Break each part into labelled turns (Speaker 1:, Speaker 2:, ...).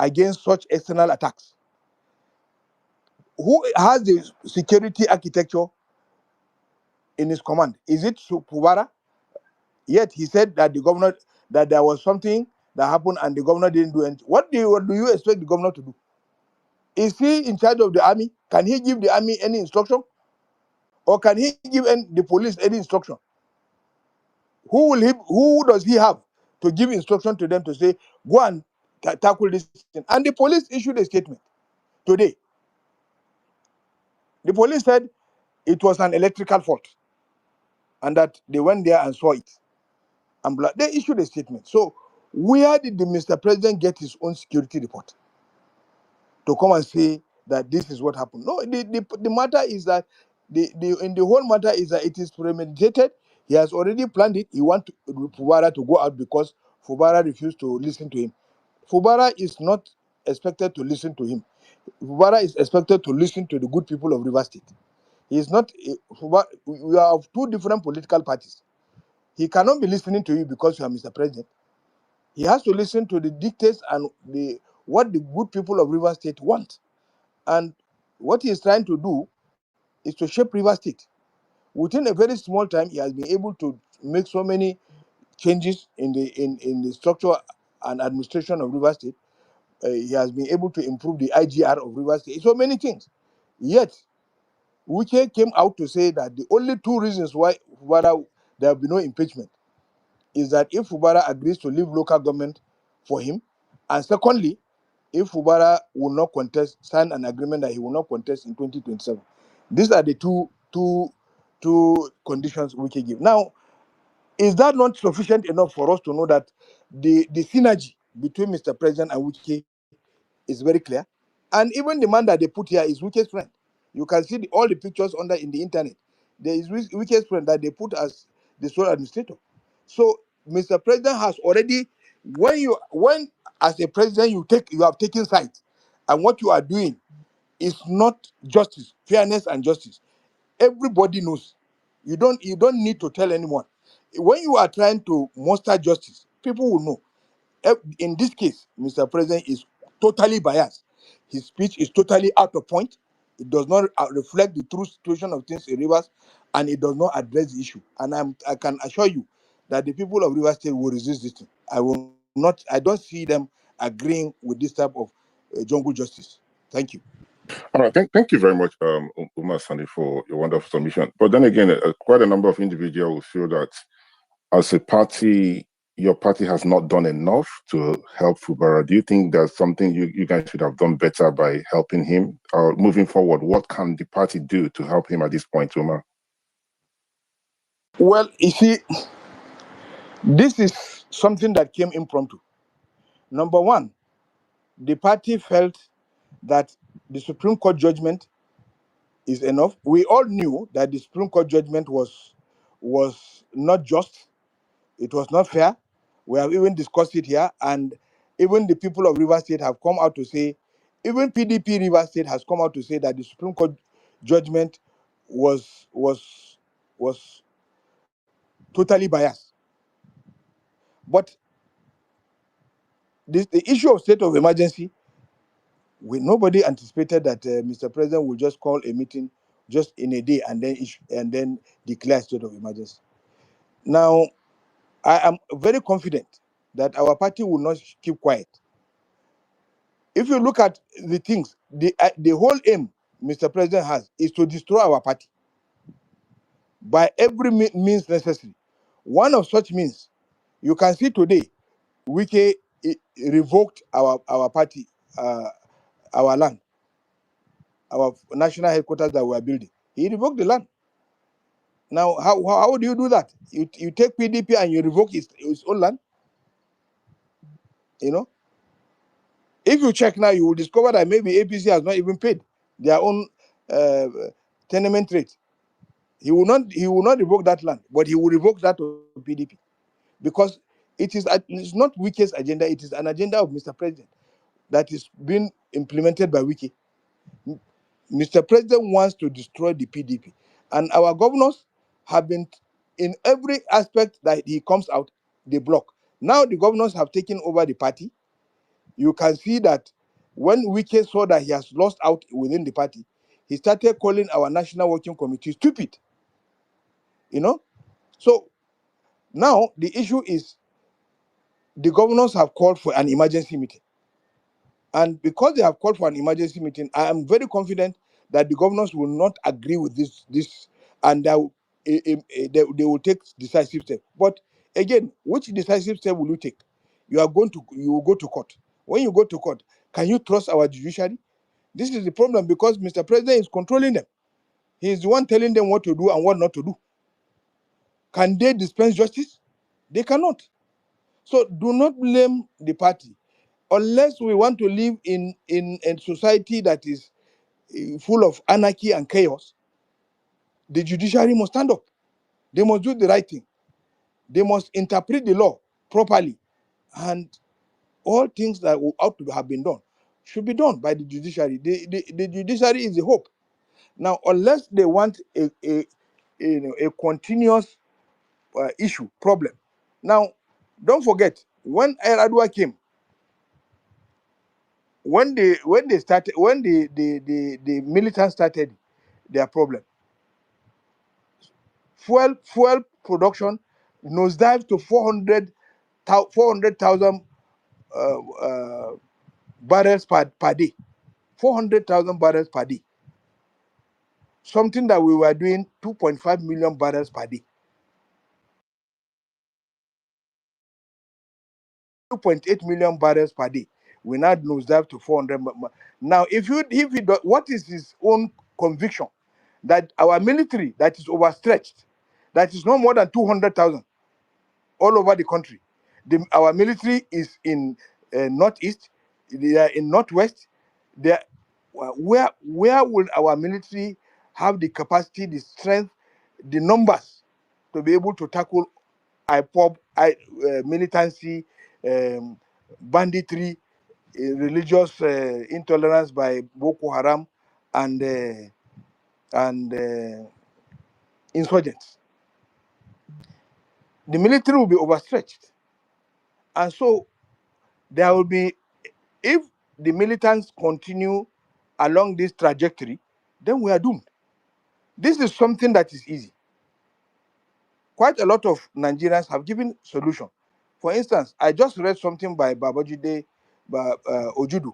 Speaker 1: against such external attacks? Who has the security architecture in his command? Is it Fubara? Yet he said that the governor, that there was something that happened and the governor didn't do anything. What do you expect the governor to do? Is he in charge of the army? Can he give the army any instruction? Or can he give the police any instruction? Who does he have to give instruction to them to say, go and tackle this thing? And the police issued a statement today. The police said it was an electrical fault and that they went there and saw it. And they issued a statement. So where did the Mr. President get his own security report to come and say that this is what happened? No, the matter is that the whole matter is that it is premeditated. He has already planned it. He wants Fubara to go out because Fubara refused to listen to him. Fubara is not expected to listen to him. Fubara is expected to listen to the good people of River State. He is not. We are of two different political parties. He cannot be listening to you because you are Mr. President. He has to listen to the dictates and what the good people of River State want. And what he is trying to do is to shape River State. Within a very small time, he has been able to make so many changes in the structure and administration of River State. He has been able to improve the IGR of River State. So many things. Yet, Wike came out to say that the only two reasons why there will be no impeachment is that if Fubara agrees to leave local government for him, and secondly, if Fubara will not contest, sign an agreement that he will not contest in 2027. These are the two conditions we can give. Now, is that not sufficient enough for us to know that the synergy between Mr. President and Wike is very clear? And even the man that they put here is Wike's friend. You can see all the pictures under in the internet. There is Wike's friend that they put as the sole administrator. So Mr. President has already, when as a president you have taken sides, and what you are doing is not justice, fairness, and justice. Everybody knows. You don't need to tell anyone. When you are trying to muster justice, people will know. In this case, Mr. President is totally biased. His speech is totally out of point. It does not reflect the true situation of things in Rivers, and it does not address the issue. And I can assure you that the people of Rivers State will resist this thing. I don't see them agreeing with this type of jungle justice. Thank you.
Speaker 2: All right, thank you very much, Umar Sani, for your wonderful submission. But then again, quite a number of individuals feel that as a party, your party has not done enough to help Fubara. Do you think there's something you guys should have done better by helping him? Or moving forward, what can the party do to help him at this point, Umar?
Speaker 1: Well, you see, this is something that came impromptu. Number one, the party felt that the Supreme Court judgment is enough. We all knew that the Supreme Court judgment was not just, it was not fair. We have even discussed it here, and even the people of River State have come out to say, even PDP River State has come out to say that the Supreme Court judgment was totally biased. But the issue of state of emergency, nobody anticipated that Mr. President will just call a meeting just in a day and then declare state of emergency. Now, I am very confident that our party will not keep quiet. If you look at the things, the whole aim Mr. President has is to destroy our party by every means necessary. One of such means, you can see today, Wike revoked our party, our land, our national headquarters that we are building. He revoked the land. Now, how do you do that? You take PDP and you revoke his own land? You know? If you check now, you will discover that maybe APC has not even paid their own tenement rate. He will not revoke that land, but he will revoke that of PDP. Because it's not Wike's agenda, it is an agenda of Mr. President that is being implemented by Wike. Mr. President wants to destroy the PDP. And our governors have been, in every aspect that he comes out, they block. Now the governors have taken over the party. you can see that when Wike saw that he has lost out within the party, he started calling our National Working Committee stupid. You know? So now the issue is the governors have called for an emergency meeting. And because they have called for an emergency meeting, I am very confident that the governors will not agree with this, and they will take decisive steps. But again, which decisive step will you take? You will go to court. When you go to court, can you trust our judiciary? This is the problem, because Mr. President is controlling them. He is the one telling them what to do and what not to do. Can they dispense justice? They cannot. So do not blame the party. Unless we want to live in a society that is full of anarchy and chaos, the judiciary must stand up. They must do the right thing. They must interpret the law properly. And all things that ought to have been done should be done by the judiciary. The judiciary is the hope. Now, unless they want a continuous problem. Now, don't forget, when Eradua came, when the militants started their problem, fuel production nosedived to 400,000 barrels per day. 400,000 barrels per day. Something that we were doing 2.5 million barrels per day. 2.8 million barrels per day. We now nosedive to 400. Now, if you do, what is his own conviction? That our military that is overstretched, that is no more than 200,000 all over the country. Our military is in northeast, they are in northwest. Where will our military have the capacity, the strength, the numbers to be able to tackle IPOB, militancy, banditry, religious intolerance by Boko Haram, and insurgents? The military will be overstretched, and so there will be, if the militants continue along this trajectory, then we are doomed. This is something that is easy. Quite a lot of Nigerians have given solution. For instance, I just read something by Babajide Ojudu.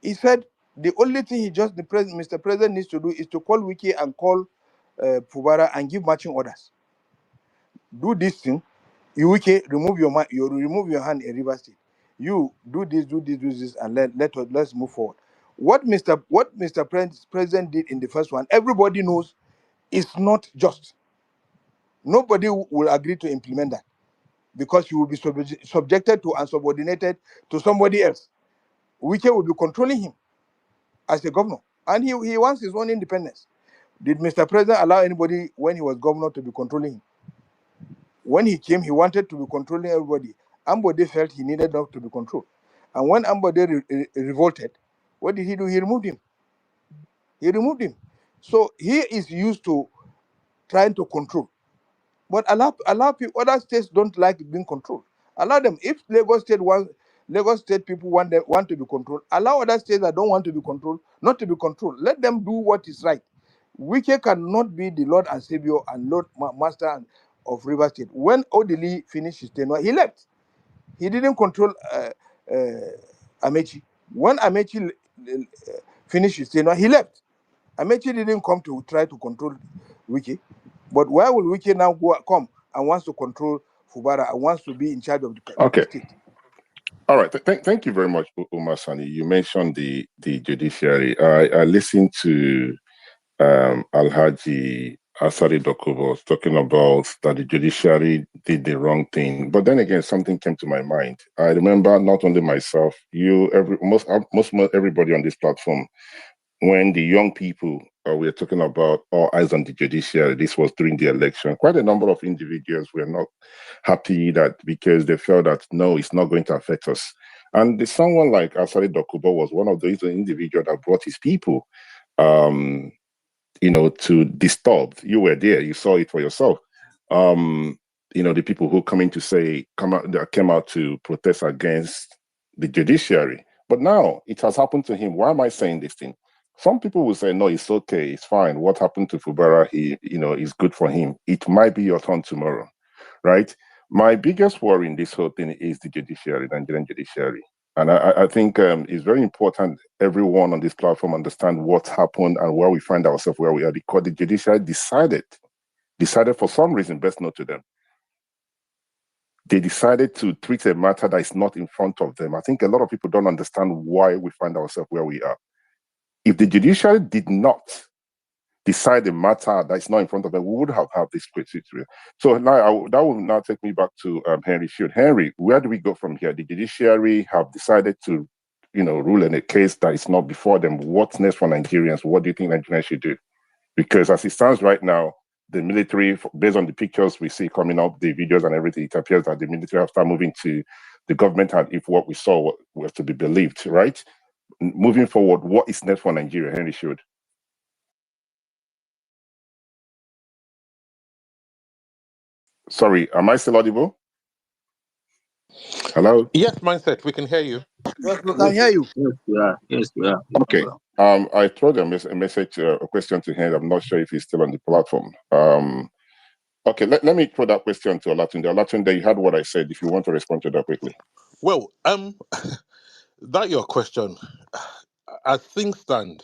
Speaker 1: He said the only thing Mr. President needs to do is to call Wiki and call Fubara and give marching orders. Do this thing. You Wiki, remove your hand in River State. You do this, and let's move forward. What Mr. President did in the first one, everybody knows is not just. Nobody will agree to implement that, because you will be subjected to and subordinated to somebody else. Wike will be controlling him as a governor, and he wants his own independence. Did Mr. President allow anybody when he was governor to be controlling him? When he came, he wanted to be controlling everybody. Ambode felt he needed not to be controlled. And when Ambode revolted, what did he do? He removed him. So he is used to trying to control. But allow people, other states don't like being controlled. Allow them. If Lagos State people want to be controlled, allow other states that don't want to be controlled not to be controlled. Let them do what is right. Wike cannot be the Lord and Savior and Lord Master of River State. When Odili finished his tenure, he left. He didn't control Amechi. When Amechi finished his tenure, he left. Amechi didn't come to try to control Wike. But why will Wike now come and wants to control Fubara and wants to be in charge of the state?
Speaker 2: All right. Thank you very much, Umar Sani. You mentioned the judiciary. I listened to Alhaji Asari Dokubo talking about that the judiciary did the wrong thing. But then again, something came to my mind. I remember not only myself, most everybody on this platform, when the young people we are talking about all eyes on the judiciary, this was during the election. Quite a number of individuals were not happy that because they felt that no, it's not going to affect us. And someone like Asari Dokubo was one of those individuals that brought his people, to disturb. You were there, you saw it for yourself. The people who came out to protest against the judiciary. But now it has happened to him. Why am I saying this thing? Some people will say, no, it's okay, it's fine. What happened to Fubara, is good for him. It might be your turn tomorrow, right? My biggest worry in this whole thing is the judiciary, the Nigerian judiciary. And I think it's very important everyone on this platform understand what happened and where we find ourselves where we are, because the judiciary decided for some reason, best known to them, they decided to treat a matter that is not in front of them. I think a lot of people don't understand why we find ourselves where we are. If the judiciary did not decide a matter that is not in front of them, we would have had this situation. So now that will now take me back to Henry Shield. Henry, where do we go from here? The judiciary have decided to, rule in a case that is not before them. What's next for Nigerians? What do you think Nigerians should do? Because as it stands right now, the military, based on the pictures we see coming up, the videos and everything, it appears that the military have started moving to the government, and if what we saw was to be believed, right? Moving forward, what is next for Nigeria? Henry Shield. Sorry, am I still audible? Hello?
Speaker 3: Yes, Mindset, we can hear you.
Speaker 1: Yes, we can hear you.
Speaker 4: Yes, we are. Yes, we are.
Speaker 2: Okay. I threw a message, a question to him. I'm not sure if he's still on the platform. Okay, let me throw that question to Olatunde. Olatunde, you heard what I said. If you want to respond to that quickly.
Speaker 3: Well, that your question. As things stand,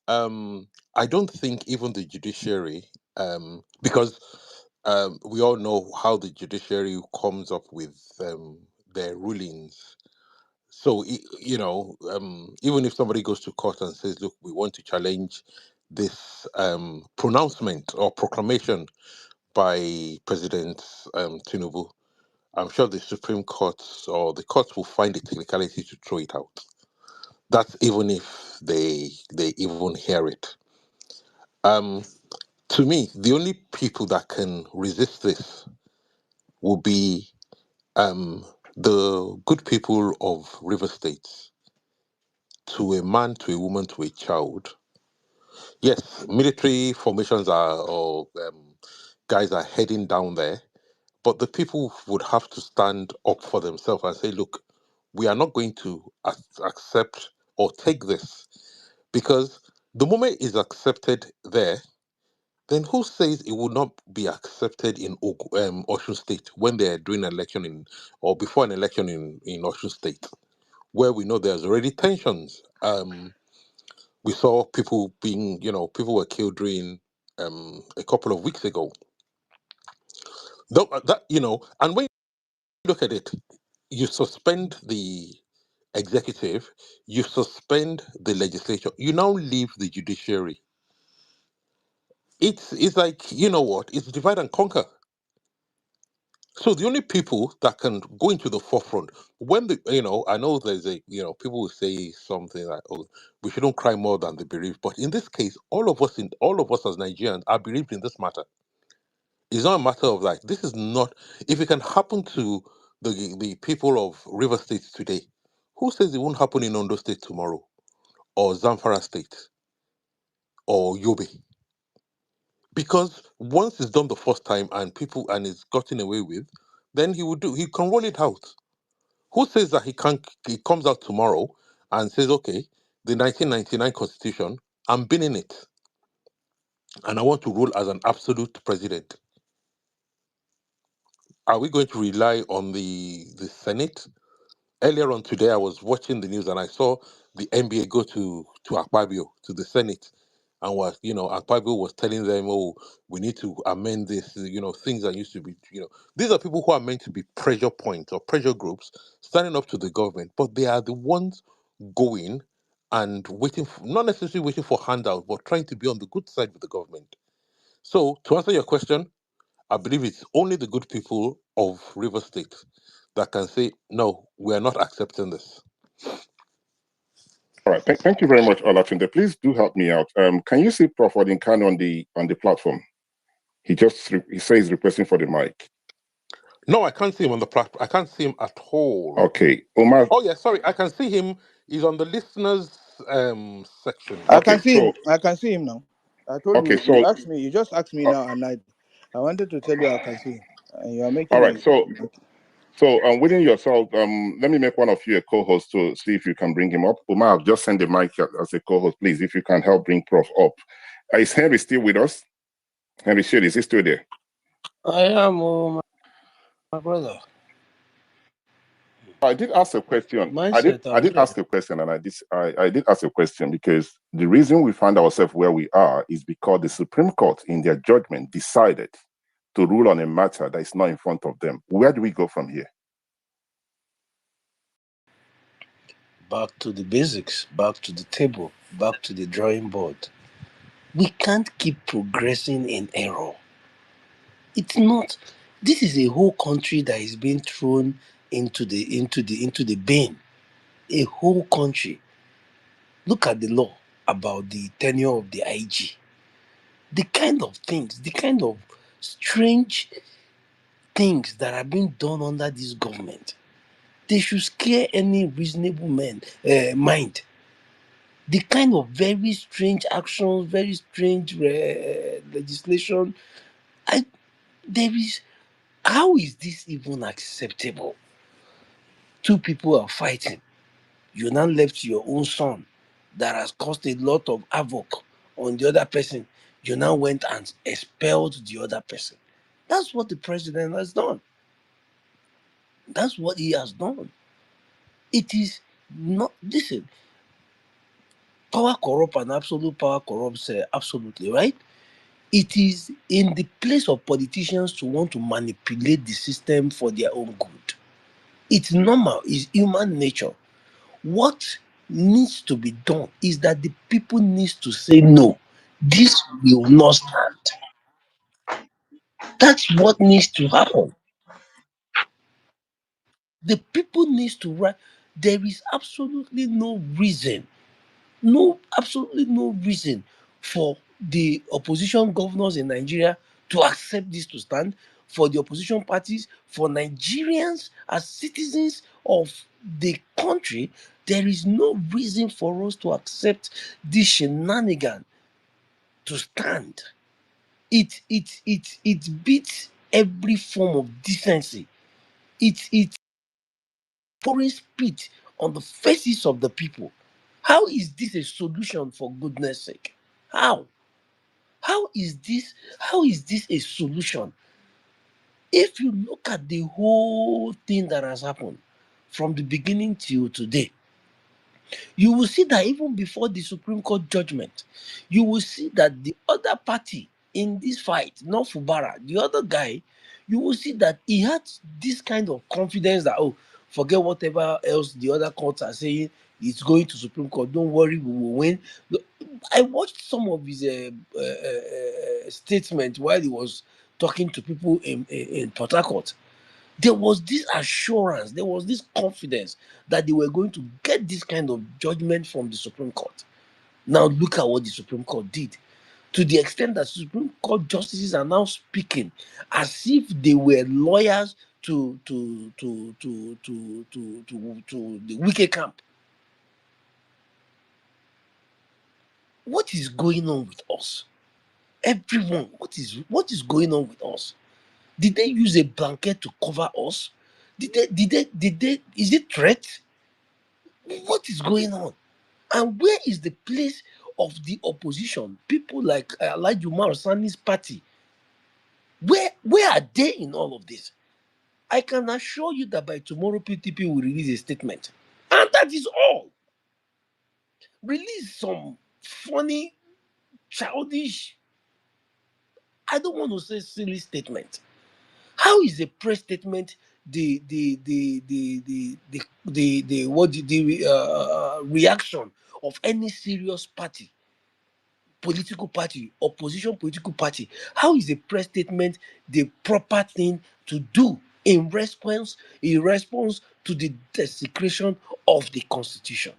Speaker 3: I don't think even the judiciary, because we all know how the judiciary comes up with their rulings. So even if somebody goes to court and says, "Look, we want to challenge this pronouncement or proclamation by President Tinubu," I'm sure the Supreme Court or the courts will find a technicality to throw it out. That's even if they even hear it. To me, the only people that can resist this will be the good people of River State. To a man, to a woman, to a child. Yes, military formations or guys are heading down there, but the people would have to stand up for themselves and say, "Look, we are not going to accept or take this," because the moment it's accepted there, then who says it would not be accepted in Osun State when they're doing an election or before an election in Osun State, where we know there's already tensions. We saw people people were killed during a couple of weeks ago. And when you look at it, you suspend the executive, you suspend the legislature, you now leave the judiciary. It's like, you know what, it's divide and conquer. So the only people that can go into the forefront when I know there's people will say something like, "Oh, we shouldn't cry more than the bereaved," but in this case, all of us as Nigerians are bereaved in this matter. It's not a matter of like, this is not, if it can happen to the people of River State today, who says it won't happen in Ondo State tomorrow, or Zamfara State, or Yobe? Because once it's done the first time and it's gotten away with, then he can roll it out. Who says that he comes out tomorrow and says, "Okay, the 1999 Constitution, I'm binning it, and I want to rule as an absolute president"? Are we going to rely on the Senate? Earlier on today, I was watching the news and I saw the NBA go to Akpabio, to the Senate, and Akpabio was telling them, "Oh, we need to amend this, things that used to be, these are people who are meant to be pressure points or pressure groups standing up to the government, but they are the ones going and waiting, not necessarily waiting for handouts, but trying to be on the good side with the government." So, to answer your question, I believe it's only the good people of River State that can say, "No, we are not accepting this."
Speaker 2: All right, thank you very much, Olatunde. Please do help me out. Can you see Prof. Odinkano on the platform? He says requesting for the mic.
Speaker 3: No, I can't see him on the platform. I can't see him at all.
Speaker 2: Okay, Omar.
Speaker 3: Oh yeah, sorry, I can see him. He's on the listeners section.
Speaker 1: I can see him. I can see him now. I told you.
Speaker 2: So
Speaker 1: You asked me. You just asked me now, and I wanted to tell you I can see him. And you are making.
Speaker 2: All right. So, within yourself, let me make one of you a co-host to see if you can bring him up. Umar, just send the mic as a co-host, please, if you can help bring Prof up. Is Henry still with us? Henry Shield, is he still there?
Speaker 4: I am, my brother.
Speaker 2: I did ask a question. I did ask a question, and I did ask a question because the reason we find ourselves where we are is because the Supreme Court, in their judgment, decided to rule on a matter that is not in front of them. Where do we go from here?
Speaker 4: Back to the basics, back to the table, back to the drawing board. We can't keep progressing in error. It's not. This is a whole country that is being thrown into the bin. A whole country. Look at the law about the tenure of the IG. The kind of things, the kind of strange things that are being done under this government, they should scare any reasonable mind. The kind of very strange actions, very strange legislation. How is this even acceptable? Two people are fighting. You now left your own son that has caused a lot of havoc on the other person. You now went and expelled the other person. That's what the president has done. That's what he has done. It is not, listen, power corrupt and absolute power corrupts absolutely, right? It is in the place of politicians to want to manipulate the system for their own good. It's normal, it's human nature. What needs to be done is that the people need to say no. This will not stand. That's what needs to happen. The people needs to write. There is absolutely no reason, absolutely no reason for the opposition governors in Nigeria to accept this to stand, for the opposition parties, for Nigerians as citizens of the country. There is no reason for us to accept this shenanigan to stand. It beats every form of decency. It pouring spit on the faces of the people. How is this a solution, for goodness sake? How? How is this a solution? If you look at the whole thing that has happened from the beginning till today, you will see that even before the Supreme Court judgment, you will see that the other party in this fight, not Fubara, the other guy, you will see that he had this kind of confidence that, oh, forget whatever else the other courts are saying, it's going to Supreme Court, don't worry, we will win. I watched some of his statements while he was talking to people in Port Harcourt. There was this assurance, there was this confidence that they were going to get this kind of judgment from the Supreme Court. Now look at what the Supreme Court did, to the extent that Supreme Court justices are now speaking as if they were lawyers to the wicked camp. What is going on with us? Everyone, what is going on with us? Did they use a blanket to cover us? Did they is it threat? What is going on? And where is the place of the opposition? People like Elijah Umar Sani's party. Where are they in all of this? I can assure you that by tomorrow PTP will release a statement. And that is all. Release some funny, childish, I don't want to say silly statement. How is a press statement the what the reaction of any serious party, political party, opposition political party? How is a press statement the proper thing to do in response to the desecration of the constitution?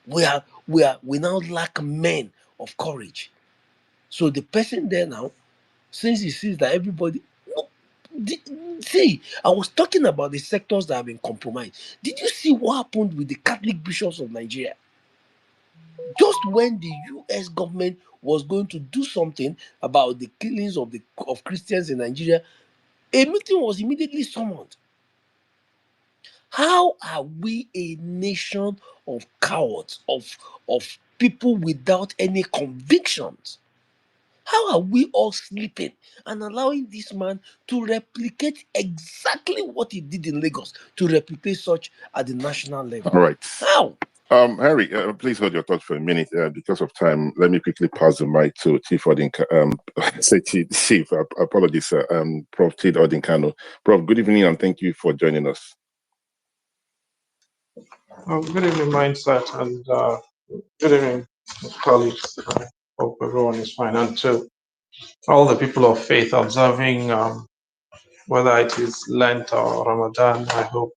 Speaker 4: We now lack men of courage. So the person there now, since he sees that everybody, no, di- see, I was talking about the sectors that have been compromised. Did you see what happened with the Catholic bishops of Nigeria? Just when the US government was going to do something about the killings of Christians in Nigeria, A meeting was immediately summoned. How are we a nation of cowards, of people without any convictions? How are we all sleeping and allowing this man to replicate exactly what he did in Lagos, to replicate such at the national level?
Speaker 2: All right.
Speaker 4: How?
Speaker 2: Henry, please hold your thoughts for a minute. Because of time, let me quickly pass the mic to Chief Odinka. Say Chief, apologies, Prof. Tid Odinkano. Prof, good evening and thank you for joining us.
Speaker 5: Good evening, Mindset, and good evening, colleagues. I hope everyone is fine. And to all the people of faith observing, whether it is Lent or Ramadan, I hope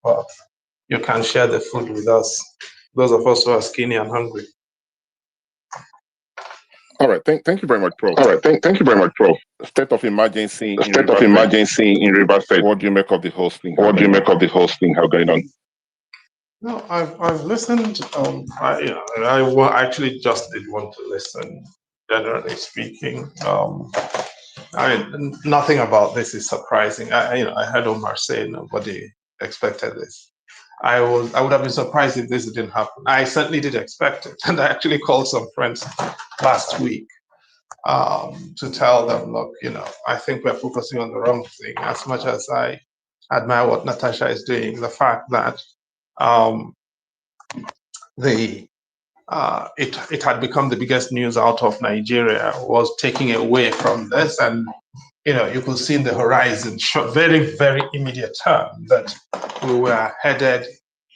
Speaker 5: you can share the food with us, those of us who are skinny and hungry.
Speaker 2: All right, thank you very much, Prof.
Speaker 5: All right, thank you very much, Prof.
Speaker 2: State of emergency.
Speaker 5: The state of emergency in Rivers State.
Speaker 2: What do you make of the whole thing?
Speaker 5: What do you make of the whole thing? How going on? No, I've listened. I actually just did want to listen. Generally speaking, nothing about this is surprising. I heard Omar say nobody expected this. I would have been surprised if this didn't happen. I certainly did expect it, and I actually called some friends last week to tell them, look, I think we're focusing on the wrong thing. As much as I admire what Natasha is doing, the fact that it had become the biggest news out of Nigeria was taking away from this, and you could see in the horizon, very, very immediate term, that we were headed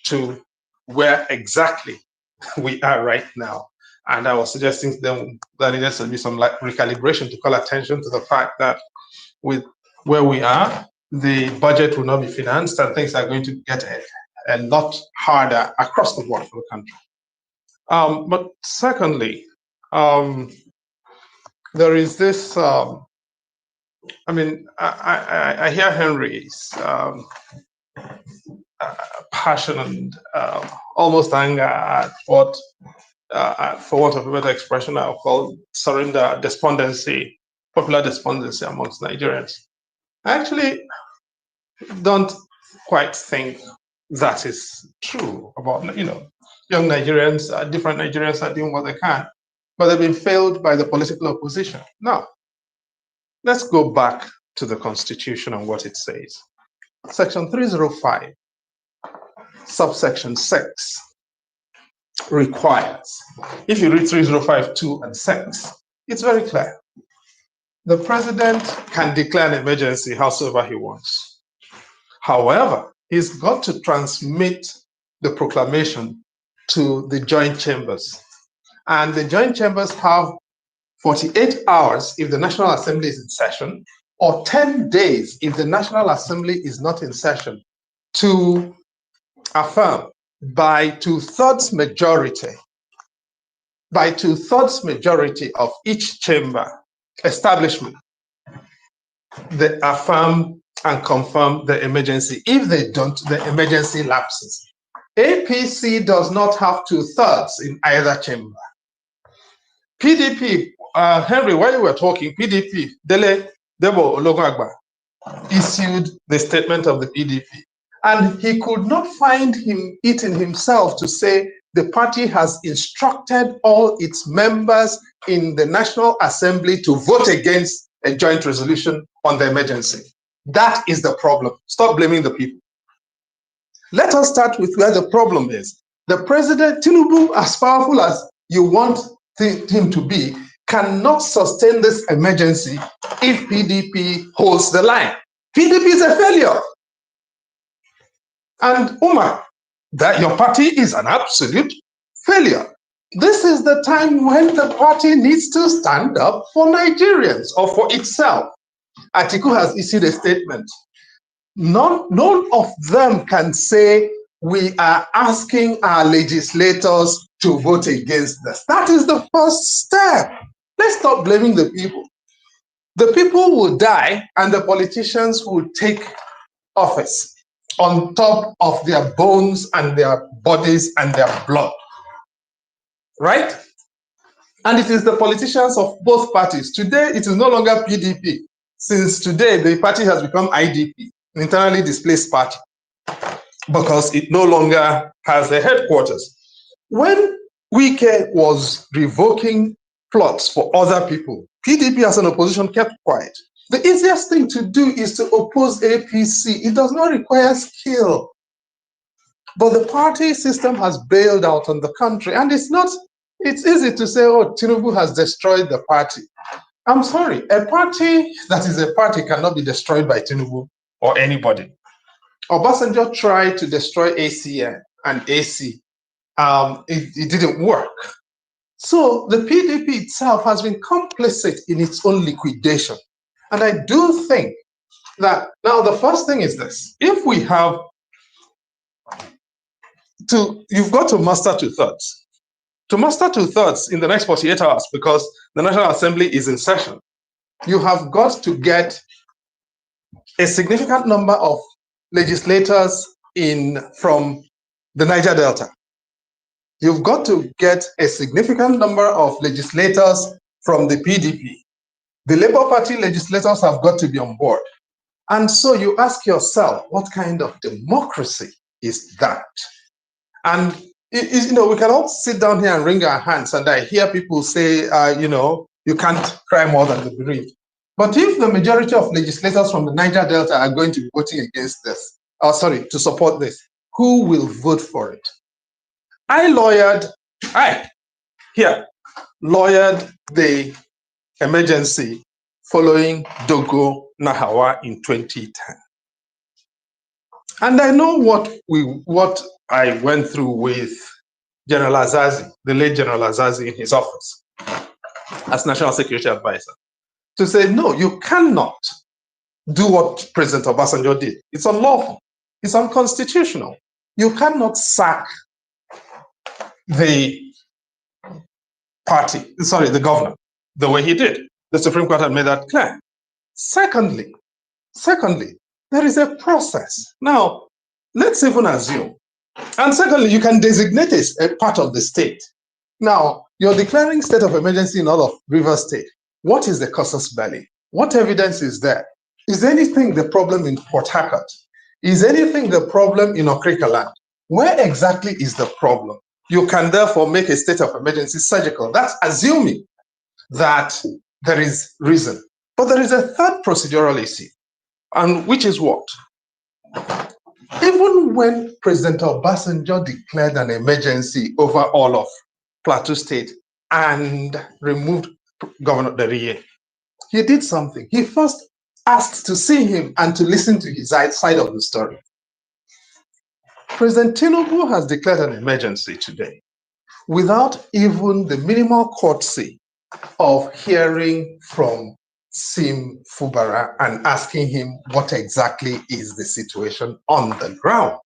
Speaker 5: to where exactly we are right now. And I was suggesting to them that there needs to be some recalibration to call attention to the fact that with where we are, the budget will not be financed, and things are going to get a lot harder across the board for the country. But secondly, there is this. I hear Henry's passion and almost anger at what, for want of a better expression, I'll call surrender, despondency, popular despondency amongst Nigerians. I actually don't quite think that is true about, young Nigerians, different Nigerians are doing what they can, but they've been failed by the political opposition. Now, let's go back to the Constitution and what it says. Section 305, subsection 6 requires, if you read 305(2) and 6, it's very clear. The president can declare an emergency howsoever he wants. However, he's got to transmit the proclamation to the joint chambers. And the joint chambers have 48 hours if the National Assembly is in session, or 10 days if the National Assembly is not in session, to affirm by two-thirds majority of each chamber establishment, they affirm and confirm the emergency. If they don't, the emergency lapses. APC does not have two-thirds in either chamber. PDP, Henry, while you were talking, PDP, Dele Debo Ologagba issued the statement of the PDP. And he could not find it in himself to say the party has instructed all its members in the National Assembly to vote against a joint resolution on the emergency. That is the problem. Stop blaming the people. Let us start with where the problem is. The president, Tinubu, as powerful as you want him to be, cannot sustain this emergency if PDP holds the line. PDP is a failure. And Umar, that your party is an absolute failure. This is the time when the party needs to stand up for Nigerians or for itself. Atiku has issued a statement. None of them can say we are asking our legislators to vote against this. That is the first step. Let's stop blaming the people. The people will die and the politicians will take office on top of their bones and their bodies and their blood. Right? And it is the politicians of both parties. Today, it is no longer PDP. since today the party has become IDP, internally displaced party, because it no longer has a headquarters. When Wike was revoking plots for other people, PDP as an opposition kept quiet. The easiest thing to do is to oppose APC. It does not require skill. But the party system has bailed out on the country, and it's easy to say, oh, Tinubu has destroyed the party. I'm sorry, a party that is a party cannot be destroyed by Tinubu or anybody. Obasanjo tried to destroy ACN and AC. It didn't work. So the PDP itself has been complicit in its own liquidation. And I do think that now the first thing is this: if we have you've got to master two-thirds. To master two-thirds in the next 48 hours, because the National Assembly is in session, you have got to get a significant number of legislators from the Niger Delta. You've got to get a significant number of legislators from the PDP. The Labour Party legislators have got to be on board. And so you ask yourself, what kind of democracy is that? And we can all sit down here and wring our hands, and I hear people say, you can't cry more than the bereaved. But if the majority of legislators from the Niger Delta are going to be voting against this, to support this, who will vote for it? I lawyered the emergency following Dogo Nahawa in 2010. And I know what I went through with General Azazi, the late General Azazi, in his office as National Security Advisor, to say, no, you cannot do what President Obasanjo did. It's unlawful. It's unconstitutional. You cannot sack the governor, the way he did. The Supreme Court had made that clear. Secondly, there is a process. Now, let's even assume. And secondly, you can designate a part of the state. Now, you're declaring state of emergency in all of Rivers State. What is the casus belli? What evidence is there? Is anything the problem in Port Harcourt? Is anything the problem in Okrikaland? Where exactly is the problem? You can therefore make a state of emergency surgical. That's assuming that there is reason. But there is a third procedural issue, and which is what? Even when President Obasanjo declared an emergency over all of Plateau State and removed Governor Deriye, he did something. He first asked to see him and to listen to his side of the story. President Tinubu has declared an emergency today without even the minimal courtesy of hearing from Sim Fubara and asking him what exactly is the situation on the ground.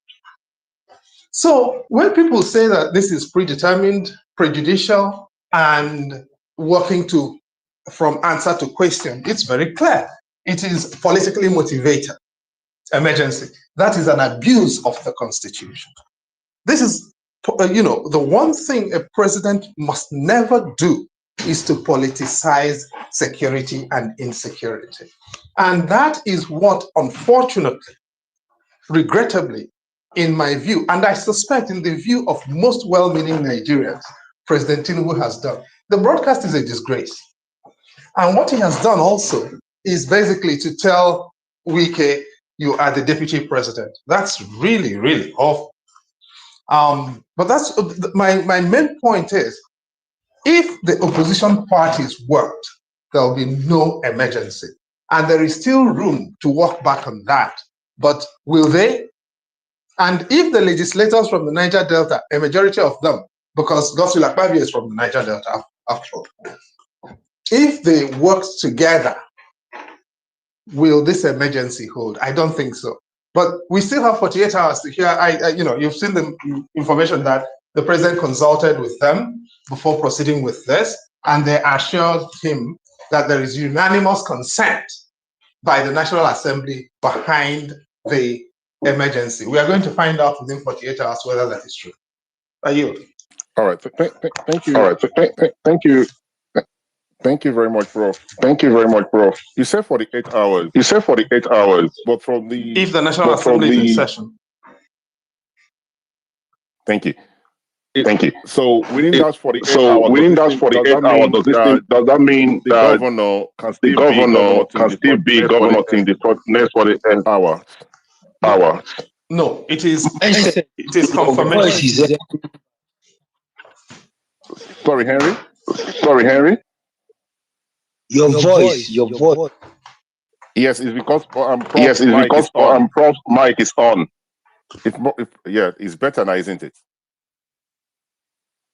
Speaker 5: So when people say that this is predetermined, prejudicial, and working from answer to question, it's very clear. It is politically motivated emergency. That is an abuse of the Constitution. This is, the one thing a president must never do is to politicize security and insecurity. And that is what, unfortunately, regrettably, in my view, and I suspect in the view of most well-meaning Nigerians, President Tinubu has done. The broadcast is a disgrace. And what he has done also is basically to tell Wike, you are the deputy president. That's really, really awful. But that's my main point is, if the opposition parties worked, there will be no emergency. And there is still room to walk back on that. But will they? And if the legislators from the Niger Delta, a majority of them, because Godswill Akpabio is from the Niger Delta after all, if they worked together, will this emergency hold? I don't think so. But we still have 48 hours to hear. You've seen the information that the president consulted with them before proceeding with this, and they assured him that there is unanimous consent by the National Assembly behind the emergency. We are going to find out within 48 hours whether that is true. I yield.
Speaker 2: All right. Thank you. All right. Thank you. Thank you very much, Prof.
Speaker 5: Thank you very much, Prof.
Speaker 2: You said 48 hours.
Speaker 5: You said 48 hours.
Speaker 2: But from the...
Speaker 5: If the National Assembly is in session.
Speaker 2: Thank you.
Speaker 5: Thank you.
Speaker 2: So within that 48
Speaker 5: So
Speaker 2: hours,
Speaker 5: within that 48 hours, does that mean
Speaker 2: the governor can
Speaker 5: the
Speaker 2: still be
Speaker 5: governor
Speaker 2: governor
Speaker 5: can still be governor till the next 48
Speaker 2: hours?
Speaker 5: No, it is confirmation.
Speaker 2: Sorry, Henry.
Speaker 5: Sorry, Henry. Your voice.
Speaker 2: Yes, it's because
Speaker 5: Yes, it's because Prof's mic is on.
Speaker 2: It's better now, isn't it?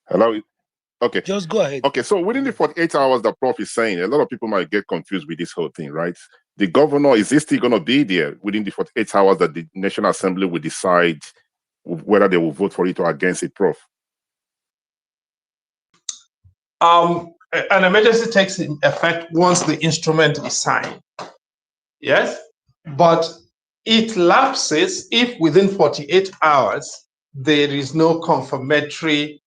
Speaker 2: Hello. Okay.
Speaker 4: Just go ahead.
Speaker 2: Okay, so within the 48 hours that Prof is saying, a lot of people might get confused with this whole thing, right? The governor, is he still going to be there within the 48 hours that the National Assembly will decide whether they will vote for it or against it, Prof?
Speaker 5: An emergency takes effect once the instrument is signed. Yes, but it lapses if within 48 hours there is no confirmation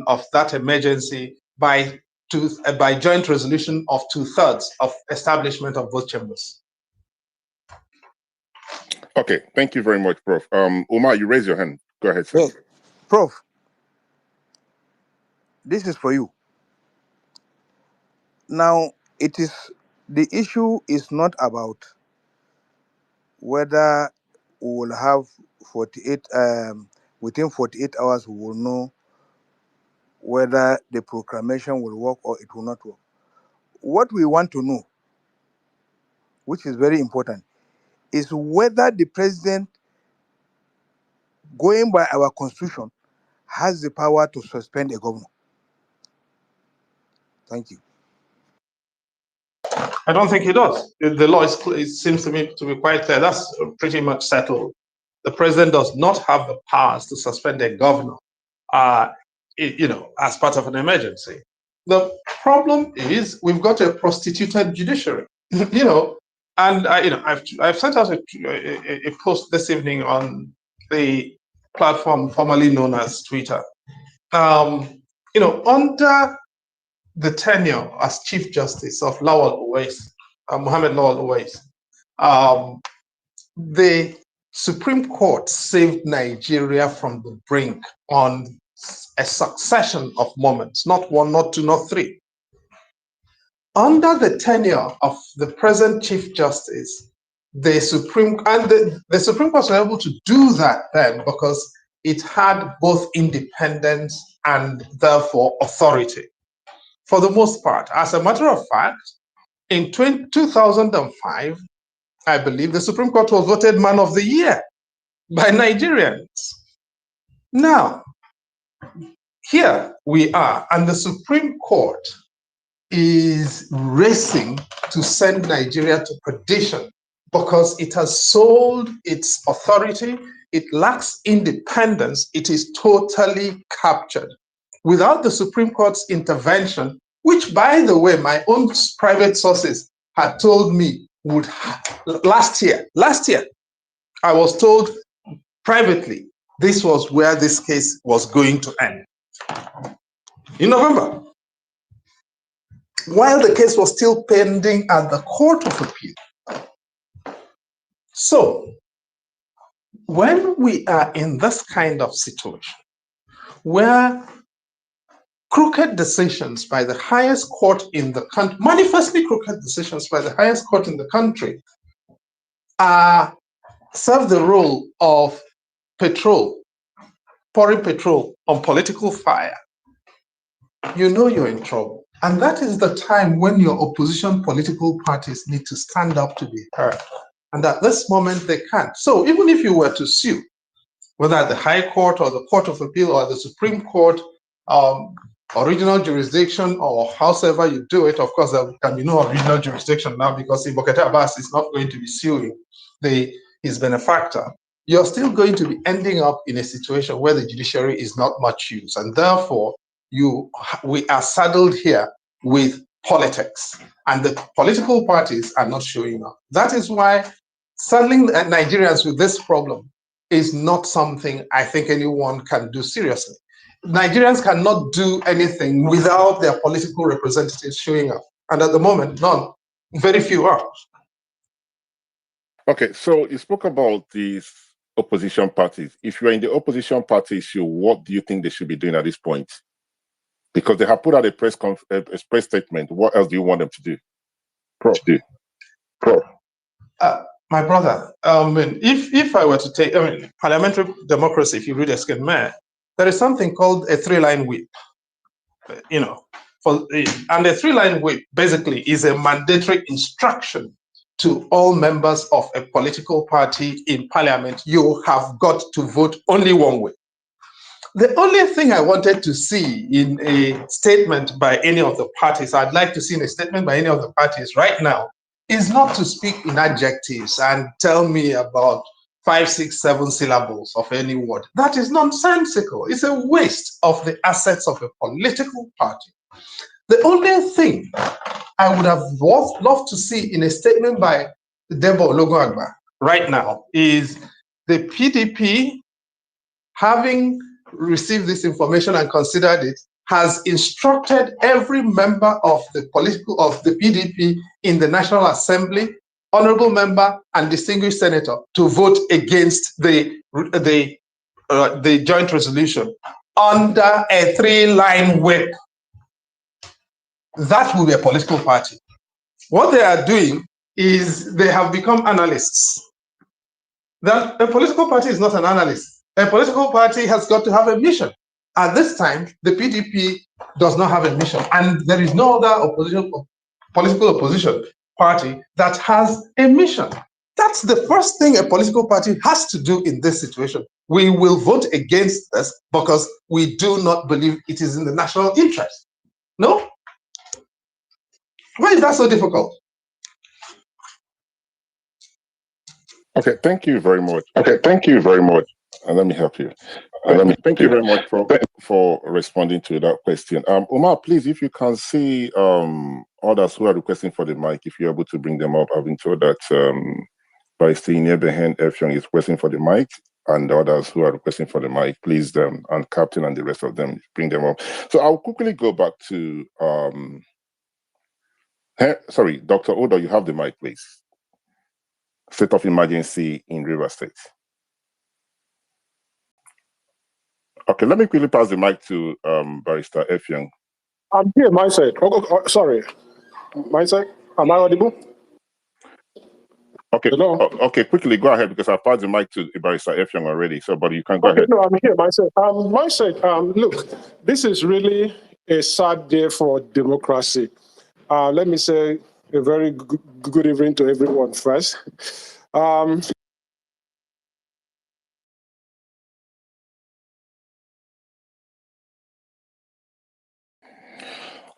Speaker 5: of that emergency by joint resolution of 2/3 of establishment of both chambers.
Speaker 2: Okay, thank you very much, Prof. Umar, you raise your hand. Go ahead, sir.
Speaker 1: Yes. Prof, this is for you. Now, the issue is not about whether we will have 48, within 48 hours, we will know whether the proclamation will work or it will not work. What we want to know, which is very important, is whether the president, going by our constitution, has the power to suspend a governor. Thank you.
Speaker 5: I don't think he does. The law it seems to me to be quite clear. That's pretty much settled. The president does not have the powers to suspend a governor, as part of an emergency. The problem is we've got a prostituted judiciary, and I've sent out a post this evening on the platform formerly known as Twitter. Under the tenure as Chief Justice of Mohammed Lawal Uwais, the Supreme Court saved Nigeria from the brink on a succession of moments, not one, not two, not three. Under the tenure of the present Chief Justice, the Supreme Court was able to do that then because it had both independence and therefore authority. For the most part, as a matter of fact, in 2005, I believe the Supreme Court was voted Man of the Year by Nigerians. Now, here we are, and the Supreme Court is racing to send Nigeria to perdition because it has sold its authority, it lacks independence, it is totally captured. Without the Supreme Court's intervention, which, by the way, my own private sources had told me would last year, I was told privately this was where this case was going to end. In November, while the case was still pending at the Court of Appeal. So, when we are in this kind of situation, where crooked decisions by the highest court in the country, manifestly crooked decisions by the highest court in the country, serve the role of pouring petrol on political fire, you know you're in trouble. And that is the time when your opposition political parties need to stand up to be heard. And at this moment, they can't. So even if you were to sue, whether at the High Court or the Court of Appeal or the Supreme Court, original jurisdiction or howsoever you do it, of course, there can be no original jurisdiction now because Ibokete Abbas is not going to be suing his benefactor. You're still going to be ending up in a situation where the judiciary is not much use. And therefore, we are saddled here with politics. And the political parties are not showing up. That is why saddling Nigerians with this problem is not something I think anyone can do seriously. Nigerians cannot do anything without their political representatives showing up. And at the moment, none. Very few are.
Speaker 2: Okay, so you spoke about these opposition parties. If you're in the opposition party issue, what do you think they should be doing at this point? Because they have put out a press statement. What else do you want them to do?
Speaker 5: My brother, if I were to take, parliamentary democracy, if you read NjenjeMedia, there is something called a three-line whip, and a three-line whip basically is a mandatory instruction to all members of a political party in parliament. You have got to vote only one way. The only thing I wanted to see in a statement by any of the parties, I'd like to see in a statement by any of the parties right now, is not to speak in adjectives and tell me about 5, 6, 7 syllables of any word. That is nonsensical. It's a waste of the assets of a political party. The only thing I would have loved to see in a statement by Debo Ologunagba right now is the PDP, having received this information and considered it, has instructed every member of the PDP in the National Assembly, honorable member and distinguished senator, to vote against the joint resolution under a three-line whip. That will be a political party. What they are doing is they have become analysts. That a political party is not an analyst. A political party has got to have a mission. At this time, the PDP does not have a mission, and there is no other political opposition party that has a mission. That's the first thing a political party has to do in this situation. We will vote against this because we do not believe it is in the national interest. No? Why is that so difficult?
Speaker 2: Okay, thank you very much. And let me help you. Thank you very much for responding to that question. Omar, please, if you can see others who are requesting for the mic, if you're able to bring them up. I've been told that by seeing near behind Effiong is requesting for the mic, and the others who are requesting for the mic, please them, and Captain and the rest of them, bring them up. So I'll quickly go back to, sorry, Dr. Odo, you have the mic, please. State of emergency in Rivers State. Okay, let me quickly pass the mic to Barrister Effiong.
Speaker 6: I'm here, my side. Sorry. My side? Am I audible?
Speaker 2: Okay.
Speaker 6: Hello?
Speaker 2: Okay, quickly go ahead because I passed the mic to Barrister Effiong already. So, but you can go ahead.
Speaker 6: No, I'm here, my side. Look, this is really a sad day for democracy. Let me say a very good evening to everyone first.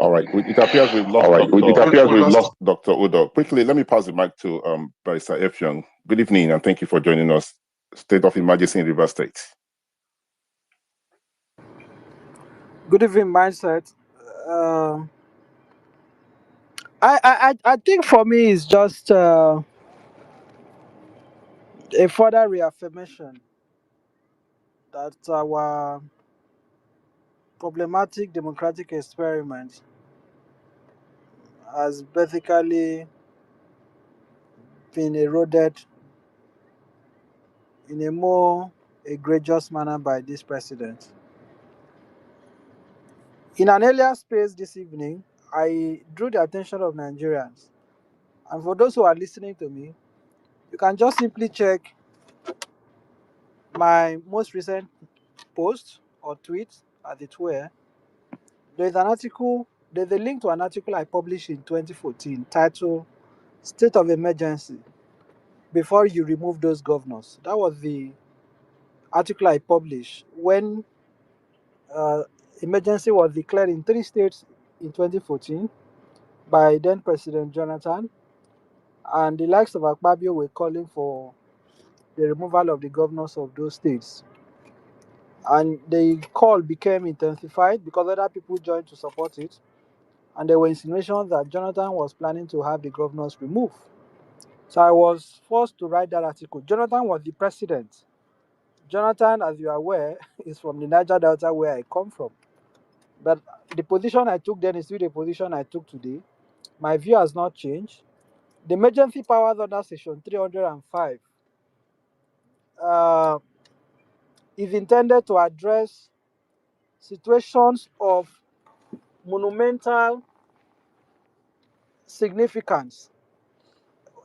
Speaker 2: All right. It appears we've lost Dr. Udo. Quickly, let me pass the mic to Barrister Effiong. Good evening, and thank you for joining us. State of emergency in Rivers State.
Speaker 7: Good evening, mindset. I think for me it's just a further reaffirmation that our problematic democratic experiment has basically been eroded in a more egregious manner by this president. In an earlier space this evening, I drew the attention of Nigerians. And for those who are listening to me, you can just simply check my most recent post or tweet, as it were. There's a link to an article I published in 2014 titled State of Emergency Before You Remove Those Governors. That was the article I published when emergency was declared in 3 states in 2014 by then President Jonathan, and the likes of Akpabio were calling for the removal of the governors of those states. And the call became intensified because other people joined to support it. And there were insinuations that Jonathan was planning to have the governors removed. So I was forced to write that article. Jonathan was the president Jonathan, as you are aware, is from the Niger Delta where I come from. But the position I took then is still the position I took today. My view has not changed. The emergency powers under Section 305 uh, is intended to address situations of monumental significance.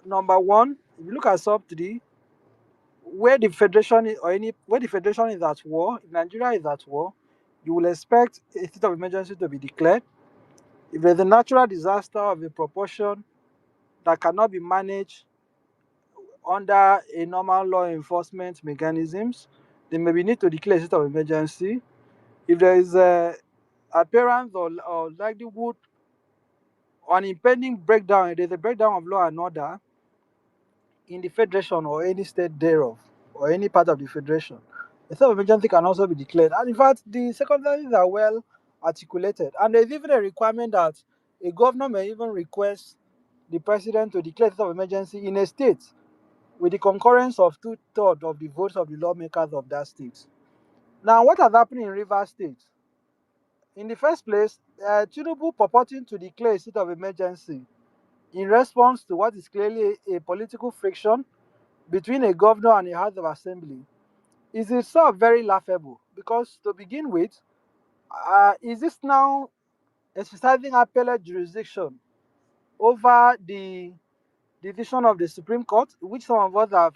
Speaker 7: Number one, if you look at sub 3, where the federation is, where the federation is at war, if Nigeria is at war, you will expect a state of emergency to be declared. If there's a natural disaster of a proportion that cannot be managed under a normal law enforcement mechanisms, they may be need to declare a state of emergency. If there is a appearance or likelihood or an impending breakdown, there's a breakdown of law and order in the federation or any state thereof, or any part of the federation, a state of emergency can also be declared. And in fact, the circumstances are well articulated. And there's even a requirement that a governor may even request the president to declare a state of emergency in a state with the concurrence of 2/3 of the votes of the lawmakers of that state. Now, what has happened in Rivers State? In the first place, Tinubu purporting to declare a state of emergency in response to what is clearly a political friction between a governor and a House of Assembly is itself very laughable, because to begin with, is this now exercising appellate jurisdiction over the decision of the Supreme Court, which some of us have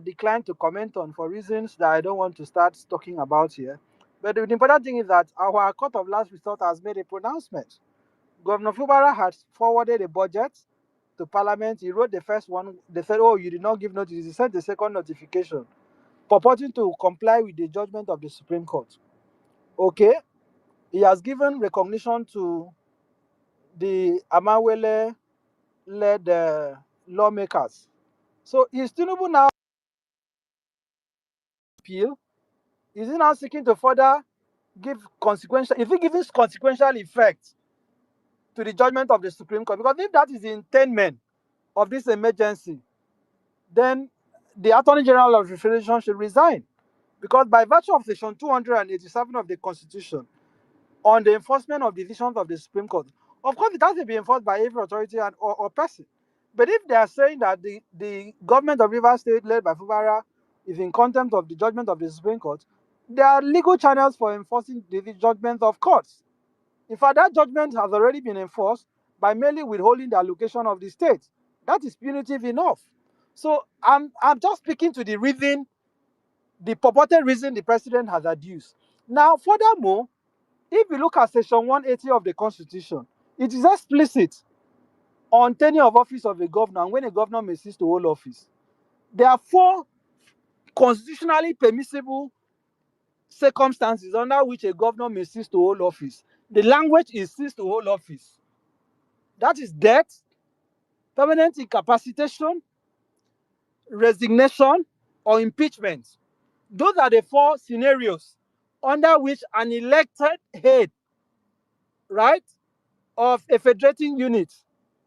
Speaker 7: declined to comment on for reasons that I don't want to start talking about here. But the important thing is that our court of last resort has made a pronouncement. Governor Fubara has forwarded a budget to Parliament. He wrote the first one. They said, "Oh, you did not give notice." He sent the second notification, purporting to comply with the judgment of the Supreme Court. Okay, he has given recognition to the Amawele-led lawmakers. So is Tinubu now appeal? Is he now seeking to further give consequential? Is he giving consequential effect to the judgment of the Supreme Court? Because if that is the intent of this emergency, then the Attorney General of the Federation should resign. Because by virtue of Section 287 of the Constitution, on the enforcement of decisions of the Supreme Court, of course, it has to be enforced by every authority or person. But if they are saying that the government of Rivers State, led by Fubara, is in contempt of the judgment of the Supreme Court, there are legal channels for enforcing the judgment of courts. In fact, that judgment has already been enforced by merely withholding the allocation of the state. That is punitive enough. So I'm just speaking to the reason, the purported reason the president has adduced. Now, furthermore, if you look at Section 180 of the Constitution, it is explicit on tenure of office of a governor and when a governor may cease to hold office. There are 4 constitutionally permissible circumstances under which a governor may cease to hold office. The language is cease to hold office. That is death, permanent incapacitation, resignation, or impeachment. Those are the 4 scenarios under which an elected head, right, of a federating unit.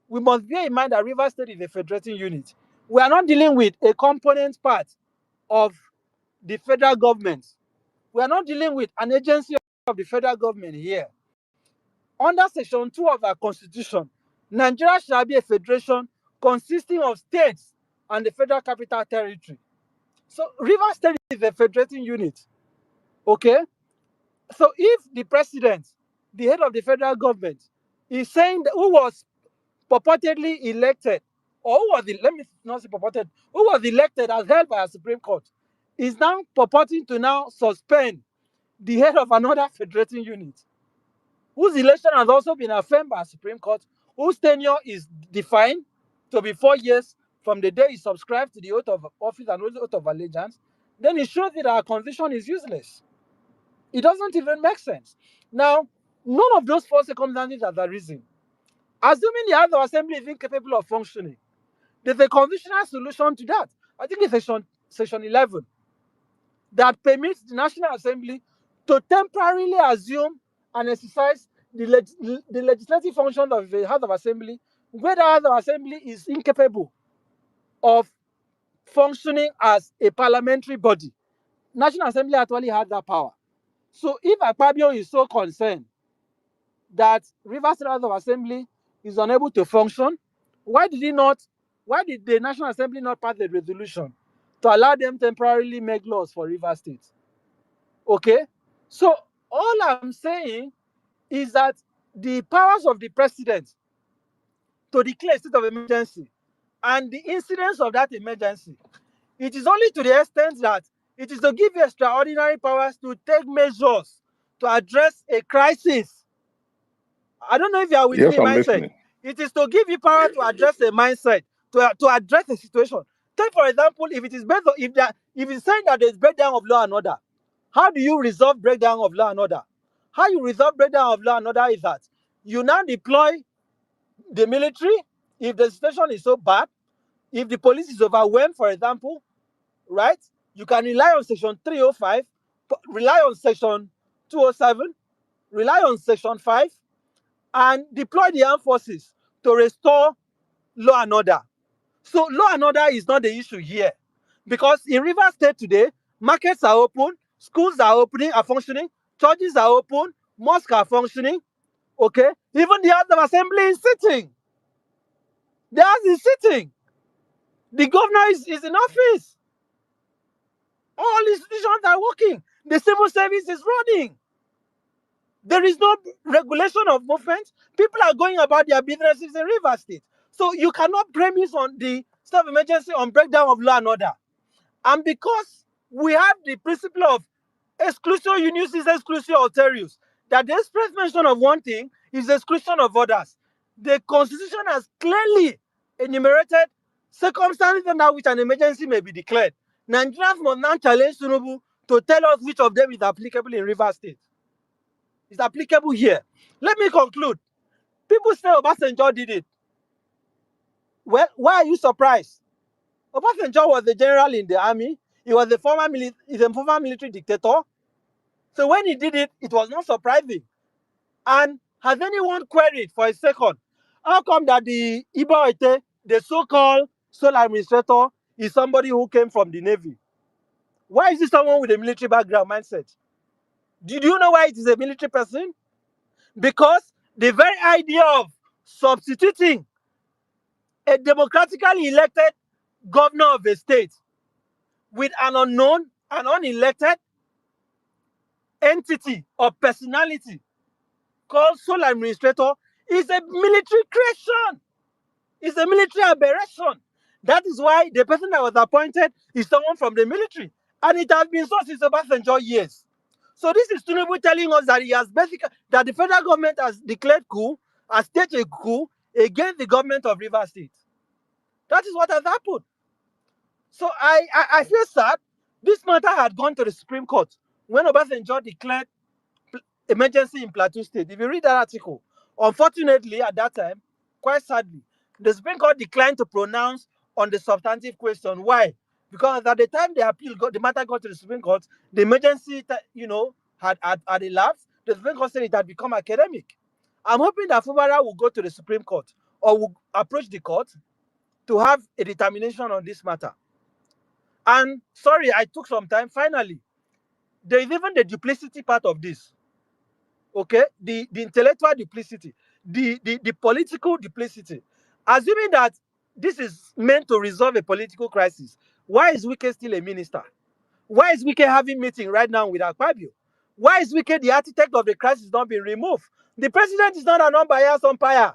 Speaker 7: We must bear in mind that Rivers State is a federating unit. We are not dealing with a component part of the federal government. We are not dealing with an agency of the federal government here. Under Section 2 of our Constitution, Nigeria shall be a federation consisting of states and the Federal Capital Territory. So Rivers State is a federating unit. Okay? So if the president, the head of the federal government, is saying that who was purportedly elected, or who was let me not say purported, who was elected as held by a Supreme Court, is now purporting to now suspend the head of another federating unit, whose election has also been affirmed by a Supreme Court, whose tenure is defined to be 4 years from the day he subscribed to the oath of office and oath of allegiance, then it shows that our constitution is useless. It doesn't even make sense. Now, none of those 4 circumstances has arisen. Assuming the House of Assembly is incapable of functioning, there's a constitutional solution to that. I think it's section 11 that permits the National Assembly to temporarily assume and exercise the legislative functions of the House of Assembly where the House of Assembly is incapable of functioning as a parliamentary body. National Assembly actually had that power. So if Akpabio is so concerned that Rivers State House of Assembly is unable to function, why did the National Assembly not pass the resolution to allow them temporarily make laws for Rivers State? Okay? So all I'm saying is that the powers of the president to declare a state of emergency and the incidence of that emergency, it is only to the extent that it is to give you extraordinary powers to take measures to address a crisis. I don't know if you are with
Speaker 2: Yes,
Speaker 7: me,
Speaker 2: I'm
Speaker 7: mindset.
Speaker 2: listening.
Speaker 7: It is to give you power to address a mindset, to address a situation. Take for example, if it is based on if it's saying that there's breakdown of law and order, how do you resolve breakdown of law and order? How you resolve breakdown of law and order is that you now deploy the military if the situation is so bad, if the police is overwhelmed, for example, right? You can rely on section 305, rely on section 207, rely on section 5, and deploy the armed forces to restore law and order. So law and order is not the issue here. Because in Rivers State today, markets are open, schools are functioning, churches are open, mosques are functioning. Okay? Even the House of Assembly is sitting. The House is sitting. The governor is in office. All institutions are working. The civil service is running. There is no regulation of movement. People are going about their businesses in Rivers State. So you cannot premise on the state of emergency on breakdown of law and order. And because we have the principle of exclusio unius exclusio alterius, that the express mention of one thing is exclusion of others. The Constitution has clearly enumerated circumstances under which an emergency may be declared. Nigerians must now challenge Tinubu to tell us which of them is applicable in Rivers State. It's applicable here. Let me conclude. People say Obasanjo did it. Well, why are you surprised? Obasanjo was a general in the army. He was a former military dictator. So when he did it, it was not surprising. And has anyone queried for a second, how come that the Iboite, the so-called sole administrator, is somebody who came from the Navy? Why is he someone with a military background mindset? Do you know why it is a military person? Because the very idea of substituting a democratically elected governor of a state with an unknown, an unelected entity or personality called sole administrator is a military creation. It's a military aberration. That is why the person that was appointed is someone from the military. And it has been so since Obasanjo years. So this is Tinubu telling us that that the federal government has declared coup, has staged a coup against the government of Rivers State. That is what has happened. So I feel sad. This matter had gone to the Supreme Court when Obasanjo declared emergency in Plateau State. If you read that article, unfortunately at that time, quite sadly, the Supreme Court declined to pronounce on the substantive question. Why? Because at the time the matter got to the Supreme Court, the emergency, had elapsed. The Supreme Court said it had become academic. I'm hoping that Fubara will go to the Supreme Court or will approach the court to have a determination on this matter. And sorry, I took some time. Finally, there is even the duplicity part of this. Okay, the intellectual duplicity, the political duplicity. Assuming that this is meant to resolve a political crisis, why is Wike still a minister? Why is Wike having meeting right now with Akpabio? Why is Wike the architect of the crisis not being removed? The president is not an unbiased umpire.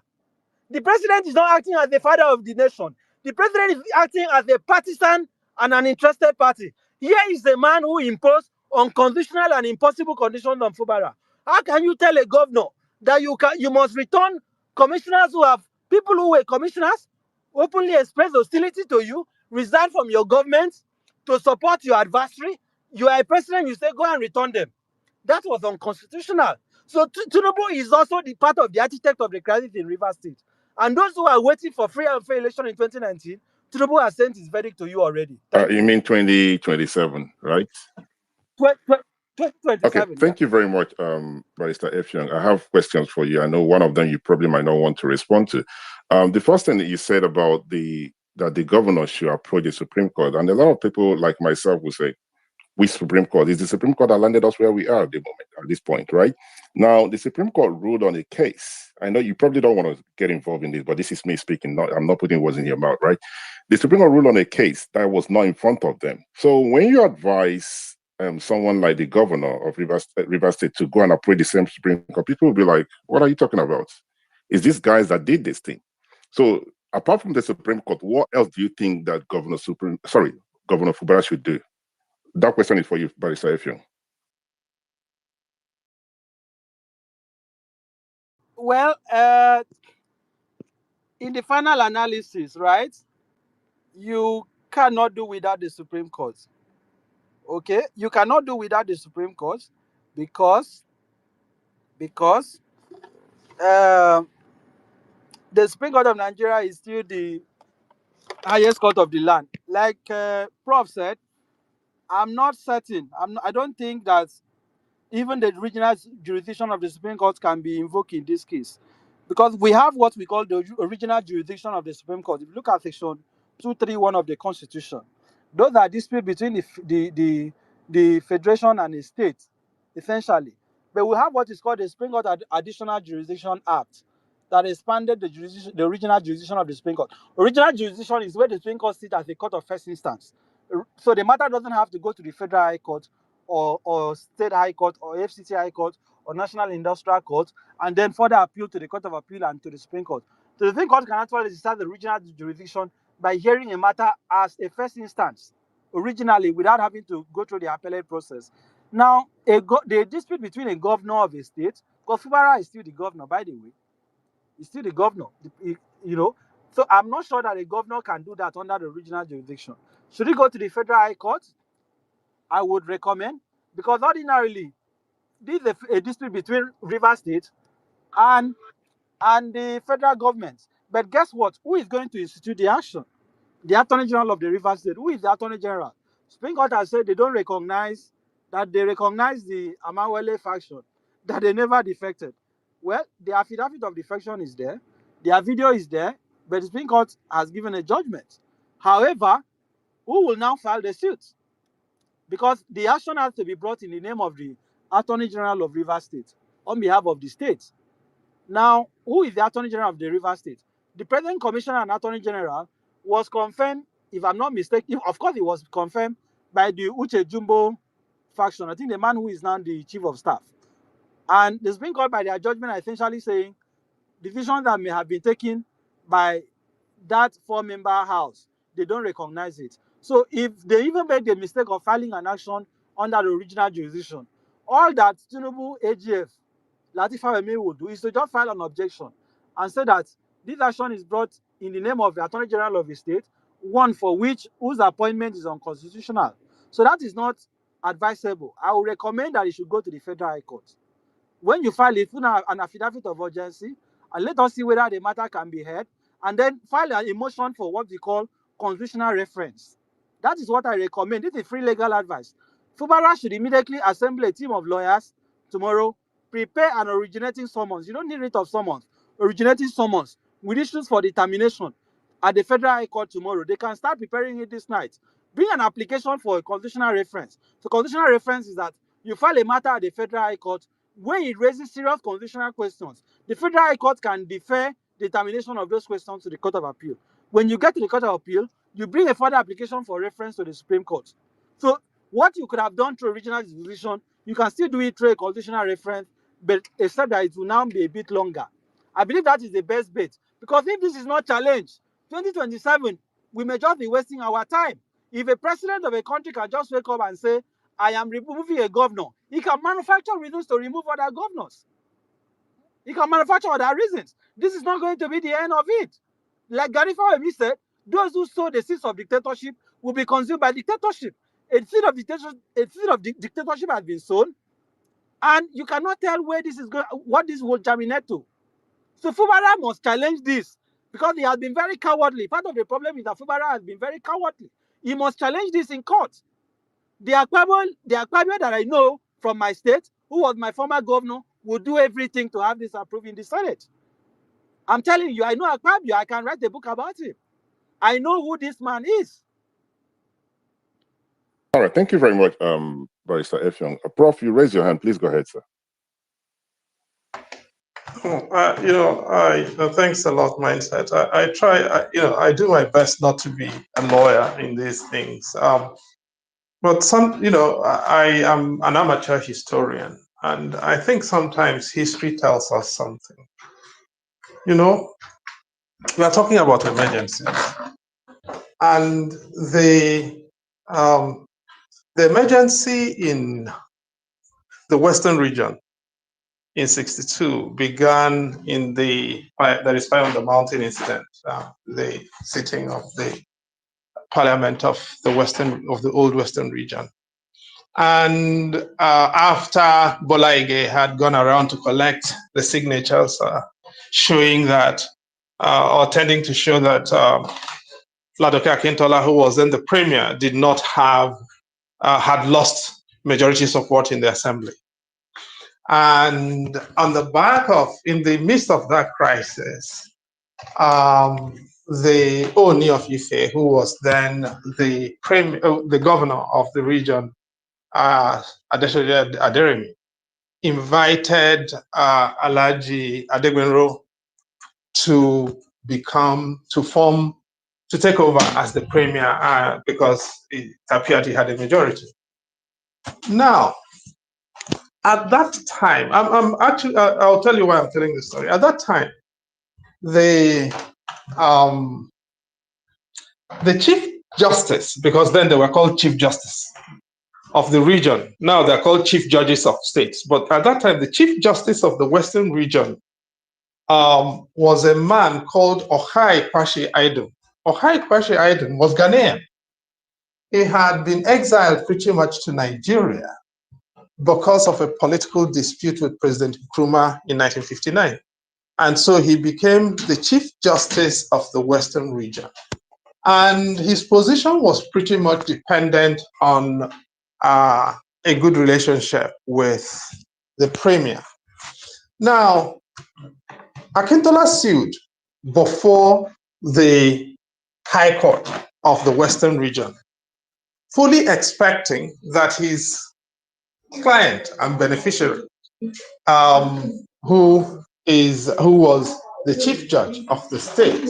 Speaker 7: The president is not acting as the father of the nation. The president is acting as a partisan and an interested party. Here is the man who imposed unconditional and impossible conditions on Fubara. How can you tell a governor that you must return commissioners people who were commissioners, openly express hostility to you, resign from your government to support your adversary? You are a president, you say go and return them. That was unconstitutional. So Tinubu is also the part of the architect of the crisis in Rivers State. And those who are waiting for free and fair election in 2019, Tinubu has sent his verdict to you already.
Speaker 2: You mean 2027, right?
Speaker 7: 2027,
Speaker 2: Okay,
Speaker 7: yeah.
Speaker 2: thank you very much, Barrister Effiong. I have questions for you. I know one of them you probably might not want to respond to. The first thing that you said about that the governor should approach the Supreme Court, and a lot of people like myself will say, Which Supreme Court? It's the Supreme Court that landed us where we are at the moment, at this point, right? Now, the Supreme Court ruled on a case. I know you probably don't want to get involved in this, but this is me speaking. I'm not putting words in your mouth, right? The Supreme Court ruled on a case that was not in front of them. So when you advise someone like the governor of Rivers State to go and approach the same Supreme Court, people will be like, what are you talking about? It's these guys that did this thing. So apart from the Supreme Court, what else do you think that Governor Fubara should do? That question is for you, Barrister Effiong.
Speaker 7: Well, in the final analysis, right, you cannot do without the Supreme Court. Okay, you cannot do without the Supreme Court because um, the Supreme Court of Nigeria is still the highest court of the land. Like Prof said, I'm not certain. I don't think that even the original jurisdiction of the Supreme Court can be invoked in this case. Because we have what we call the original jurisdiction of the Supreme Court. If you look at section 231 of the Constitution, those are disputes between the Federation and the state, essentially. But we have what is called the Supreme Court Additional Jurisdiction Act that expanded the original jurisdiction of the Supreme Court. Original jurisdiction is where the Supreme Court sits as a court of first instance. So the matter doesn't have to go to the Federal High Court or State High Court or FCC High Court or National Industrial Court and then further appeal to the Court of Appeal and to the Supreme Court. So the Supreme Court can actually exercise the original jurisdiction by hearing a matter as a first instance originally without having to go through the appellate process. Now, the dispute between a governor of a state, because Fubara is still the governor, by the way, he's still the governor, you know. So I'm not sure that a governor can do that under the original jurisdiction. Should he go to the Federal High Court? I would recommend, because ordinarily this is a dispute between Rivers State and the federal government. But guess what? Who is going to institute the action? The Attorney General of the Rivers State. Who is the Attorney General? Supreme Court has said they recognize the Amawele faction, that they never defected. Well, the affidavit of defection is there, their video is there, but the Supreme Court has given a judgment. However, who will now file the suit? Because the action has to be brought in the name of the Attorney General of Rivers State on behalf of the state. Now, who is the Attorney General of the Rivers State? The President Commissioner and Attorney General was confirmed, if I'm not mistaken, of course it was confirmed by the Uche Jumbo faction. I think the man who is now the Chief of Staff. And this being called by their judgment essentially saying decisions that may have been taken by that four-member house, they don't recognize it. So if they even made the mistake of filing an action under the original jurisdiction, all that Tinubu AGF, Lateef Fagbemi would do is to just file an objection and say that this action is brought in the name of the Attorney General of the state, one for whose appointment is unconstitutional. So that is not advisable. I would recommend that it should go to the Federal High Court. When you file it, put an affidavit of urgency, and let us see whether the matter can be heard, and then file a motion for what we call constitutional reference. That is what I recommend. This is free legal advice. Fubara should immediately assemble a team of lawyers tomorrow, prepare an originating summons. You don't need writ of summons. Originating summons with issues for determination at the Federal High Court tomorrow. They can start preparing it this night. Bring an application for a constitutional reference. So constitutional reference is that you file a matter at the Federal High Court when it raises serious constitutional questions. The Federal High Court can defer determination of those questions to the Court of Appeal. When you get to the Court of Appeal, you bring a further application for reference to the Supreme Court. So what you could have done through original jurisdiction, you can still do it through a constitutional reference, but except that it will now be a bit longer. I believe that is the best bet, because if this is not challenged, 2027, we may just be wasting our time. If a president of a country can just wake up and say, I am removing a governor, he can manufacture reasons to remove other governors. He can manufacture other reasons. This is not going to be the end of it. Like Gary Fagbemi said, those who sow the seeds of dictatorship will be consumed by dictatorship. A seed of dictatorship has been sown, and you cannot tell where this is going, what this will germinate to. So Fubara must challenge this, because he has been very cowardly. Part of the problem is that Fubara has been very cowardly. He must challenge this in court. The Akpabio that I know from my state, who was my former governor, will do everything to have this approved in the Senate. I'm telling you, I know Akpabio. I can write a book about him. I know who this man is.
Speaker 2: All right, thank you very much, Barrister Effiong. Prof, you raise your hand. Please go ahead, sir.
Speaker 5: Thanks a lot, Mindset. I try, I do my best not to be a lawyer in these things. But I am an amateur historian, and I think sometimes history tells us something. We are talking about emergencies, and the emergency in the Western region in '62 began in there is Fire on the Mountain incident, the sitting of the Parliament of the old Western region. And after Bola Ige had gone around to collect the signatures showing that, or tending to show that Ladoke Akintola, who was then the premier, did not have, had lost majority support in the assembly. And on the back of, in the midst of that crisis, the Oni of Ife, who was then the governor of the region, Adeshoje Aderemi, invited Alhaji Adegbenro to take over as the premier because it appeared he had a majority. Now, at that time, I'll tell you why I'm telling this story. At that time, the Chief Justice, because then they were called Chief Justice of the region. Now they're called Chief Judges of States. But at that time, the Chief Justice of the Western region was a man called Ohai Kwashi Aidum. Ohai Kwashi Aidum was Ghanaian. He had been exiled pretty much to Nigeria because of a political dispute with President Nkrumah in 1959. And so he became the Chief Justice of the Western region. And his position was pretty much dependent on a good relationship with the premier. Now, Akintola sued before the High Court of the Western region, fully expecting that his client and beneficiary, who was the chief judge of the state,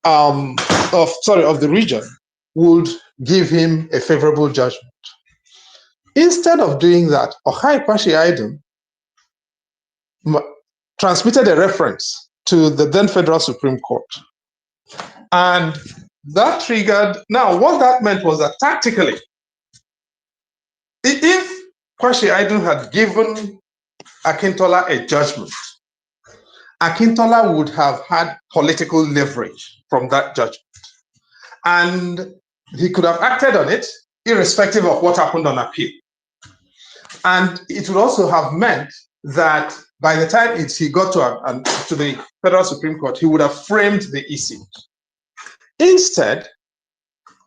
Speaker 5: of the region, would give him a favorable judgment. Instead of doing that, Ohai Kwashi Aidum transmitted a reference to the then Federal Supreme Court. And that triggered, now what that meant was that tactically, if Kwashi Aidum had given Akintola a judgment, Akintola would have had political leverage from that judgment. And he could have acted on it, irrespective of what happened on appeal. And it would also have meant that by the time he got to the Federal Supreme Court, he would have framed the issue. Instead,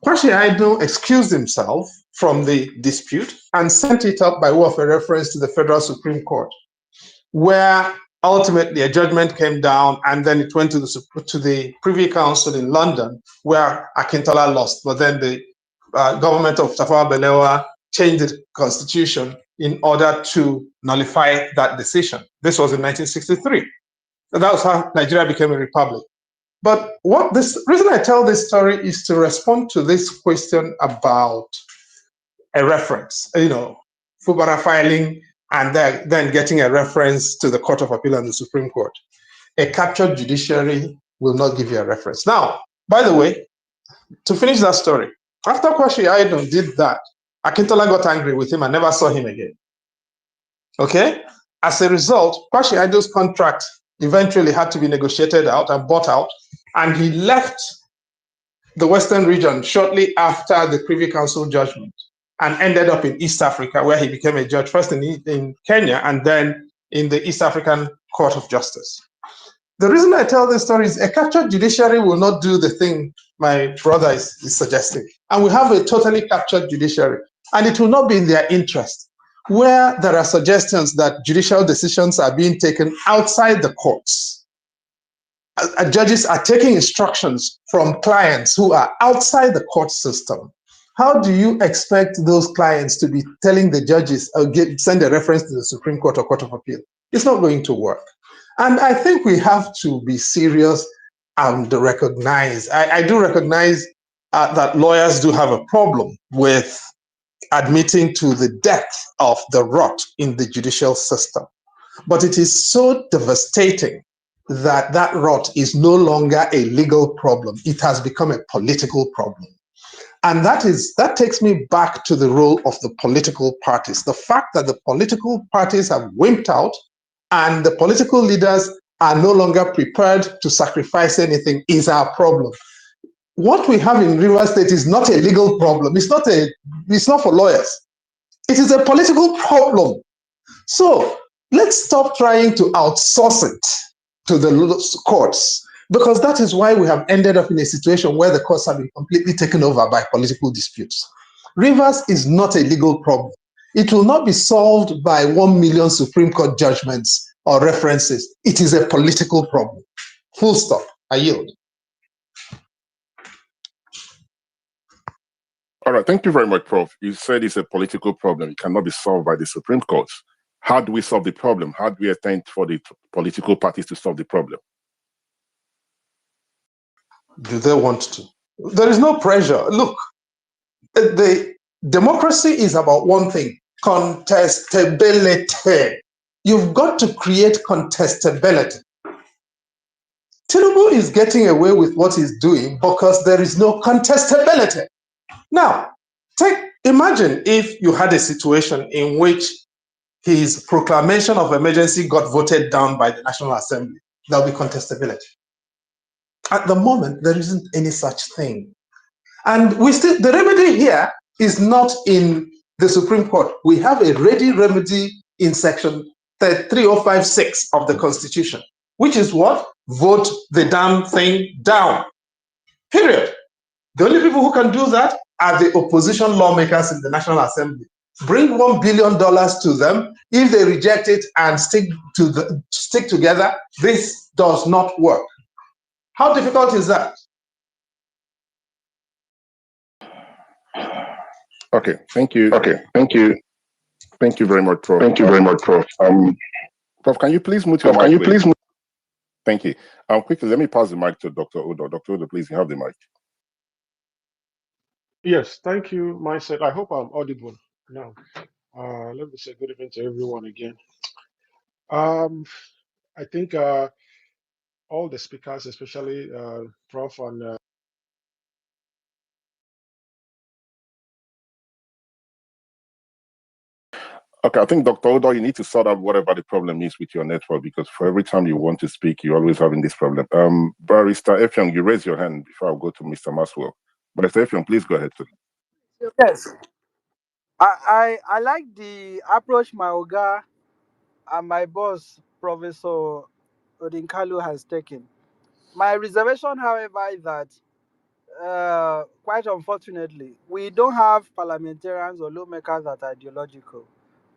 Speaker 5: Kwashi Aidum excused himself from the dispute and sent it up by way of a reference to the Federal Supreme Court, where ultimately a judgment came down, and then it went to the Privy Council in London, where Akintola lost. But then the government of Tafawa Balewa changed the constitution in order to nullify that decision. This was in 1963. So that was how Nigeria became a republic. But the reason I tell this story is to respond to this question about a reference, Fubara filing and then getting a reference to the Court of Appeal and the Supreme Court. A captured judiciary will not give you a reference. Now, by the way, to finish that story, after Kwashi Aidum did that, Akintola got angry with him and never saw him again. Okay? As a result, Kwashi Aidum's contract eventually had to be negotiated out and bought out, and he left the Western region shortly after the Privy Council judgment and ended up in East Africa, where he became a judge, first in Kenya and then in the East African Court of Justice. The reason I tell this story is a captured judiciary will not do the thing my brother is suggesting. And we have a totally captured judiciary, and it will not be in their interest, where there are suggestions that judicial decisions are being taken outside the courts. Judges are taking instructions from clients who are outside the court system. how do you expect those clients to be telling the judges or send a reference to the Supreme Court or Court of Appeal? It's not going to work. And I think we have to be serious and recognize, I do recognize that lawyers do have a problem with admitting to the depth of the rot in the judicial system. But it is so devastating that that rot is no longer a legal problem. It has become a political problem. And that takes me back to the role of the political parties. The fact that the political parties have wimped out and the political leaders are no longer prepared to sacrifice anything is our problem. What we have in Rivers State is not a legal problem. It's not for lawyers. It is a political problem. So let's stop trying to outsource it to the courts, because that is why we have ended up in a situation where the courts have been completely taken over by political disputes. Rivers is not a legal problem. It will not be solved by 1 million Supreme Court judgments or references. It is a political problem. Full stop. I yield.
Speaker 2: All right, thank you very much, Prof. You said it's a political problem. It cannot be solved by the Supreme Court. How do we solve the problem? How do we attempt for the political parties to solve the problem?
Speaker 5: Do they want to? There is no pressure. Look, the democracy is about one thing: contestability. You've got to create contestability. Tinubu is getting away with what he's doing because there is no contestability. Now, imagine if you had a situation in which his proclamation of emergency got voted down by the National Assembly. There'll be contestability. At the moment, there isn't any such thing. And the remedy here is not in the Supreme Court. We have a ready remedy in section 3056 of the Constitution, which is what? Vote the damn thing down. Period. The only people who can do that are the opposition lawmakers in the National Assembly. Bring $1 billion to them. If they reject it and stick together, this does not work. How difficult is that?
Speaker 2: Okay, thank you. Thank you very much, Prof. Prof, can you please mute your mic, please? Thank you. Quickly, let me pass the mic to Dr. Odo. Dr. Odo, please, you have the mic.
Speaker 6: Yes, thank you, Mindset. I hope I'm audible now. Let me say good evening to everyone again. I think all the speakers, especially Prof and
Speaker 2: Okay, I think, Dr. Odo, you need to sort out whatever the problem is with your network, because for every time you want to speak, you're always having this problem. Barrister Effiong, you raise your hand before I go to Mr. Maswell. Barrister Effiong, please go ahead, sir.
Speaker 7: Yes. I like the approach my Oga and my boss, Professor Odinkalu, has taken. My reservation, however, is that quite unfortunately, we don't have parliamentarians or lawmakers that are ideological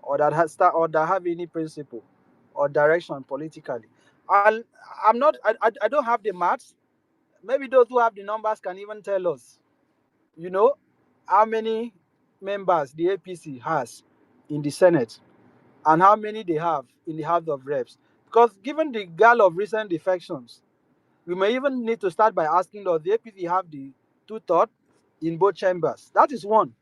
Speaker 7: or that have any principle or direction politically. And I don't have the maths. Maybe those who have the numbers can even tell us, you know, how many members the APC has in the Senate and how many they have in the House of Reps. Because given the gall of recent defections, we may even need to start by asking, does the APC have the two-thirds in both chambers? That is one.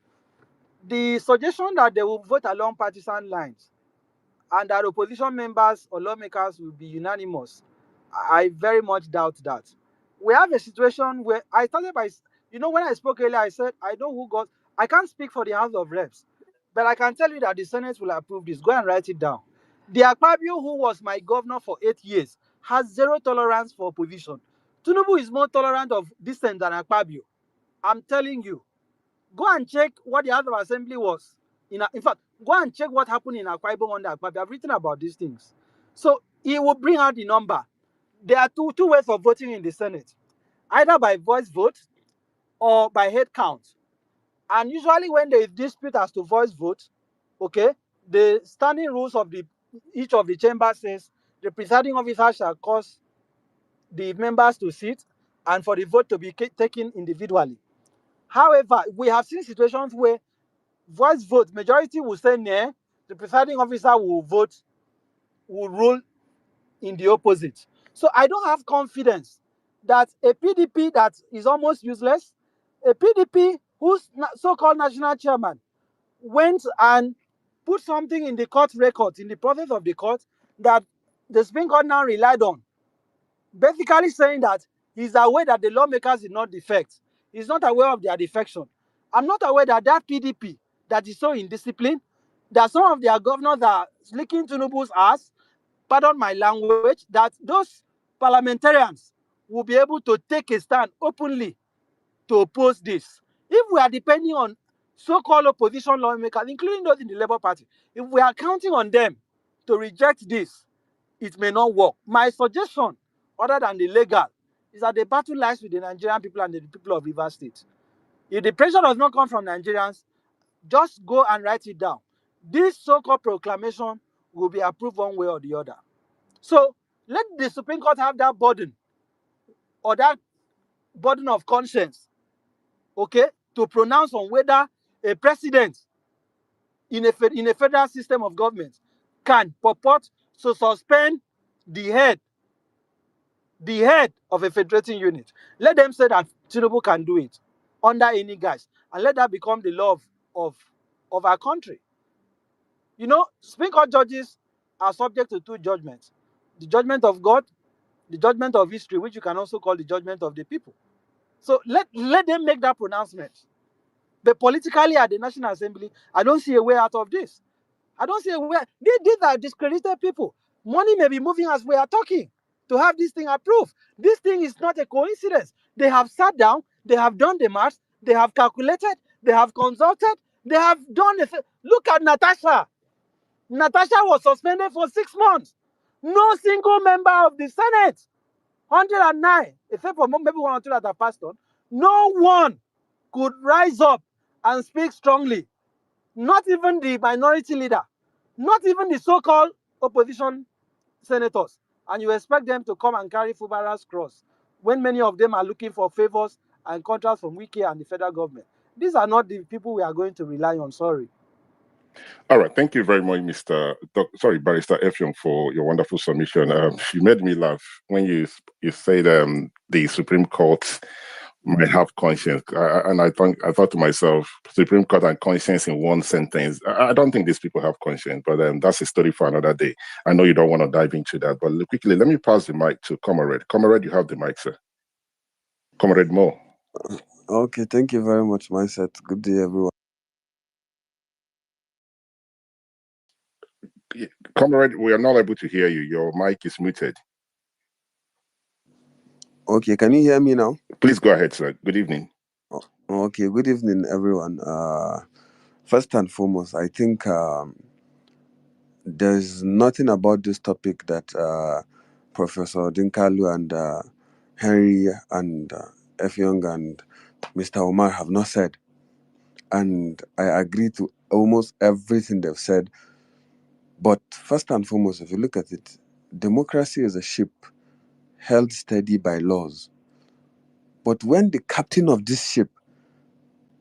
Speaker 7: The suggestion that they will vote along partisan lines and that opposition members or lawmakers will be unanimous, I very much doubt that. We have a situation where I started by, when I spoke earlier, I said, I can't speak for the House of Reps, but I can tell you that the Senate will approve this. Go and write it down. The Akpabio, who was my governor for 8 years, has zero tolerance for opposition. Tinubu is more tolerant of dissent than Akpabio. I'm telling you. Go and check what the House of Assembly was. In fact, go and check what happened in Akwa Ibom under Akpabio. I've written about these things. So he will bring out the number. There are two ways of voting in the Senate, either by voice vote or by head count. And usually when there is dispute as to voice vote, okay, the standing rules of each of the chambers says the presiding officer shall cause the members to sit and for the vote to be taken individually. However, we have seen situations where voice vote, majority will say nay, the presiding officer will vote, will rule in the opposite. So I don't have confidence that a PDP that is almost useless, a PDP whose so-called national chairman went and put something in the court record, in the process of the court, that the Supreme Court now relied on, basically saying that he's aware that the lawmakers did not defect. He's not aware of their defection. I'm not aware that that PDP that is so indisciplined, that some of their governors are licking Tinubu's ass, pardon my language, that those parliamentarians will be able to take a stand openly to oppose this. If we are depending on so-called opposition lawmakers, including those in the Labour Party, if we are counting on them to reject this, it may not work. My suggestion, other than the legal, is that the battle lies with the Nigerian people and the people of Rivers State. If the pressure does not come from Nigerians, just go and write it down. This so-called proclamation will be approved one way or the other. So let the Supreme Court have that burden, or that burden of conscience, okay, to pronounce on whether a president in a federal system of government can purport to suspend the head of a federating unit. Let them say that Tinubu can do it under any guise, and let that become the law of our country. You know, Supreme Court judges are subject to two judgments: the judgment of God, the judgment of history, which you can also call the judgment of the people. So let them make that pronouncement. But politically at the National Assembly, I don't see a way out of this. I don't see a way. These are discredited people. Money may be moving as we are talking to have this thing approved. This thing is not a coincidence. They have sat down, they have done the maths, they have calculated, they have consulted, they have done the. Look at Natasha. Natasha was suspended for 6 months. No single member of the Senate, 109, except for maybe one or two that have passed on, no one could rise up and speak strongly. Not even the minority leader, not even the so-called opposition senators. And you expect them to come and carry Fubara's cross when many of them are looking for favors and contracts from Wiki and the federal government. These are not the people we are going to rely on. Sorry.
Speaker 2: All right, thank you very much, Barrister Effiong, for your wonderful submission. You made me laugh when you said the Supreme Court might have conscience, and I thought to myself, Supreme Court and conscience in one sentence. I don't think these people have conscience, but that's a story for another day. I know you don't want to dive into that, but quickly, let me pass the mic to Comrade. Comrade, you have the mic, sir. Comrade Mo.
Speaker 8: Okay, thank you very much, Mindset. Good day, everyone.
Speaker 2: Comrade, we are not able to hear you. Your mic is muted.
Speaker 8: Okay, can you hear me now?
Speaker 2: Please go ahead, sir. Good evening.
Speaker 8: Okay, good evening, everyone. First and foremost, I think there's nothing about this topic that Professor Dinkalu and Henry and Effiong and Mr. Omar have not said. And I agree to almost everything they've said. But first and foremost, if you look at it, democracy is a ship held steady by laws. But when the captain of this ship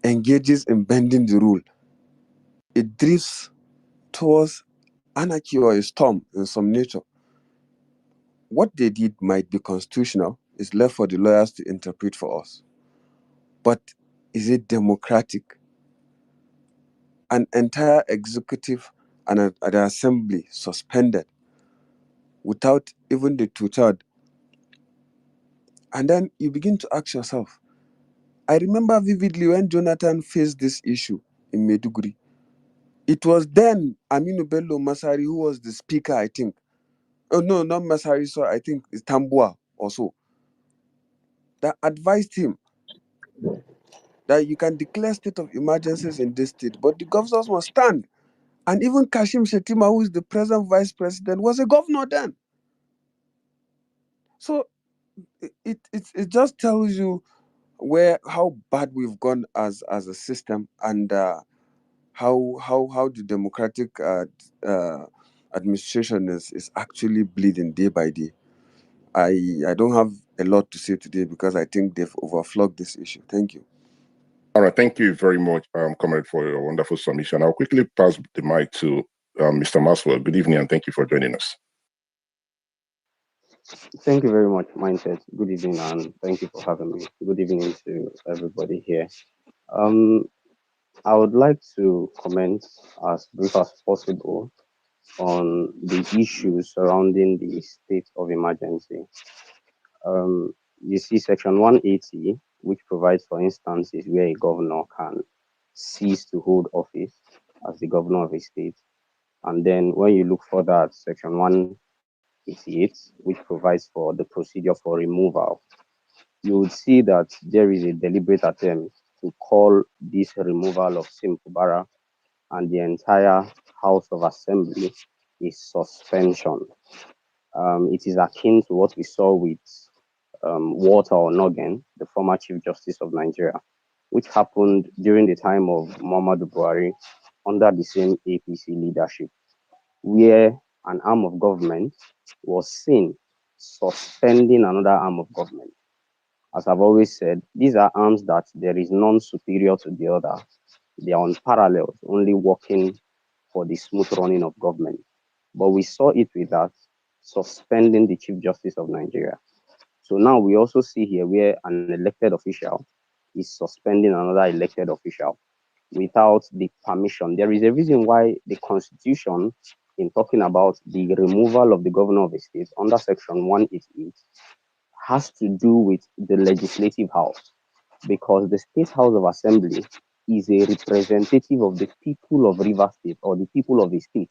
Speaker 8: engages in bending the rule, it drifts towards anarchy or a storm in some nature. What they did might be constitutional. It's left for the lawyers to interpret for us. But is it democratic? An entire executive and an assembly suspended without even the two-third. And then you begin to ask yourself, I remember vividly when Jonathan faced this issue in Maiduguri. It was then Aminu Bello Masari, who was the speaker, I think. Oh, no, not Masari, so I think it's Tambua also, that advised him that you can declare state of emergencies in this state, but the governors must stand. And even Kashim Shettima, who is the present vice president, was a governor then. So it just tells you how bad we've gone as a system, and how the democratic administration is actually bleeding day by day. I don't have a lot to say today because I think they've overflogged this issue. Thank you.
Speaker 2: All right, thank you very much, Comrade, for your wonderful submission. I'll quickly pass the mic to Mr. Maswell. Good evening, and thank you for joining us.
Speaker 9: Thank you very much, Mindset. Good evening, and thank you for having me. Good evening to everybody here. I would like to comment as brief as possible on the issues surrounding the state of emergency. You see, Section 180, which provides for instances where a governor can cease to hold office as the governor of a state. And then when you look further at Section 188, which provides for the procedure for removal, you would see that there is a deliberate attempt to call this removal of Sim Fubara and the entire House of Assembly a suspension. It is akin to what we saw with Walter Onogen, the former Chief Justice of Nigeria, which happened during the time of Muhammadu Buhari under the same APC leadership, where an arm of government was seen suspending another arm of government. As I've always said, these are arms that there is none superior to the other. They are unparalleled, only working for the smooth running of government. But we saw it with that, suspending the Chief Justice of Nigeria. So now we also see here where an elected official is suspending another elected official without the permission. There is a reason why the Constitution, in talking about the removal of the governor of a state under Section 188, has to do with the legislative house, because the State House of Assembly is a representative of the people of River State or the people of the state.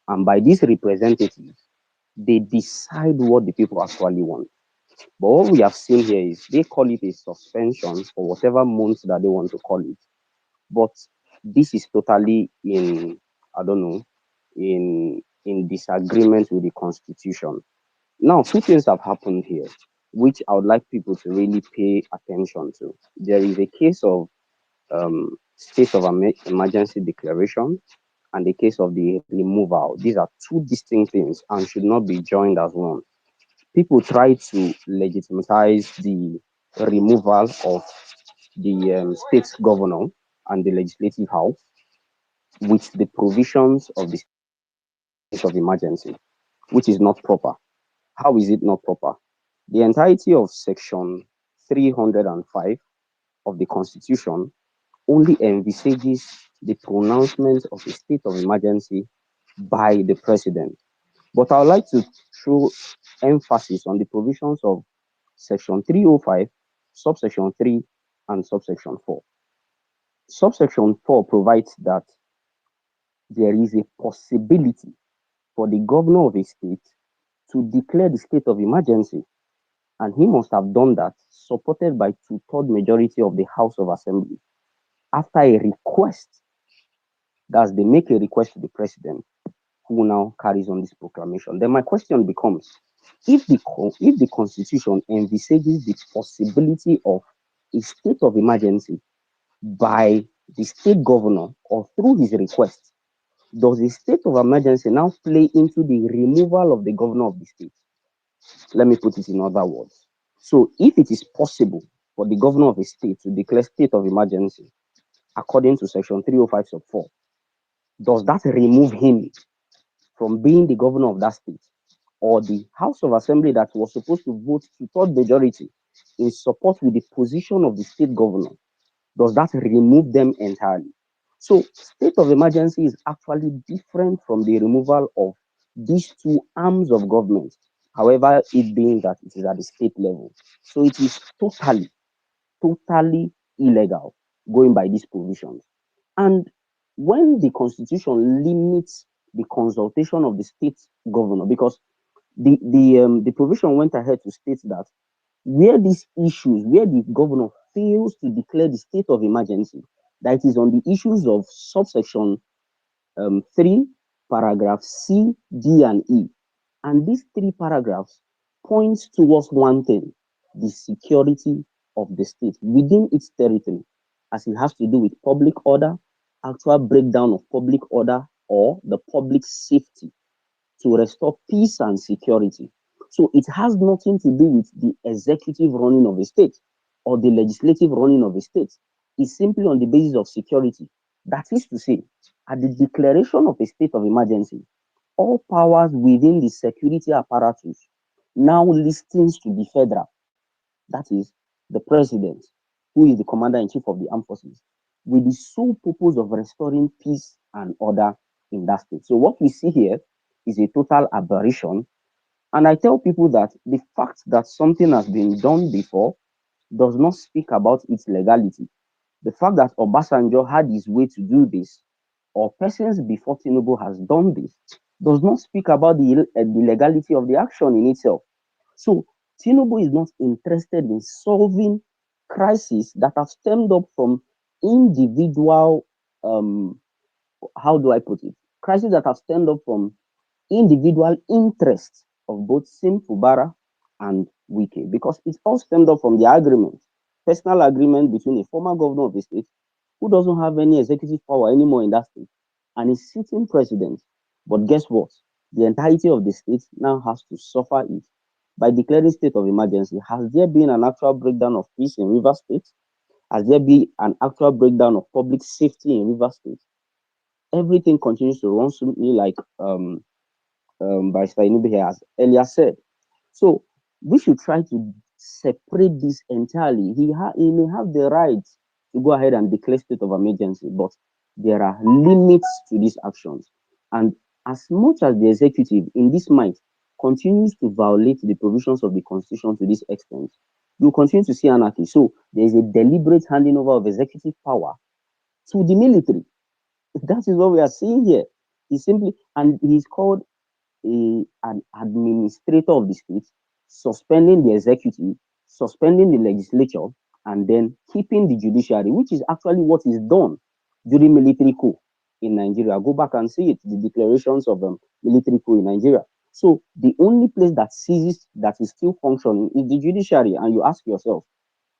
Speaker 9: And by these representatives, they decide what the people actually want. But what we have seen here is they call it a suspension for whatever months that they want to call it. But this is totally in, I don't know, in disagreement with the Constitution. Now, two things have happened here, which I would like people to really pay attention to. There is a case of state of emergency declaration and the case of the removal. These are two distinct things and should not be joined as one. People try to legitimize the removal of the state governor and the legislative house with the provisions of the state of emergency, which is not proper. How is it not proper? The entirety of Section 305 of the Constitution only envisages the pronouncement of a state of emergency by the president. But I would like to throw emphasis on the provisions of Section 305, subsection 3, and subsection 4. Subsection 4 provides that there is a possibility for the governor of a state to declare the state of emergency, and he must have done that supported by two-thirds majority of the House of Assembly after a request. That's they make a request to the president, who now carries on this proclamation. Then my question becomes, if the Constitution envisages the possibility of a state of emergency by the state governor or through his request, does the state of emergency now play into the removal of the governor of the state? Let me put it in other words. So if it is possible for the governor of a state to declare state of emergency according to Section 305 sub 4, does that remove him from being the governor of that state? Or the House of Assembly that was supposed to vote two-thirds majority in support with the position of the state governor, does that remove them entirely? So state of emergency is actually different from the removal of these two arms of government, however it being that it is at the state level. So it is totally illegal going by these provisions. And when the Constitution limits the consultation of the state governor, because the provision went ahead to state that where these issues, where the governor fails to declare the state of emergency, that is on the issues of subsection 3, paragraph C, D, and E. And these three paragraphs points towards one thing, the security of the state within its territory, as it has to do with public order, actual breakdown of public order, or the public safety to restore peace and security. So it has nothing to do with the executive running of a state or the legislative running of a state. is simply on the basis of security. That is to say, at the declaration of a state of emergency, all powers within the security apparatus now listens to the federal, that is, the president, who is the commander in chief of the armed forces, with the sole purpose of restoring peace and order in that state. So, what we see here is a total aberration. And I tell people that the fact that something has been done before does not speak about its legality. The fact that Obasanjo had his way to do this, or persons before Tinubu has done this, does not speak about the legality of the action in itself. So Tinubu is not interested in solving crises that have stemmed up from individual, how do I put it? Crises that have stemmed up from individual interests of both Sim Fubara and Wike, because it all stemmed up from the agreement, personal agreement between a former governor of the state who doesn't have any executive power anymore in that state and is sitting president. But guess what? The entirety of the state now has to suffer it by declaring state of emergency. Has there been an actual breakdown of peace in River State? Has there been an actual breakdown of public safety in River State? Everything continues to run smoothly, like by Steinibi has earlier said. So we should try to separate this entirely. He may have the right to go ahead and declare state of emergency, but there are limits to these actions. And as much as the executive in this might continues to violate the provisions of the constitution to this extent, you continue to see anarchy. So there is a deliberate handing over of executive power to the military. That is what we are seeing here. He's called an administrator of the state, suspending the executive, suspending the legislature, and then keeping the judiciary, which is actually what is done during military coup in Nigeria. Go back and see it, the declarations of military coup in Nigeria. So the only place that ceases, that is still functioning, is the judiciary. And you ask yourself,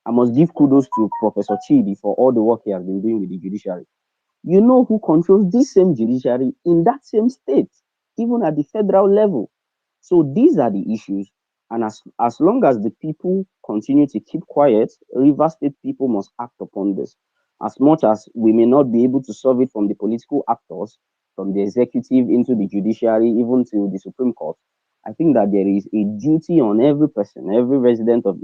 Speaker 9: I must give kudos to Professor Chidi for all the work he has been doing with the judiciary. You know who controls this same judiciary in that same state, even at the federal level. So these are the issues. And as long as the people continue to keep quiet, River State people must act upon this. As much as we may not be able to solve it from the political actors, from the executive into the judiciary, even to the Supreme Court, I think that there is a duty on every person, every resident of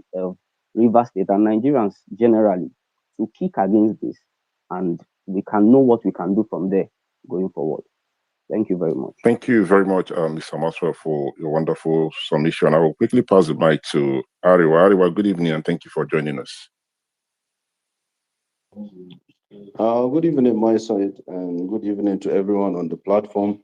Speaker 9: River State and Nigerians generally to kick against this. And we can know what we can do from there going forward. Thank you very much.
Speaker 2: Thank you very much, Mr. Maxwell, for your wonderful submission. I will quickly pass the mic to Ariwa. Ariwa, good evening, and thank you for joining us.
Speaker 10: Good evening, my side, and good evening to everyone on the platform.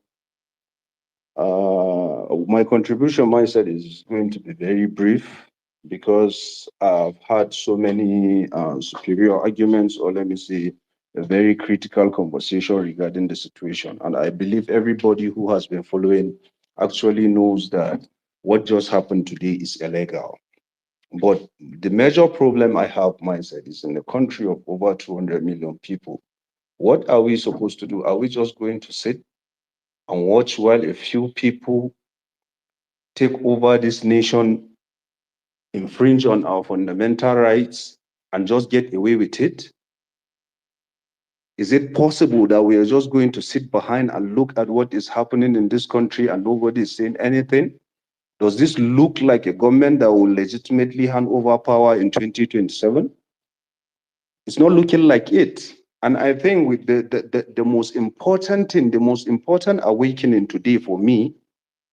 Speaker 10: My contribution, my side, is going to be very brief because I've had so many superior arguments, or let me say, a very critical conversation regarding the situation. And I believe everybody who has been following actually knows that what just happened today is illegal. But the major problem I have, my side, is in a country of over 200 million people. What are we supposed to do? Are we just going to sit and watch while a few people take over this nation, infringe on our fundamental rights, and just get away with it? Is it possible that we are just going to sit behind and look at what is happening in this country and nobody is saying anything? Does this look like a government that will legitimately hand over power in 2027? It's not looking like it. And I think with the most important thing, the most important awakening today for me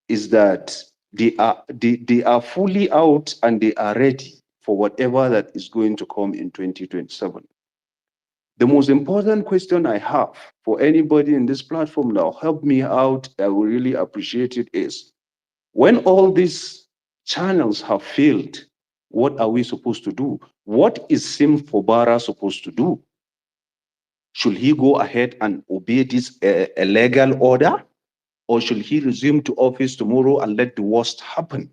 Speaker 10: is that they are fully out and they are ready for whatever that is going to come in 2027. The most important question I have for anybody in this platform now, help me out, I will really appreciate it, is when all these channels have failed, what are we supposed to do? What is Sim Fobara supposed to do? Should he go ahead and obey this illegal order? Or should he resume to office tomorrow and let the worst happen?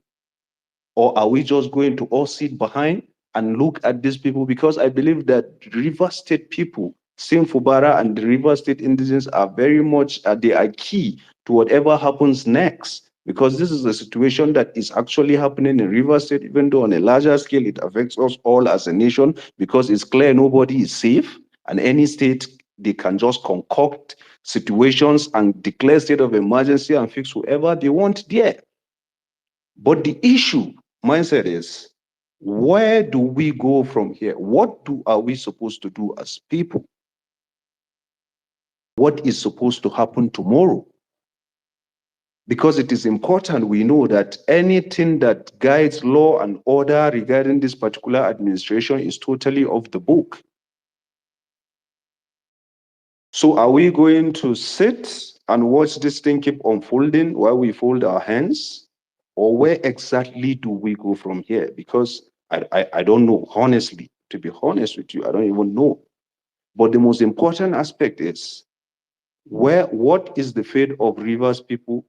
Speaker 10: Or are we just going to all sit behind and look at these people? Because I believe that River State people, Sim Fubara and the River State indigenes are very much, they are key to whatever happens next. Because this is a situation that is actually happening in River State, even though on a larger scale, it affects us all as a nation, because it's clear nobody is safe. And any state, they can just concoct situations and declare state of emergency and fix whoever they want there. But the issue mindset is, where do we go from here? Are we supposed to do as people? What is supposed to happen tomorrow? Because it is important we know that anything that guides law and order regarding this particular administration is totally off the book. So are we going to sit and watch this thing keep unfolding while we fold our hands? Or where exactly do we go from here? Because I don't know, honestly. To be honest with you, I don't even know. But the most important aspect is, what is the fate of Rivers people,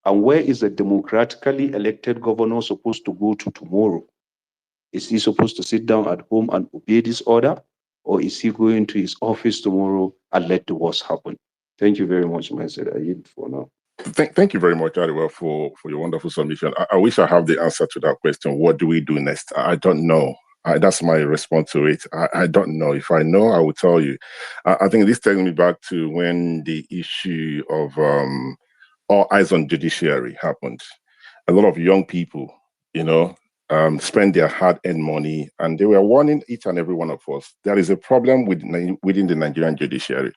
Speaker 10: and where is a democratically elected governor supposed to go to tomorrow? Is he supposed to sit down at home and obey this order? Or is he going to his office tomorrow and let the worst happen? Thank you very much, Master. I yield for now.
Speaker 2: Thank you very much, Ariel, for your wonderful submission. I wish I have the answer to that question. What do we do next? I don't know. That's my response to it. I don't know. If I know, I will tell you. I think this takes me back to when the issue of all eyes on judiciary happened. A lot of young people, spend their hard-earned money, and they were warning each and every one of us. There is a problem within the Nigerian judiciary.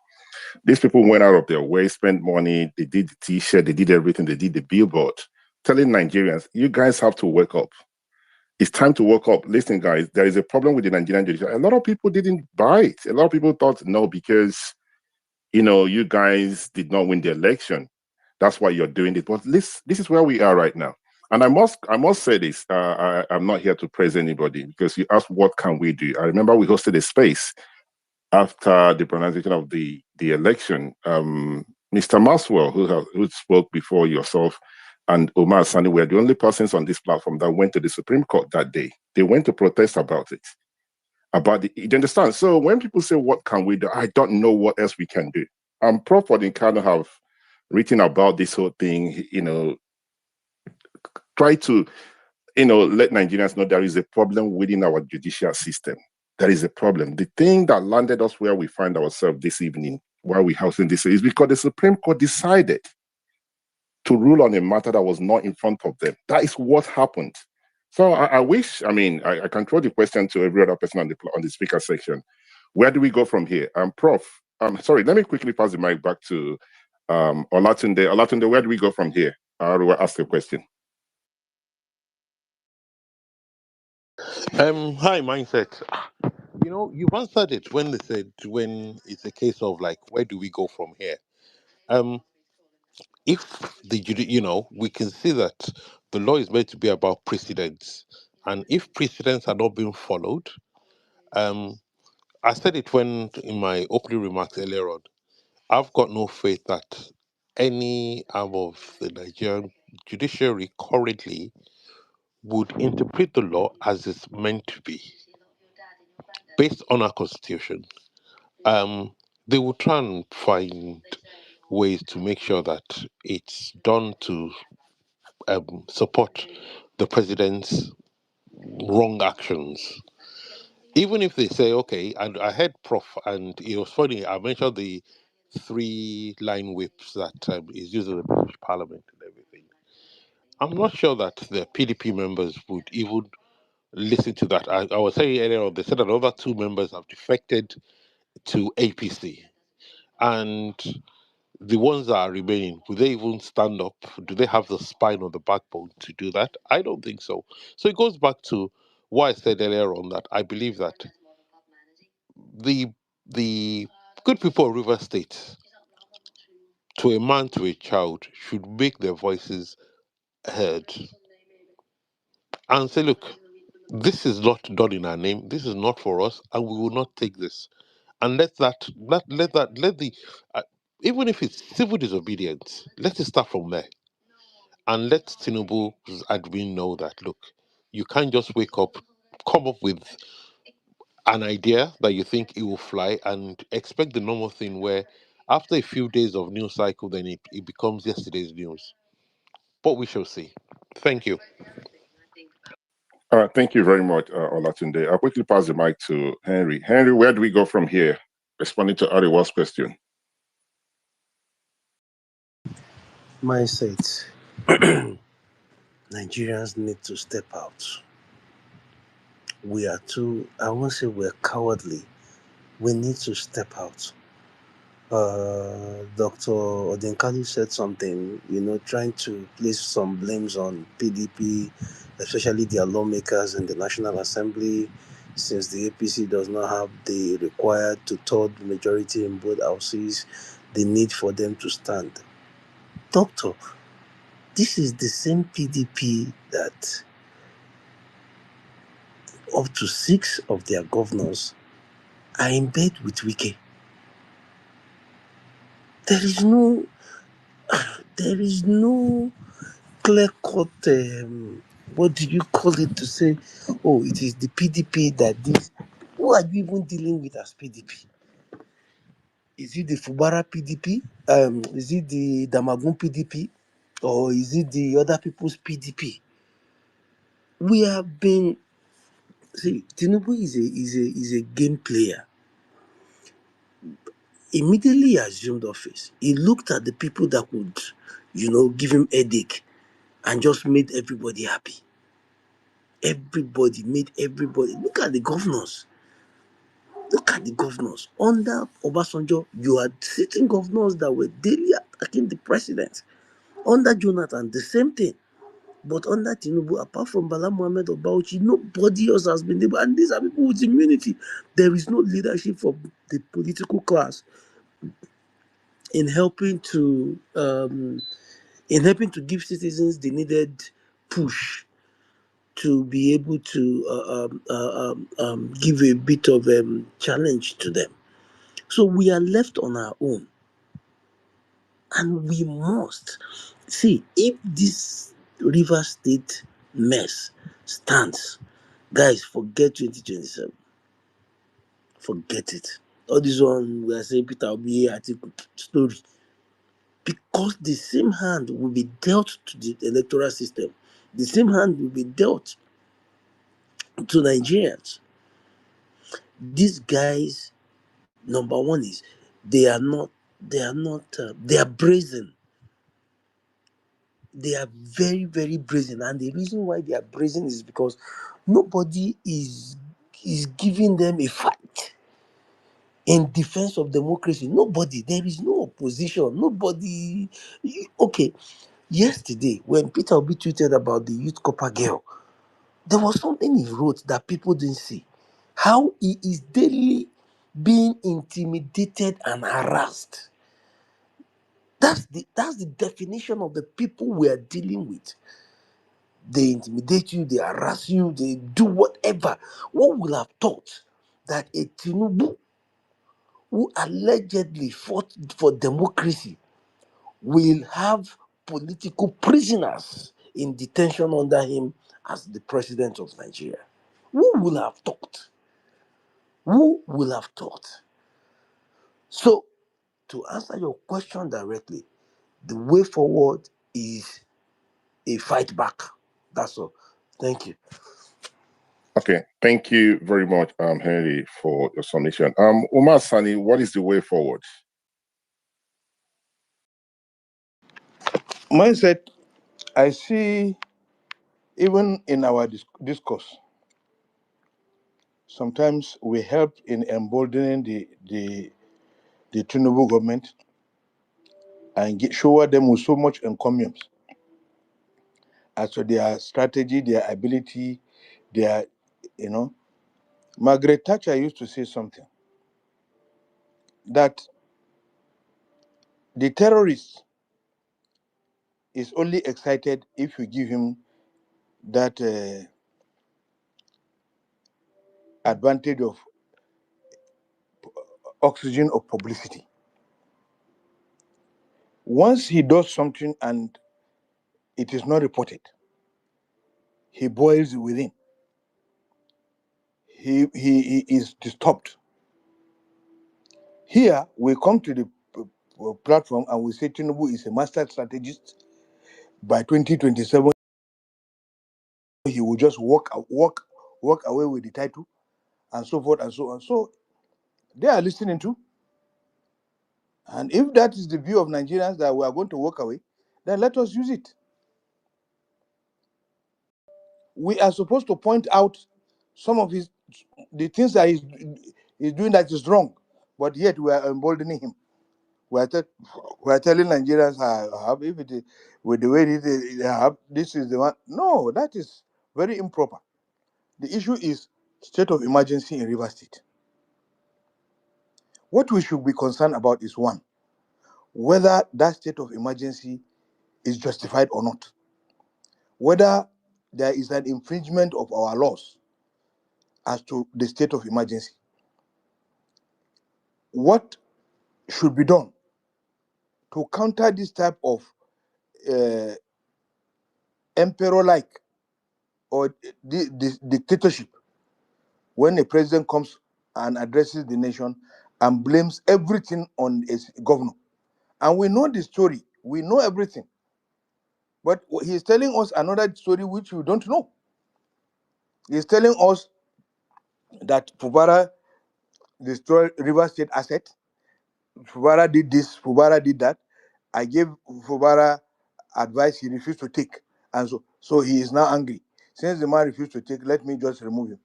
Speaker 2: These people went out of their way, spent money, they did the T-shirt, they did everything, they did the billboard, telling Nigerians, you guys have to wake up. It's time to wake up. Listen, guys, there is a problem with the Nigerian judiciary. A lot of people didn't buy it. A lot of people thought, no, because, you guys did not win the election. That's why you're doing it. But this is where we are right now. And I must say this, I'm not here to praise anybody, because you asked, what can we do? I remember we hosted a space after the pronunciation of the election. Mr. Maswell, who spoke before yourself, and Omar Sani were the only persons on this platform that went to the Supreme Court that day. They went to protest about it. You understand? So when people say, what can we do? I don't know what else we can do. Prof. Odinkano have written about this whole thing, try to, let Nigerians know there is a problem within our judicial system. There is a problem. The thing that landed us where we find ourselves this evening, where we're housing this, is because the Supreme Court decided to rule on a matter that was not in front of them. That is what happened. So I wish, I can throw the question to every other person on the speaker section. Where do we go from here? Prof, sorry, let me quickly pass the mic back to Olatunde. Olatunde, where do we go from here? How do I ask a question?
Speaker 3: Hi, mindset. You've answered it when they said, when it's a case of like, where do we go from here? Um, if we can see that the law is meant to be about precedents, and if precedents are not being followed, um, I said it when in my opening remarks earlier on. I've got no faith that any arm of the Nigerian judiciary currently would interpret the law as it's meant to be, based on our constitution. Um, they will try and find ways to make sure that it's done to support the president's wrong actions. Even if they say, okay, and I heard Prof, and it was funny, I mentioned the three-line whips that is used in the British Parliament and everything. I'm not sure that the PDP members would even listen to that. I was saying earlier on, they said another two members have defected to APC. And the ones that are remaining, will they even stand up? Do they have the spine or the backbone to do that? I don't think so. So it goes back to what I said earlier on, that I believe that the the good people of River State, to a man, to a child, should make their voices heard and say, look, this is not done in our name. This is not for us, and we will not take this. And let the even if it's civil disobedience, let it start from there, and let Tinubu's admin know that, look, you can't just wake up, come up with an idea that you think it will fly, and expect the normal thing where after a few days of news cycle, then it becomes yesterday's news. But we shall see. Thank you.
Speaker 2: Thank you very much, Olatunde. I'll quickly pass the mic to Henry. Henry, where do we go from here? responding to Ariwa's question.
Speaker 4: Mindset. Nigerians need to step out. We are too, I won't say we're cowardly. We need to step out. Dr. Odinkalu said something, trying to place some blames on PDP, especially their lawmakers in the National Assembly, since the APC does not have the required two-third majority in both houses, the need for them to stand. Doctor, this is the same PDP that up to 6 of their governors are in bed with Wike. There is no clear-cut, what do you call it, to say, oh, it is the PDP that this. Who are you even dealing with as PDP? Is it the Fubara PDP? Is it the Damagun PDP? Or is it the other people's PDP? We have been, see, Tinubu is a game player. Immediately he assumed office, he looked at the people that could, give him headache and just made everybody happy. Made everybody. Look at the governors. Under Obasanjo, you had sitting governors that were daily attacking the president. Under Jonathan, the same thing. But under Tinubu, apart from Bala Mohammed or Bauchi, nobody else has been able. And these are people with immunity. There is no leadership for the political class in helping to give citizens the needed push to be able to give a bit of challenge to them. So we are left on our own, and we must see if this River State mess stands. Guys, forget 2027. Forget it. All this one we are saying Peter Obi article story, because the same hand will be dealt to the electoral system. The same hand will be dealt to Nigerians. These guys, number one is they are brazen. They are very, very brazen, and the reason why they are brazen is because nobody is giving them a fight in defense of democracy. Nobody. There is no opposition. Nobody. Okay, yesterday when Peter Obi tweeted about the youth copper girl, there was something he wrote that people didn't see. How he is daily being intimidated and harassed. That's the definition of the people we are dealing with. They intimidate you, they harass you, they do whatever. One will have thought that a Tinubu who allegedly fought for democracy will have political prisoners in detention under him as the president of Nigeria. Who will have thought? Who will have thought? So, to answer your question directly, the way forward is a fight back. That's all. Thank you.
Speaker 2: Okay, thank you very much, Henry, for your submission. Umar Sani, what is the way forward?
Speaker 1: Mindset, I see, even in our discourse, sometimes we help in emboldening the Tinubu government and show them with so much encomiums as to their strategy, their ability, their, Margaret Thatcher used to say something, that the terrorist is only excited if you give him that advantage of oxygen of publicity. Once he does something and it is not reported, he boils within. He is disturbed. Here we come to the platform and we say Tinubu is a master strategist. By 2027, he will just walk away with the title, and so forth and so on. So they are listening to. And if that is the view of Nigerians that we are going to walk away, then let us use it. We are supposed to point out some of the things that he's doing that is wrong, but yet we are emboldening him. We are, we are telling Nigerians, if it is, with the way this is the one. No, that is very improper. The issue is state of emergency in Rivers State. What we should be concerned about is one, whether that state of emergency is justified or not, whether there is an infringement of our laws as to the state of emergency. What should be done to counter this type of uh, emperor-like or dictatorship when a president comes and addresses the nation and blames everything on his governor? And we know the story, we know everything, but he's telling us another story which we don't know. He's telling us that Fubara destroyed River State asset. Fubara did this, Fubara did that. I gave Fubara advice he refused to take. And so he is now angry. Since the man refused to take, let me just remove him.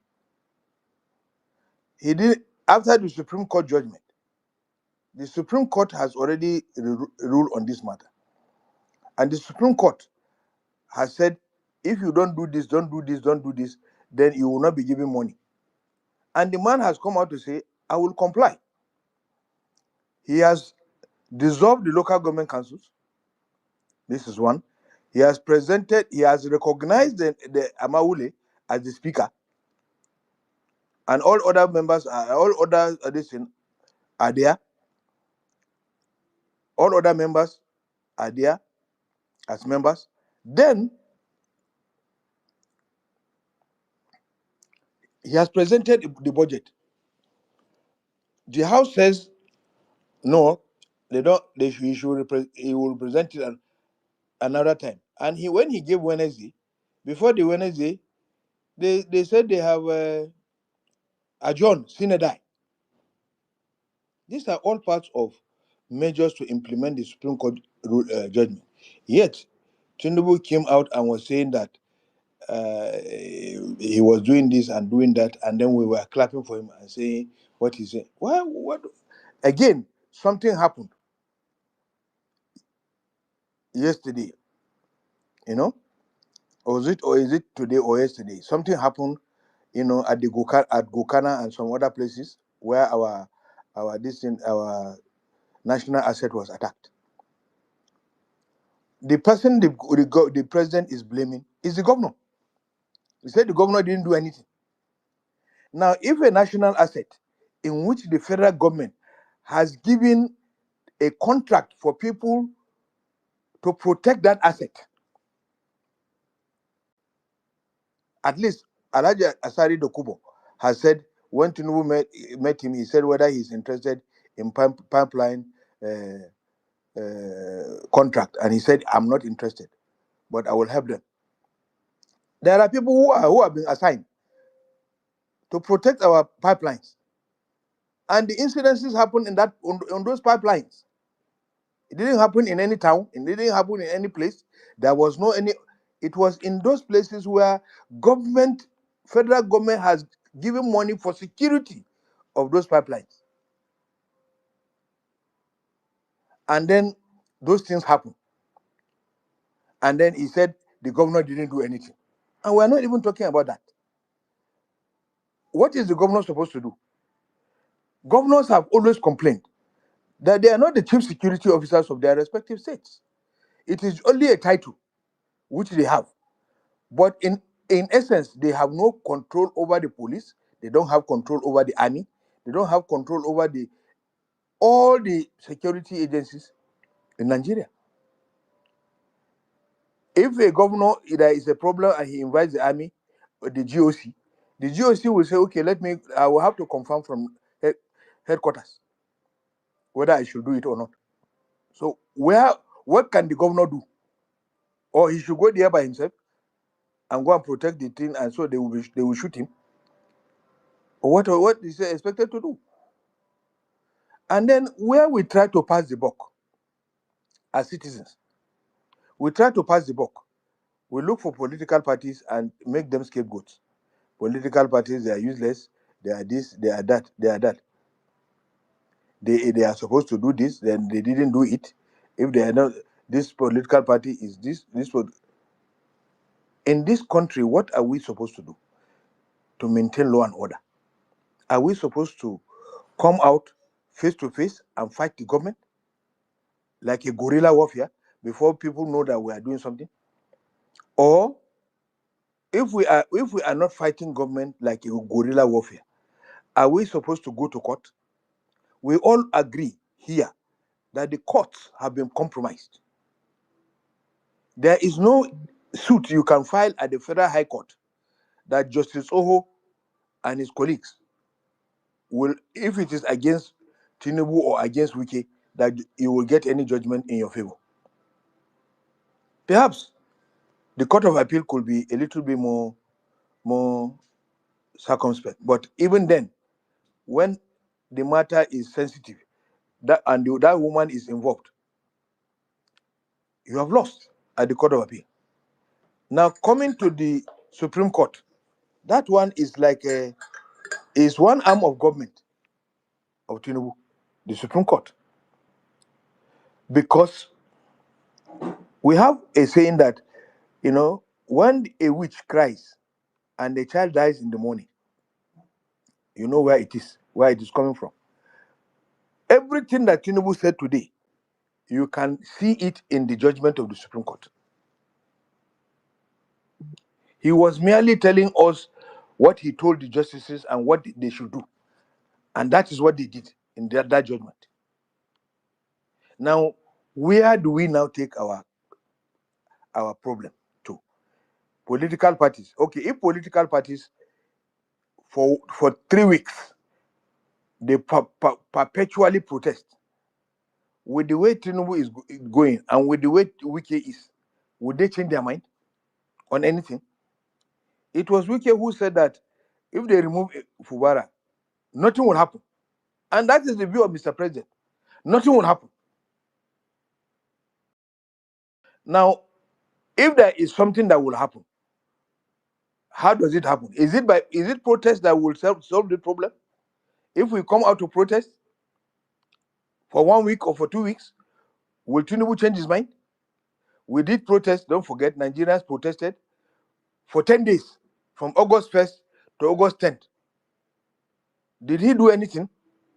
Speaker 1: He did after the Supreme Court judgment. The Supreme Court has already ruled on this matter. And the Supreme Court has said, if you don't do this, don't do this, don't do this, then you will not be given money. And the man has come out to say, I will comply. He has dissolved the local government councils. This is one. He has recognized the Amaule as the speaker, and all other members, all other addition are there. All other members are there as members. Then he has presented the budget. The House says no, they don't. He will present it another time. And when he gave Wednesday, before the Wednesday, they said they have adjourned sine die. These are all parts of measures to implement the Supreme Court judgment. Yet, Tinubu came out and was saying that he was doing this and doing that, and then we were clapping for him and saying what he said. Well, what? Again, something happened yesterday, or is it today or yesterday? Something happened, at the Gokana and some other places where our national asset was attacked. The person the president is blaming is the governor. He said the governor didn't do anything. Now, if a national asset in which the federal government has given a contract for people to protect that asset, at least Alhaji Asari Dokubo has said when Tinubu met him, he said whether he's interested in pipeline contract, and he said, I'm not interested, but I will help them. There are people who have been assigned to protect our pipelines, and the incidences happen on those pipelines. It didn't happen in any town. It didn't happen in any place. There was no any. It was in those places where federal government has given money for security of those pipelines, and then those things happen. And then he said the governor didn't do anything, and we're not even talking about that. What is the governor supposed to do? Governors have always complained that they are not the chief security officers of their respective states. It is only a title which they have. But in essence, they have no control over the police. They don't have control over the army. They don't have control over all the security agencies in Nigeria. If a governor, there is a problem and he invites the army or the GOC will say, okay, I will have to confirm from headquarters whether I should do it or not. So what can the governor do? Or he should go there by himself and go and protect the thing, and so they will shoot him? Or what is he expected to do? And then where we try to pass the buck as citizens, we try to pass the buck. We look for political parties and make them scapegoats. Political parties, they are useless. They are this, they are that, they are that. They are supposed to do this, then they didn't do it. If they are not, this political party is this. In this country, what are we supposed to do to maintain law and order? Are we supposed to come out face to face and fight the government like a guerrilla warfare before people know that we are doing something? Or if we are not fighting government like a guerrilla warfare, are we supposed to go to court? We all agree here that the courts have been compromised. There is no suit you can file at the Federal High Court that Justice Oho and his colleagues will, if it is against Tinubu or against Wike, that you will get any judgment in your favor. Perhaps the Court of Appeal could be a little bit more circumspect. But even then, when the matter is sensitive, that woman is involved, you have lost at the Court of Appeal. Now coming to the Supreme Court, that one is like is one arm of government of Tinubu, the Supreme Court, because we have a saying that when a witch cries and a child dies in the morning, you know where it is coming from. Everything that Tinubu said today, you can see it in the judgment of the Supreme Court. He was merely telling us what he told the justices and what they should do. And that is what they did in that judgment. Now, where do we now take our problem to? Political parties. Okay, if political parties for 3 weeks, they perpetually protest with the way Tinubu is going and with the way Wike is, would they change their mind on anything? It was Wike who said that if they remove Fubara, nothing will happen. And that is the view of Mr. President. Nothing will happen. Now, if there is something that will happen, how does it happen? Is it protest that will solve the problem? If we come out to protest for 1 week or for 2 weeks, will Tinubu change his mind? We did protest, don't forget, Nigerians protested for 10 days, from August 1st to August 10th. Did he do anything?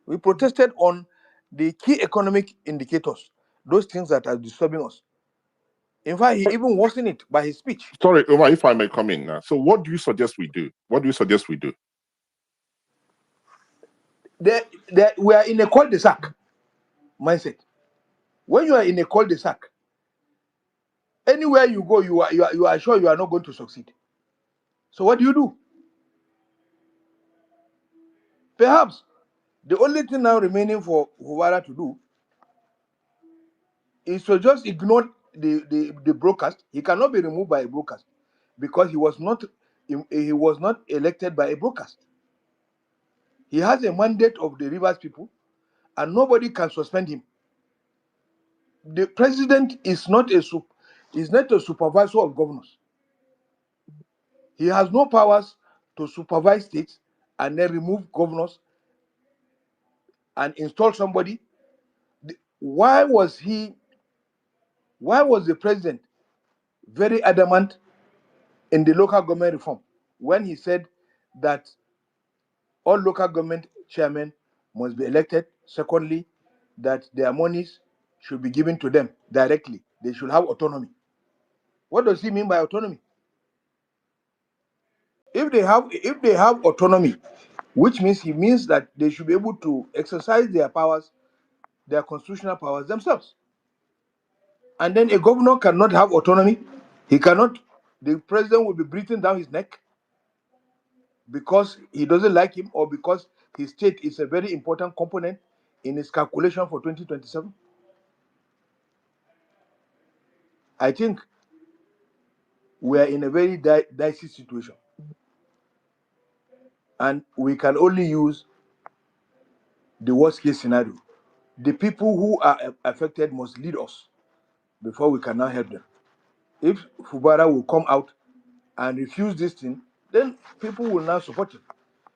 Speaker 1: We protested on the key economic indicators, those things that are disturbing us. In fact, he even worsened it by his speech.
Speaker 2: Sorry, Omar, if I may come in now. So what do you suggest we do? What do you suggest we do?
Speaker 1: We are in a cul-de-sac mindset. When you are in a cul-de-sac, anywhere you go, you are sure you are not going to succeed. So what do? Perhaps the only thing now remaining for Huwara to do is to just ignore the broadcast. He cannot be removed by a broadcast because he was not elected by a broadcast. He has a mandate of the Rivers people, and nobody can suspend him. The president is not a supervisor of governors. He has no powers to supervise states and then remove governors and install somebody. Why was the president very adamant in the local government reform when he said that all local government chairmen must be elected? Secondly, that their monies should be given to them directly. They should have autonomy. What does he mean by autonomy? If they have autonomy, which means that they should be able to exercise their powers, their constitutional powers themselves. And then a governor cannot have autonomy. He cannot. The president will be breathing down his neck because he doesn't like him or because his state is a very important component in his calculation for 2027. I think we are in a very dicey situation, and we can only use the worst case scenario. the people who are affected must lead us before we can now help them. If Fubara will come out and refuse this thing, then people will now support him.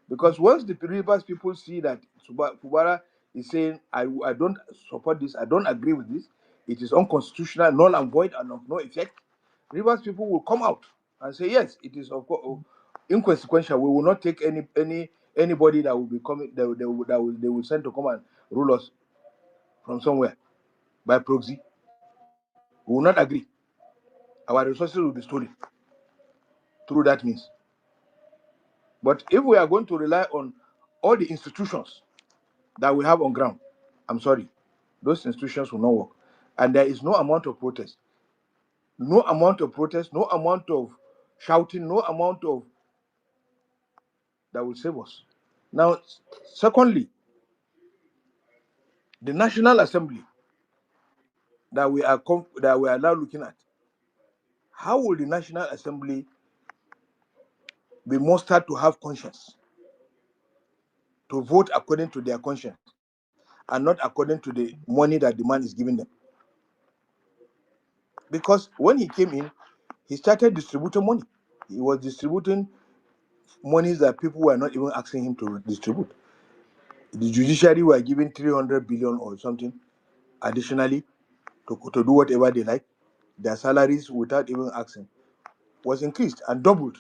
Speaker 1: Because once the Rivers people see that Fubara is saying, I don't support this, I don't agree with this, it is unconstitutional, null and void, and of no effect, Rivers people will come out and say, yes, it is of course inconsequential. We will not take anybody that will be coming, they will send to come and rule us from somewhere by proxy. We will not agree. Our resources will be stolen through that means. But if we are going to rely on all the institutions that we have on ground, I'm sorry, those institutions will not work. And there is no amount of protest, no amount of protest, no amount of shouting, no amount of that will save us. Now, secondly, the National Assembly that we are now looking at. How will the National Assembly be mustered to have conscience, to vote according to their conscience, and not according to the money that the man is giving them? Because when he came in, he started distributing money. He was distributing monies that people were not even asking him to distribute. The judiciary were giving 300 billion or something additionally to do whatever they like. Their salaries, without even asking, was increased and doubled,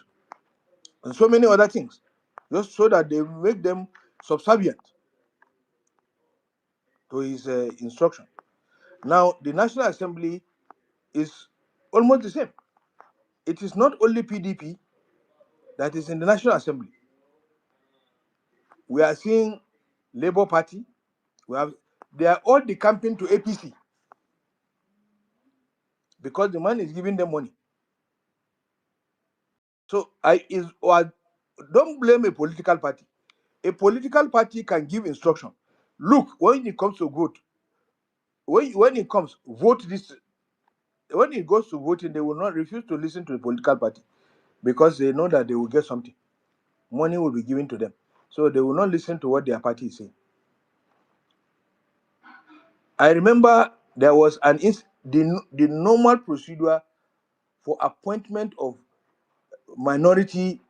Speaker 1: and so many other things, just so that they make them subservient to his instruction. Now, the National Assembly is almost the same. It is not only PDP that is in the National Assembly. We are seeing Labour Party. They are all decamping to APC because the man is giving them money. So don't blame a political party. A political party can give instruction. Look, when it comes to vote, when it comes vote this, when it goes to voting, they will not refuse to listen to the political party because they know that they will get something. Money will be given to them, so they will not listen to what their party is saying. I remember there was the normal procedure for appointment of minority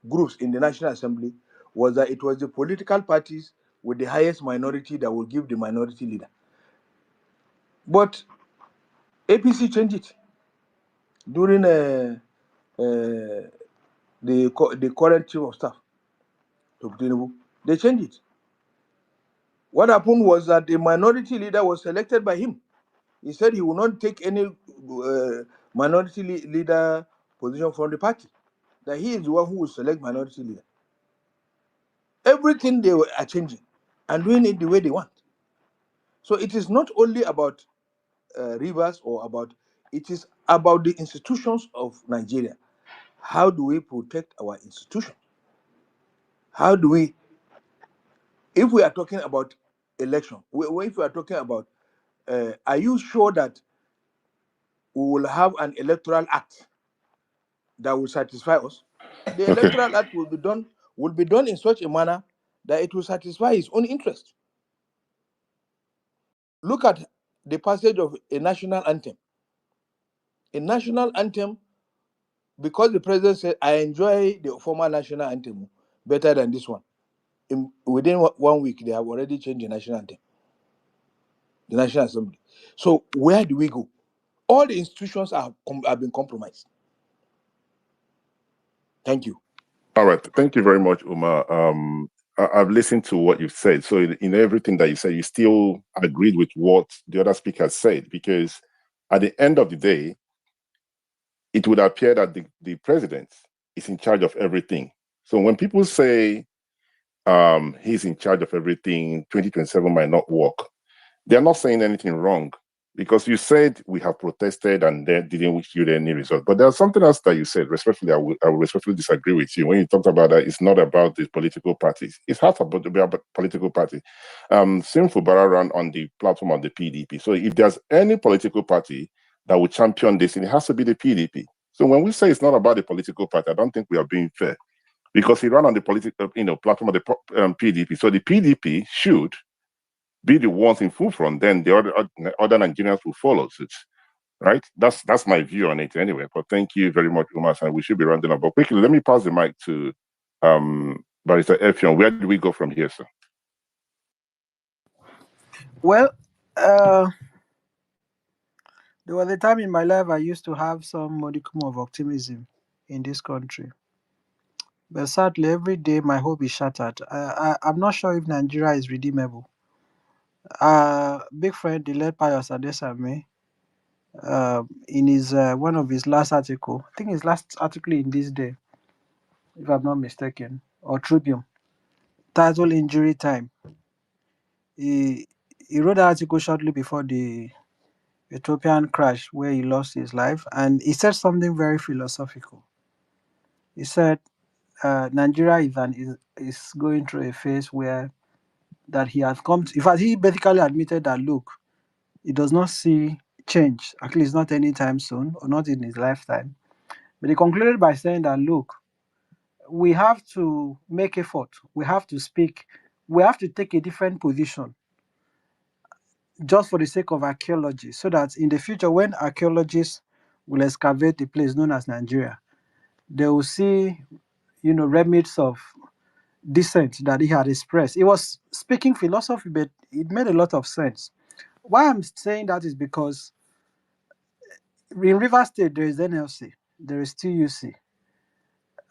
Speaker 1: groups in the National Assembly was that it was the political parties with the highest minority that will give the minority leader. But APC changed it during the current chief of staff, Dr. Tinubu. They changed it. What happened was that the minority leader was selected by him. He said he will not take any minority leader position from the party, that he is the one who will select minority leader. Everything they are changing and doing it the way they want. So it is not only about Rivers it is about the institutions of Nigeria. How do we protect our institutions? How do we, if we are talking about election, if we are talking about, are you sure that we will have an electoral act that will satisfy us? The
Speaker 2: Okay.
Speaker 1: electoral act will be done in such a manner that it will satisfy his own interest. Look at the passage of a national anthem. A national anthem, because the president said, I enjoy the former national anthem better than this one. Within 1 week, they have already changed the national anthem, the National Assembly. So where do we go? All the institutions have been compromised. Thank you.
Speaker 2: All right. Thank you very much, Umar. I've listened to what you've said. So in everything that you said, you still agreed with what the other speaker said, because at the end of the day, it would appear that the president is in charge of everything. So when people say he's in charge of everything, 2027 might not work, they're not saying anything wrong, because you said we have protested and they didn't yield any result. But there's something else that you said. Respectfully, I will respectfully disagree with you. When you talked about that, it's not about the political parties. It has to be about political party. Sim Fubara ran on the platform of the PDP. So if there's any political party that will champion this, it has to be the PDP. So when we say it's not about the political party, I don't think we are being fair, because he ran on the political, platform of the PDP. So the PDP should be the ones in full front, then the other Nigerians will follow suit. Right? That's my view on it anyway. But thank you very much, Umar, and we should be rounding up. But quickly, let me pass the mic to Barrister Effiong. Where do we go from here, sir?
Speaker 7: Well, there was a time in my life I used to have some modicum of optimism in this country. But sadly, every day my hope is shattered. I'm not sure if Nigeria is redeemable. Big friend, the late Pius Adesame, in his one of his last article, I think his last article in this day, if I'm not mistaken, or Tribune, titled "Injury Time." He wrote an article shortly before the Ethiopian crash where he lost his life, and he said something very philosophical. He said Nigeria is going through a phase where that he has come to. In fact, he basically admitted that look, he does not see change, at least not anytime soon, or not in his lifetime. But he concluded by saying that look, we have to make effort, we have to speak, we have to take a different position just for the sake of archaeology, so that in the future, when archaeologists will excavate the place known as Nigeria, they will see, remnants of dissent that he had expressed. He was speaking philosophy, but it made a lot of sense. Why I'm saying that is because in Rivers State there is NLC, there is TUC,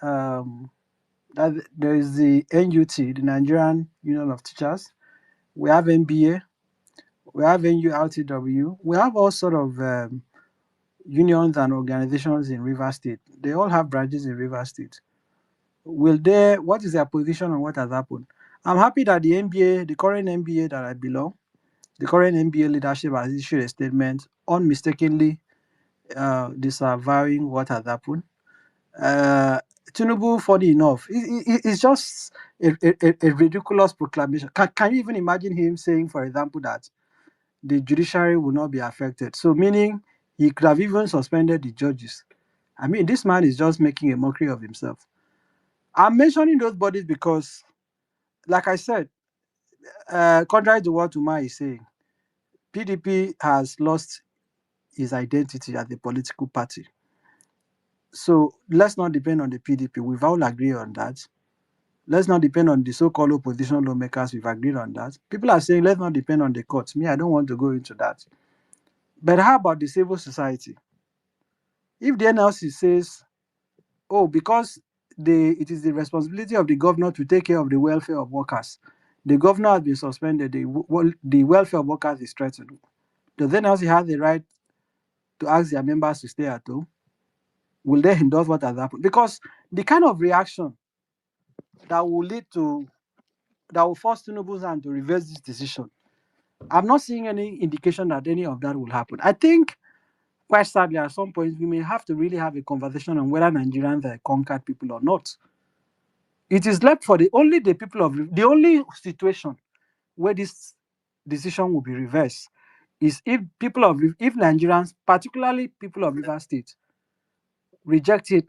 Speaker 7: there is the NUT, the Nigerian Union of Teachers. We have NBA, we have NURTW, we have all sort of unions and organizations in Rivers State. They all have branches in Rivers State. What is their position on what has happened? I'm happy that the NBA, the current NBA that I belong, the current NBA leadership has issued a statement unmistakably disavowing what has happened. Tinubu, funny enough, it's just a ridiculous proclamation. Can you even imagine him saying, for example, that the judiciary will not be affected? So meaning he could have even suspended the judges. I mean, this man is just making a mockery of himself. I'm mentioning those bodies because, like I said, contrary to what Umar is saying, PDP has lost its identity as a political party. So let's not depend on the PDP. We've all agreed on that. Let's not depend on the so-called opposition lawmakers. We've agreed on that. People are saying let's not depend on the courts. Me, I don't want to go into that. But how about the civil society? If the NLC says, oh, because it is the responsibility of the governor to take care of the welfare of workers, the governor has been suspended, the welfare of workers is threatened, does the NLC have the right to ask their members to stay at home? Will they endorse what has happened? Because the kind of reaction that will force Tinubu's hand to reverse this decision, I'm not seeing any indication that any of that will happen. I think, quite sadly, at some point, we may have to really have a conversation on whether Nigerians are conquered people or not. It is left for the only situation where this decision will be reversed is if Nigerians, particularly people of Rivers State, reject it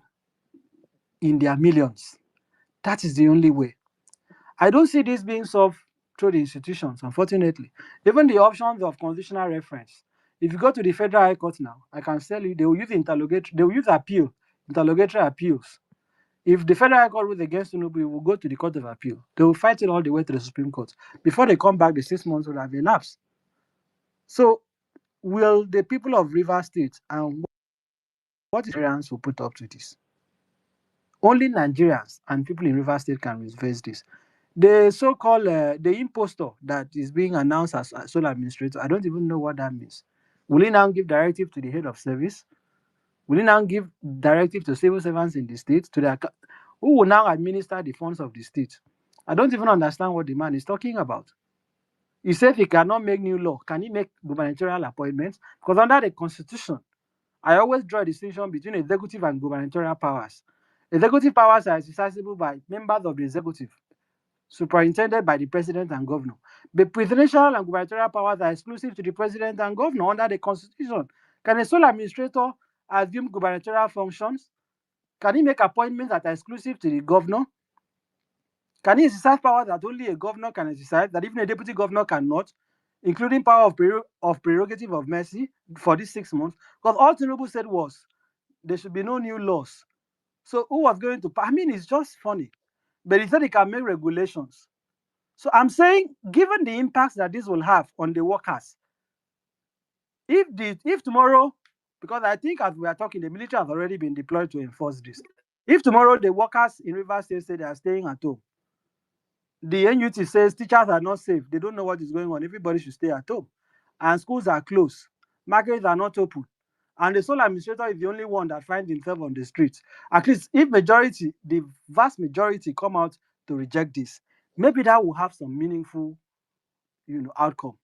Speaker 7: in their millions. That is the only way. I don't see this being solved through the institutions, unfortunately. Even the options of constitutional reference. If you go to the Federal High Court now, I can tell you they will use interrogatory appeals. If the Federal High Court rules against Tinubu, it will go to the Court of Appeal. They will fight it all the way to the Supreme Court. Before they come back, the 6 months will have elapsed. So, will the people of Rivers State and what Nigerians will put up to this? Only Nigerians and people in Rivers State can reverse this. The so-called the impostor that is being announced as sole administrator, I don't even know what that means. Will he now give directive to the head of service? Will he now give directive to civil servants in the state, who will now administer the funds of the state? I don't even understand what the man is talking about. He said he cannot make new law. Can he make gubernatorial appointments? Because under the constitution, I always draw a distinction between executive and gubernatorial powers. Executive powers are exercisable by members of the executive, superintended by the president and governor. The presidential and gubernatorial powers are exclusive to the president and governor under the constitution. Can a sole administrator assume gubernatorial functions? Can he make appointments that are exclusive to the governor? Can he exercise powers that only a governor can exercise, that even a deputy governor cannot? including power of prerogative of mercy for these 6 months. Because all Tinubu said was there should be no new laws. So who was going to? I mean, it's just funny. But he said he can make regulations. So I'm saying, given the impacts that this will have on the workers, if tomorrow, because I think as we are talking, the military has already been deployed to enforce this. If tomorrow the workers in Rivers State say they are staying at home, the NUT says teachers are not safe, they don't know what is going on, everybody should stay at home, and schools are closed, markets are not open, and the sole administrator is the only one that finds himself on the streets. At least if the vast majority come out to reject this, maybe that will have some meaningful outcome.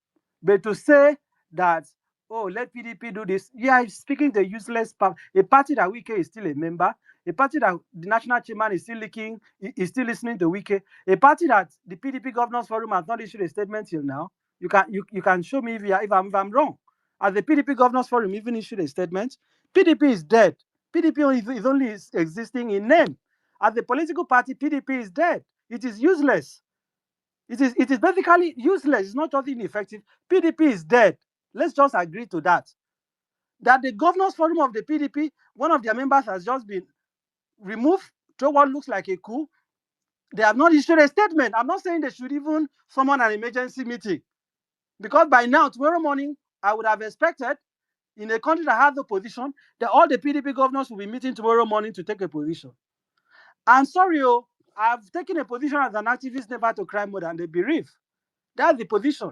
Speaker 7: But to say that, oh, let PDP do this, yeah, speaking the useless part, a party that Wike is still a member, a party that the national chairman is still listening to Wike, a party that the PDP Governors Forum has not issued a statement till now. You can show me if I'm wrong. As the PDP Governors Forum even issued a statement, PDP is dead. PDP is only existing in name. As a political party, PDP is dead. It is useless. It is basically useless. It's not just ineffective. PDP is dead. Let's just agree to that. That the governors forum of the PDP, one of their members has just been removed through what looks like a coup. They have not issued a statement. I'm not saying they should even summon an emergency meeting. Because by now, tomorrow morning, I would have expected in a country that has the position that all the PDP governors will be meeting tomorrow morning to take a position. And sorry, I've taken a position as an activist never to cry more than the bereaved. That's the position.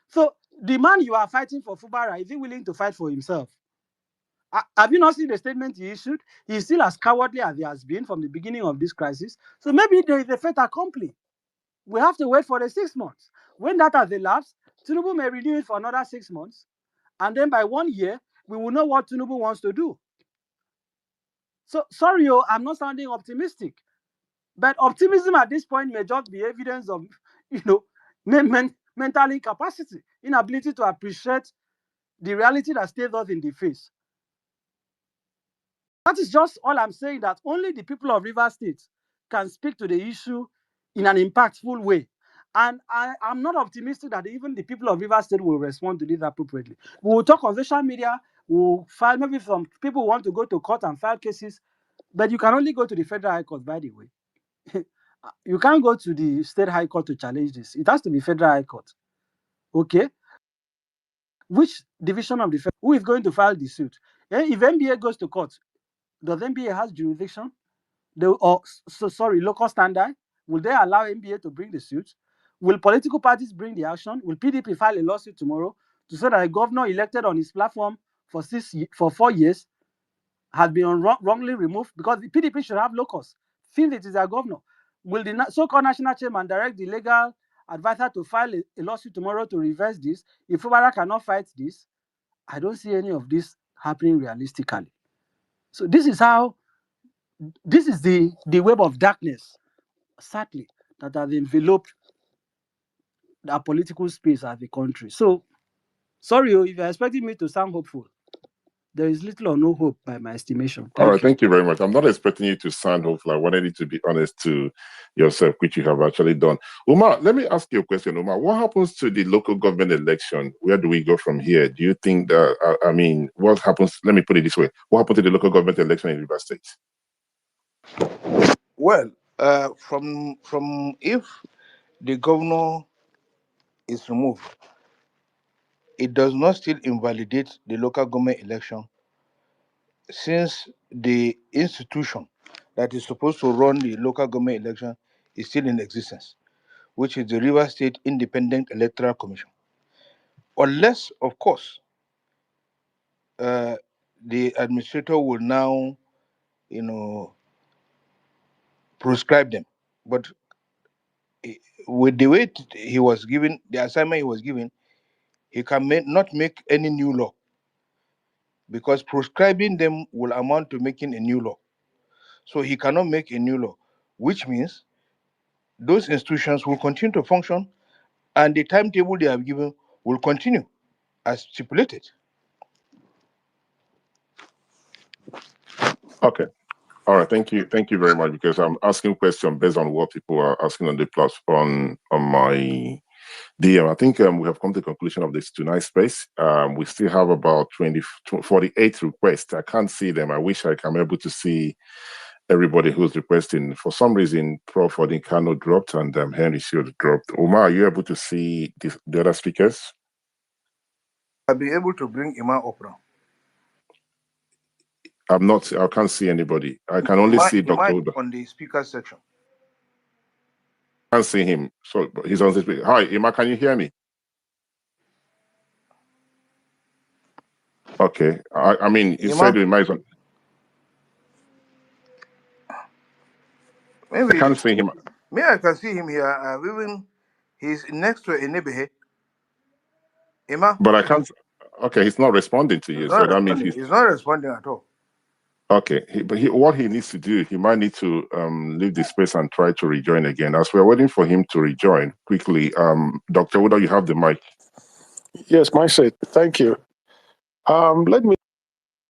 Speaker 7: So the man you are fighting for Fubara, is he willing to fight for himself? Have you not seen the statement he issued? He's still as cowardly as he has been from the beginning of this crisis. So maybe there is a fait accompli. We have to wait for the 6 months. When that has elapsed, Tinubu may renew it for another 6 months. And then by 1 year, we will know what Tinubu wants to do. So sorry, I'm not sounding optimistic. But optimism at this point may just be evidence of, mental incapacity, inability to appreciate the reality that stares us in the face. That is just all I'm saying, that only the people of Rivers State can speak to the issue in an impactful way. And I'm not optimistic that even the people of Rivers State will respond to this appropriately. We will talk on social media, we'll file, maybe some people want to go to court and file cases, but you can only go to the Federal High Court, by the way. You can't go to the State High Court to challenge this. It has to be Federal High Court. Okay? Which division of the Fed, who is going to file the suit? If NBA goes to court, does NBA has jurisdiction? Local standard? Will they allow NBA to bring the suit? Will political parties bring the action? Will PDP file a lawsuit tomorrow to say that a governor elected on his platform for 4 years has been wrongly removed? Because the PDP should have locus since it is their governor. Will the so-called national chairman direct the legal advisor to file a lawsuit tomorrow to reverse this? If Fubara cannot fight this, I don't see any of this happening realistically. So this is the web of darkness, sadly, that has enveloped our political space as a country. So sorry, if you're expecting me to sound hopeful, there is little or no hope by my estimation.
Speaker 2: All right, thank you very much. I'm not expecting you to sound hopeful. I wanted you to be honest to yourself, which you have actually done. Umar, let me ask you a question, Umar. What happens to the local government election? Where do we go from here? Do you think that, what happens? Let me put it this way. What happened to the local government election in Rivers State?
Speaker 1: Well, from if the governor is removed, it does not still invalidate the local government election, since the institution that is supposed to run the local government election is still in existence, which is the Rivers State Independent Electoral Commission. Unless, of course, the administrator will now, prescribe them. But with the way he was given, the assignment he was given, he can not make any new law, because prescribing them will amount to making a new law. So he cannot make a new law, which means those institutions will continue to function and the timetable they have given will continue as stipulated.
Speaker 2: Okay. All right. Thank you. Thank you very much, because I'm asking questions based on what people are asking on the platform, on my I think we have come to the conclusion of this tonight's space. We still have about 48 requests. I can't see them. I wish I can be able to see everybody who's requesting. For some reason, Prof. Odinkano dropped and Henry Shield dropped. Omar, are you able to see the other speakers?
Speaker 1: I'll be able to bring Iman up now.
Speaker 2: I can't see anybody. I can only see Dr. Uda.
Speaker 1: On the speaker section.
Speaker 2: I can't see him. So he's on the speaker. Hi, Ima, can you hear me? Okay. I mean, you said Ima is on.
Speaker 1: Maybe
Speaker 2: I can't see him.
Speaker 1: Maybe I can see him here. Even he's next to Enebehe. Ima.
Speaker 2: But I can't. Okay, he's not responding to you, so that means
Speaker 1: he's not responding at all.
Speaker 2: Okay, what he needs to do, he might need to leave the space and try to rejoin again. As we're waiting for him to rejoin quickly, Dr. Uda, you have the mic.
Speaker 6: Yes, my sake. Thank you. Let me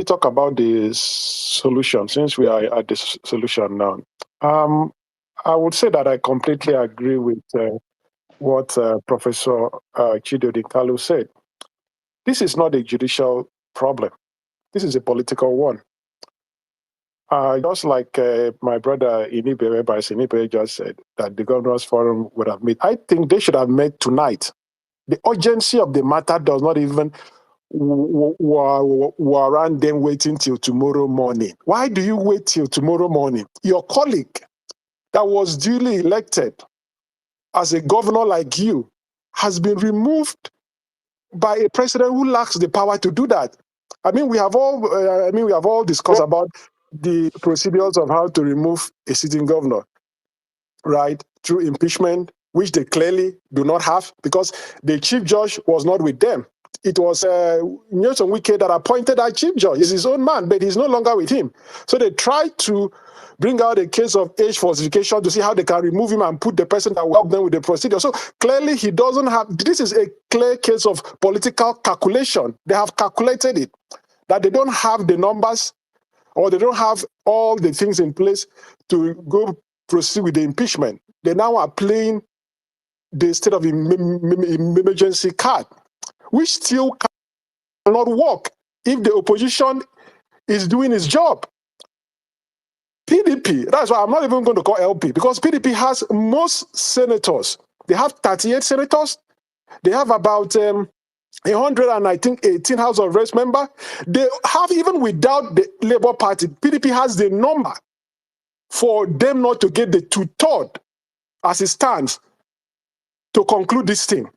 Speaker 6: talk about the solution, since we are at the solution now. I would say that I completely agree with what Professor Chido Dikalu said. This is not a judicial problem. This is a political one. Just like my brother Inibe just said, that the Governors Forum would have met. I think they should have met tonight. The urgency of the matter does not even warrant them waiting till tomorrow morning. Why do you wait till tomorrow morning? Your colleague that was duly elected as a governor like you has been removed by a president who lacks the power to do that. I mean, we have all discussed about the procedures of how to remove a sitting governor, right? Through impeachment, which they clearly do not have because the chief judge was not with them. It was Nyesom Wike that appointed that chief judge. He's his own man, but he's no longer with him. So they tried to bring out a case of age falsification to see how they can remove him and put the person that will help them with the procedure. So clearly he doesn't have, this is a clear case of political calculation. They have calculated it, that they don't have the numbers or they don't have all the things in place to go proceed with the impeachment. They now are playing the state of emergency card, which still cannot work if the opposition is doing its job. PDP, that's why I'm not even going to call LP, because PDP has most senators. They have 38 senators. They have about 118 House of Reps members. They have, even without the Labour Party, PDP has the number for them not to get the two-third as it stands to conclude this thing.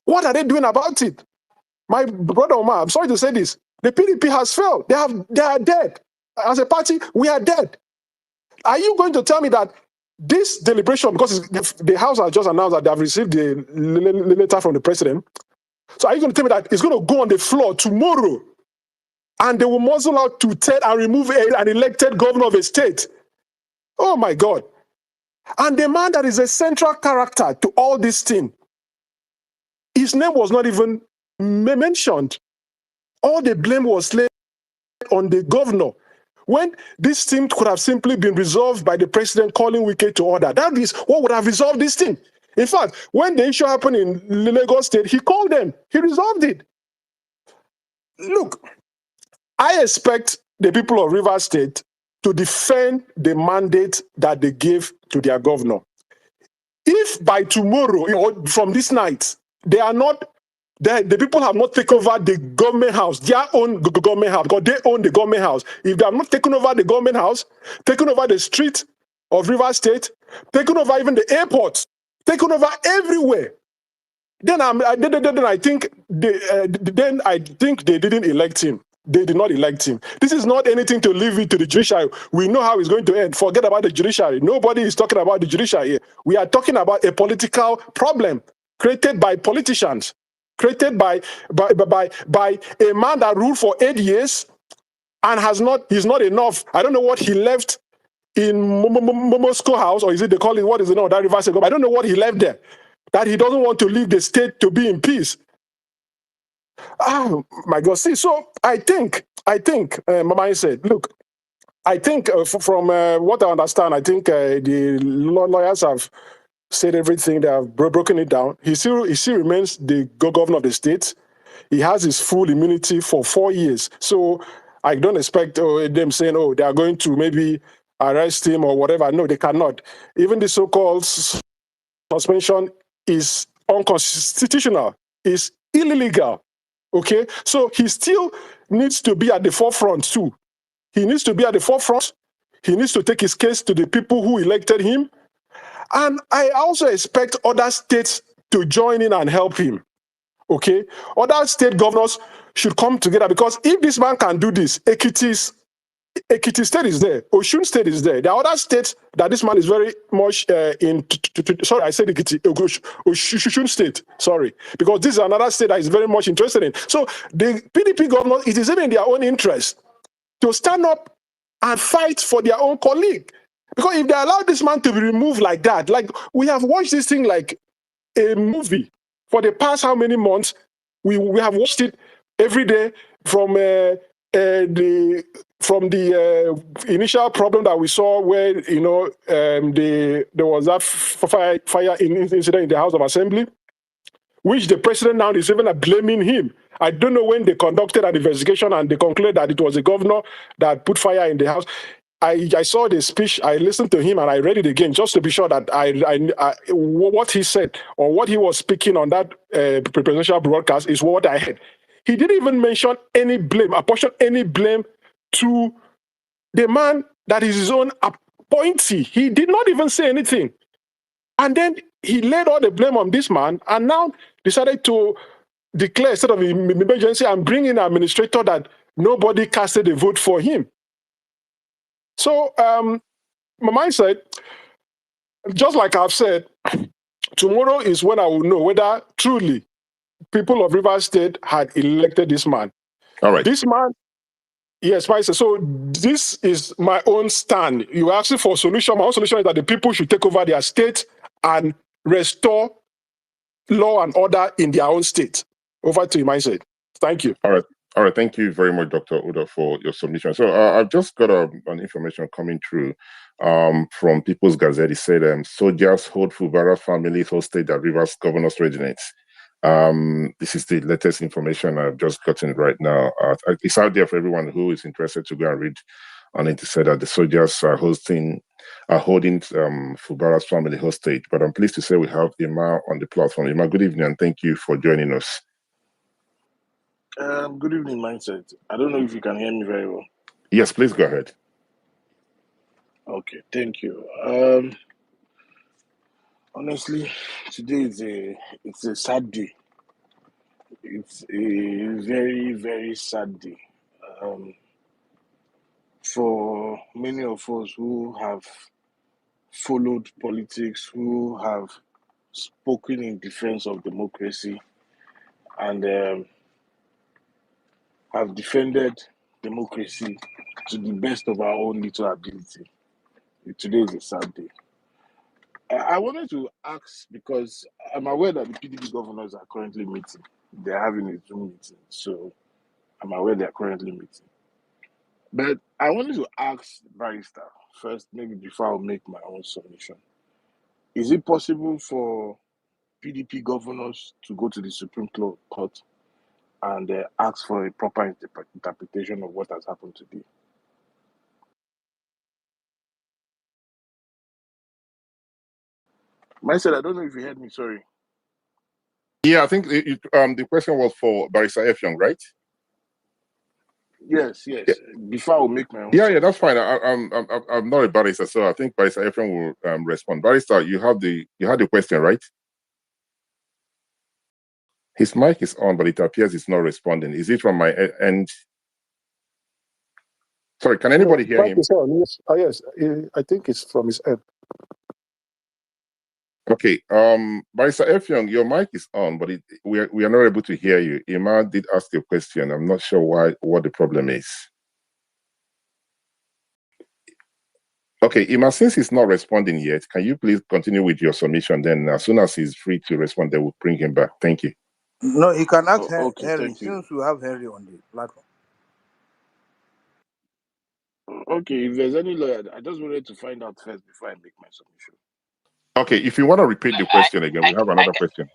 Speaker 6: What are they doing about it? My brother Omar, I'm sorry to say this. The PDP has failed. They are dead. As a party, we are dead. Are you going to tell me that this deliberation, because the House has just announced that they have received the letter from the president, so are you going to tell me that it's going to go on the floor tomorrow and they will muzzle out to tell and remove an elected governor of a state? Oh my God. And the man that is a central character to all this thing, his name was not even mentioned. All the blame was laid on the governor, when this thing could have simply been resolved by the president calling Wike to order. That is what would have resolved this thing. In fact, when the issue happened in Lagos State, he called them. He resolved it. Look, I expect the people of Rivers State to defend the mandate that they gave to their governor. If by tomorrow, or from this night, they are not, the people have not taken over the government house, their own government house, because they own the government house. If they have not taken over the government house, taken over the street of Rivers State, taken over even the airport, taken over everywhere, then I think they didn't elect him. They did not elect him. This is not anything to leave it to the judiciary. We know how it's going to end. Forget about the judiciary. Nobody is talking about the judiciary here. We are talking about a political problem created by politicians, created by a man that ruled for 8 years and he's not enough. I don't know what he left in Moscow House, or is it they call it, what is it now, that reverse? I don't know what he left there, that he doesn't want to leave the state to be in peace. Oh my God! See, so I think, Mama said, look, I think from what I understand, I think the lawyers have said everything. They have broken it down. He still remains the governor of the state. He has his full immunity for 4 years. So I don't expect them saying, oh, they are going to maybe arrest him or whatever. No, they cannot. Even the so-called suspension is unconstitutional, is illegal. Okay? So he still needs to be at the forefront too. He needs to be at the forefront. He needs to take his case to the people who elected him. And I also expect other states to join in and help him. Okay? Other state governors should come together, because if this man can do this, Ekiti State is there, Osun State is there. There are other states that this man is very much sorry, I said Ekiti, Osun State, sorry, because this is another state that is very much interested in. So the PDP governors, it is in their own interest to stand up and fight for their own colleague. Because if they allow this man to be removed like that, like we have watched this thing like a movie for the past how many months, we have watched it every day from the initial problem that we saw where there was that fire incident in the House of Assembly, which the president now is even blaming him. I don't know when they conducted an investigation and they concluded that it was the governor that put fire in the house. I saw the speech, I listened to him and I read it again just to be sure that what he said or what he was speaking on that presidential broadcast is what I heard. He didn't even mention any blame, apportion any blame to the man that is his own appointee. He did not even say anything. And then he laid all the blame on this man and now decided to declare a state of emergency and bring in an administrator that nobody casted a vote for him. So my mindset, just like I've said, tomorrow is when I will know whether truly people of Rivers State had elected this man.
Speaker 2: All right.
Speaker 6: This man, yes, mindset. So this is my own stand. You asking for a solution. My own solution is that the people should take over their state and restore law and order in their own state. Over to you, mindset. Thank you.
Speaker 2: All right. All right. Thank you very much, Dr. Uda, for your submission. So I've just got an information coming through from People's Gazette. It said soldiers hold Fubara families hostage at Rivers Governor's Residence. This is the latest information I've just gotten right now. It's out there for everyone who is interested to go and read on it. It said that the soldiers are holding Fubara's family hostage. But I'm pleased to say we have Ima on the platform. Ima, good evening and thank you for joining us.
Speaker 11: Good evening, Mindset. I don't know if you can hear me very well.
Speaker 2: Yes, please go ahead.
Speaker 11: Okay, thank you. Honestly, today it's a sad day. It's a very, very sad day. For many of us who have followed politics, who have spoken in defense of democracy, and have defended democracy to the best of our own little ability. Today is a sad day. I wanted to ask because I'm aware that the PDP governors are currently meeting. They're having a Zoom meeting, so I'm aware they're currently meeting. But I wanted to ask Barrister first, maybe before I make my own submission. Is it possible for PDP governors to go to the Supreme Court and ask for a proper interpretation of what has happened today? Myself, I don't know if you heard me, sorry.
Speaker 2: Yeah, I think the question was for Barrister Effiong, right?
Speaker 11: Yes. Yeah. Before I will make my own.
Speaker 2: Yeah, that's fine. I'm not a barrister, so I think Barrister Effiong will respond. Barrister, you had the question, right? His mic is on, but it appears it's not responding. Is it from my end? Sorry, can anybody hear him?
Speaker 6: Yes, I think it's from his end.
Speaker 2: Okay, Barrister Effiong, your mic is on, but we are not able to hear you. Ima did ask a question. I'm not sure what the problem is. Okay, Ima, since he's not responding yet, can you please continue with your submission? Then as soon as he's free to respond, they will bring him back. Thank you.
Speaker 1: No, he can ask
Speaker 11: Okay,
Speaker 1: Henry,
Speaker 11: thank you.
Speaker 1: since we have Henry on the platform.
Speaker 11: Okay, if there's any lawyer, I just wanted to find out first before I make my submission.
Speaker 2: Okay, if you want to repeat the question again, we have another question.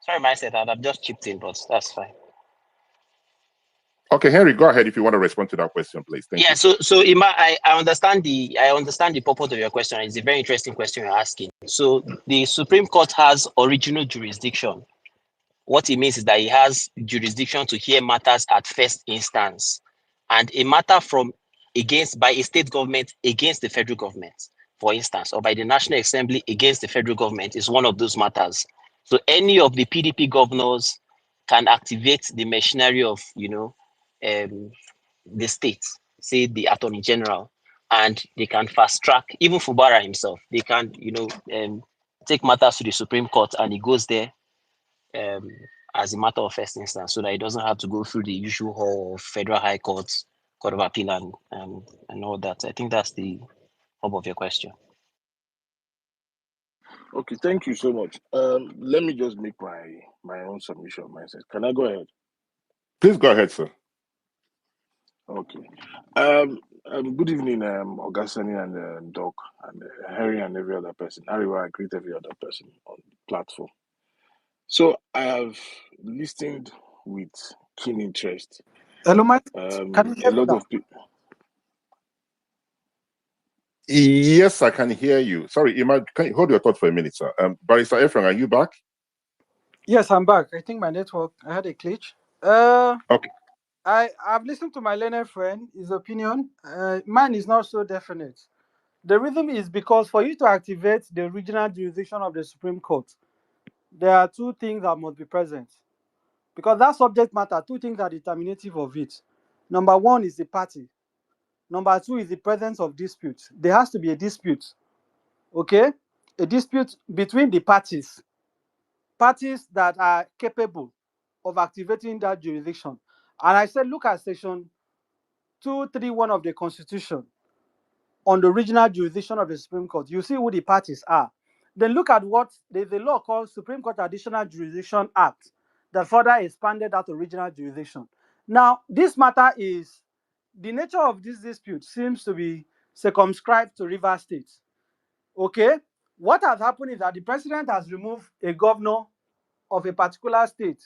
Speaker 12: Sorry, myself, I've just chipped in, but that's fine.
Speaker 2: Okay, Henry, go ahead if you want to respond to that question, please. Thank you.
Speaker 12: So Ima, I understand the purpose of your question. It's a very interesting question you're asking. So the Supreme Court has original jurisdiction. What it means is that it has jurisdiction to hear matters at first instance, and a matter by a state government against the federal government, for instance, or by the National Assembly against the federal government is one of those matters. So any of the PDP governors can activate the machinery of the state, say the Attorney General, and they can fast track even Fubara himself. They can take matters to the Supreme Court, and he goes there um, as a matter of first instance, so that it doesn't have to go through the usual hall of Federal High Courts, Court of Appeal, and all that. I think that's the hub of your question.
Speaker 11: Okay, thank you so much. Let me just make my own submission myself. Can I go ahead?
Speaker 2: Please go ahead, sir.
Speaker 11: Okay. Good evening, Augustine and Doc and Harry and every other person. Ariwa, I greet every other person on the platform. So I have listened with keen interest.
Speaker 7: Hello, Mike. Can you
Speaker 11: A
Speaker 7: hear me
Speaker 11: lot
Speaker 7: now?
Speaker 11: of people.
Speaker 2: Yes, I can hear you. Sorry, Ima, can you hold your thought for a minute, sir? Barrister Efron, are you back?
Speaker 7: Yes, I'm back. I think my network, I had a glitch. Uh,
Speaker 2: Okay.
Speaker 7: I've listened to my learned friend, his opinion. Mine is not so definite. The reason is because for you to activate the original jurisdiction of the Supreme Court, there are two things that must be present. Because that subject matter, two things are determinative of it. Number one is the party. Number two is the presence of dispute. There has to be a dispute, okay? A dispute between the parties that are capable of activating that jurisdiction. And I said, look at section 231 of the Constitution on the original jurisdiction of the Supreme Court. You see who the parties are. Then look at what there's a law called Supreme Court Additional Jurisdiction Act that further expanded that original jurisdiction. Now, this matter is the nature of this dispute seems to be circumscribed to Rivers State. Okay, what has happened is that the president has removed a governor of a particular state.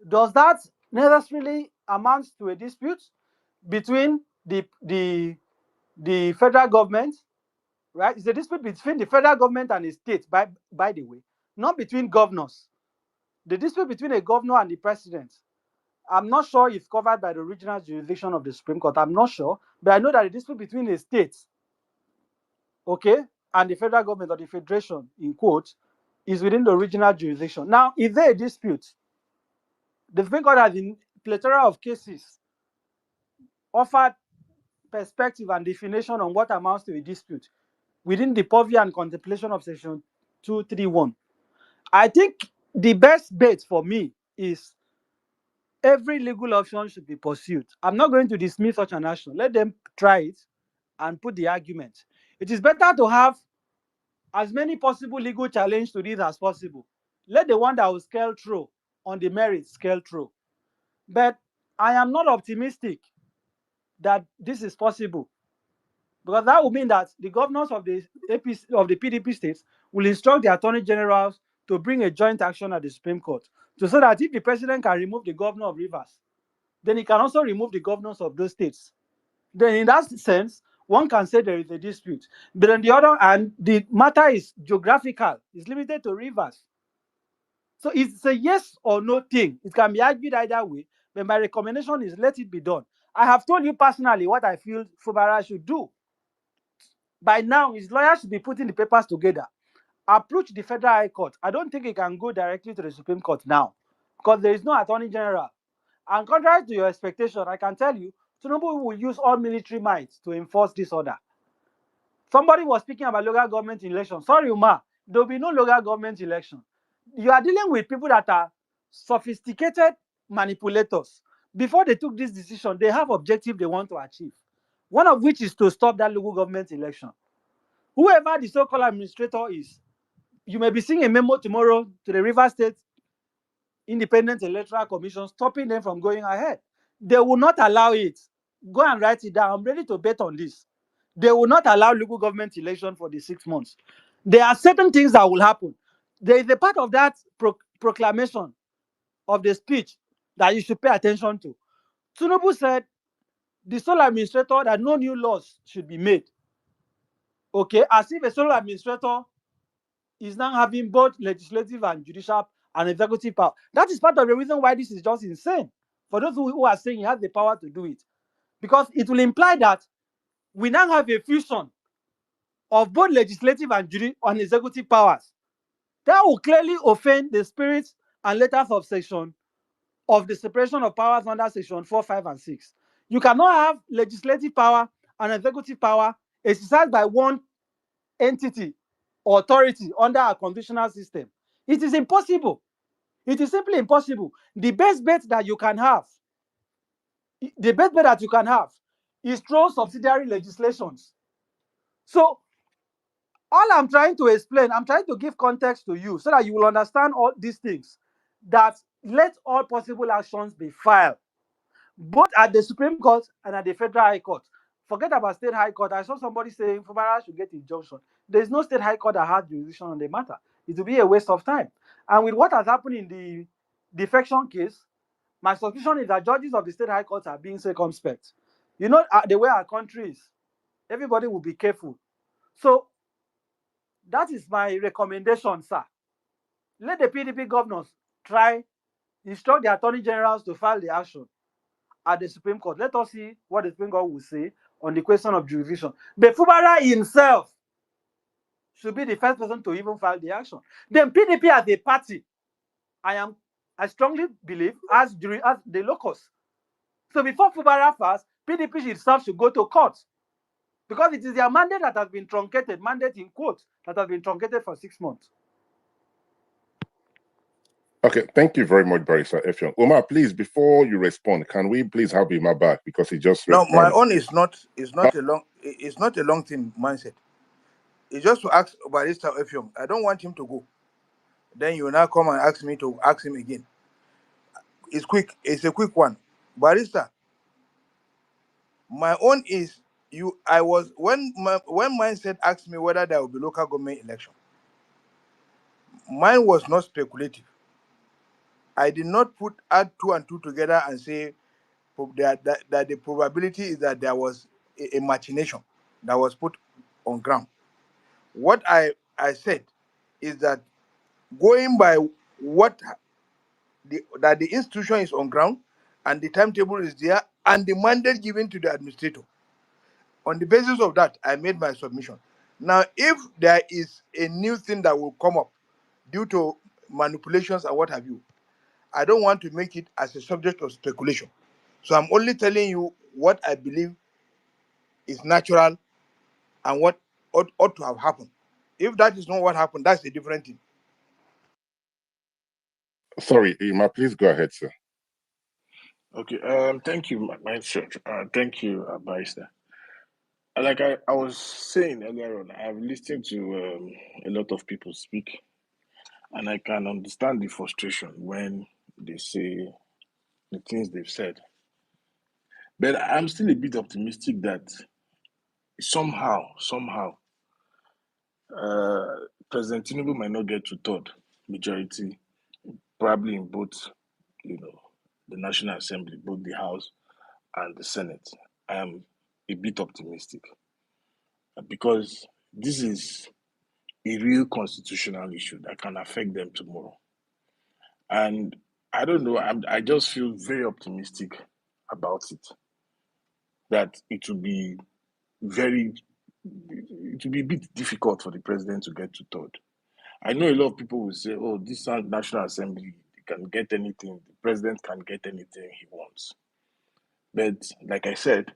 Speaker 7: Does that necessarily amount to a dispute between the federal government, right? It's a dispute between the federal government and the state, by the way, not between governors. The dispute between a governor and the president, I'm not sure it's covered by the original jurisdiction of the Supreme Court. I'm not sure, but I know that the dispute between a state, okay, and the federal government or the federation, in quotes, is within the original jurisdiction. Now, is there a dispute? The Supreme Court has, in plethora of cases, offered perspective and definition on what amounts to a dispute within the purview and contemplation of section 231. I think the best bet for me is every legal option should be pursued. I'm not going to dismiss such an action. Let them try it and put the argument. It is better to have as many possible legal challenges to this as possible. Let the one that will scale through on the merits scale through. But I am not optimistic that this is possible, because that would mean that the governors of the APC, of the PDP states will instruct the attorney generals to bring a joint action at the Supreme Court, so that if the president can remove the governor of Rivers, then he can also remove the governors of those states. Then in that sense, one can say there is a dispute. But on the other hand, the matter is geographical, it's limited to Rivers. So it's a yes or no thing. It can be argued either way, but my recommendation is let it be done. I have told you personally what I feel Fubara should do. By now, his lawyers should be putting the papers together. Approach the Federal High Court. I don't think he can go directly to the Supreme Court now, because there is no Attorney General. And contrary to your expectation, I can tell you, Tinubu will use all military might to enforce this order. Somebody was speaking about local government election. Sorry, Umar, there will be no local government election. You are dealing with people that are sophisticated manipulators. Before they took this decision, they have objective they want to achieve. One of which is to stop that local government election. Whoever the so-called administrator is, you may be seeing a memo tomorrow to the Rivers State Independent Electoral Commission stopping them from going ahead. They will not allow it. Go and write it down. I'm ready to bet on this. They will not allow local government election for the 6 months. There are certain things that will happen. There is a part of that proclamation of the speech that you should pay attention to. Tinubu said the sole administrator that no new laws should be made. Okay, as if a sole administrator is now having both legislative and judicial and executive power. That is part of the reason why this is just insane. For those who are saying he has the power to do it, because it will imply that we now have a fusion of both legislative and executive powers. That will clearly offend the spirit and letters of section of the separation of powers under section 4, 5, and 6. You cannot have legislative power and executive power exercised by one entity or authority under a constitutional system. It is impossible. It is simply impossible. The best bet that you can have, is through subsidiary legislations. So all I'm trying to explain, I'm trying to give context to you so that you will understand all these things. That let all possible actions be filed, both at the Supreme Court and at the Federal High Court. Forget about State High Court. I saw somebody saying Fubara should get injunction. There is no State High Court that has jurisdiction on the matter. It will be a waste of time. And with what has happened in the defection case, my suspicion is that judges of the State High Court are being circumspect. You know, the way our country is, everybody will be careful. So that is my recommendation, sir. Let the PDP governors try, instruct the attorney generals to file the action at the Supreme Court. Let us see what the Supreme Court will say on the question of jurisdiction. But Fubara himself should be the first person to even file the action. Then PDP as a party, I strongly believe, as the locus. So before Fubara first, PDP itself should go to court, because it is their mandate that has been truncated, mandate in quotes, that has been truncated for 6 months.
Speaker 2: Okay, thank you very much, Barrister Effiong. Umar, please, before you respond, can we please have Umar back, because he just
Speaker 1: No, my own is not a long thing mindset. It's just to ask Barrister Effiong. I don't want him to go. Then you now come and ask me to ask him again. It's quick. It's a quick one. Barrister, my own is you. I was when mindset asked me whether there will be local government election. Mine was not speculative. I did not add two and two together and say that the probability is that there was a machination that was put on ground. What I said is that going by what that the institution is on ground and the timetable is there and the mandate given to the administrator. On the basis of that, I made my submission. Now, if there is a new thing that will come up due to manipulations and what have you, I don't want to make it as a subject of speculation. So I'm only telling you what I believe is natural and what ought to have happened. If that is not what happened, that's a different thing.
Speaker 2: Sorry, Umar, please go ahead, sir.
Speaker 11: Okay. Thank you, my church. Thank you, Barrister. Like I was saying earlier on, I've listened to a lot of people speak, and I can understand the frustration when they say the things they've said. But I'm still a bit optimistic that somehow, President Tinubu might not get to third majority, probably in both, the National Assembly, both the House and the Senate. I am a bit optimistic because this is a real constitutional issue that can affect them tomorrow. And I don't know, I just feel very optimistic about it, that it will be a bit difficult for the president to get to third. I know a lot of people will say, oh, this National Assembly can get anything, the president can get anything he wants. But like I said,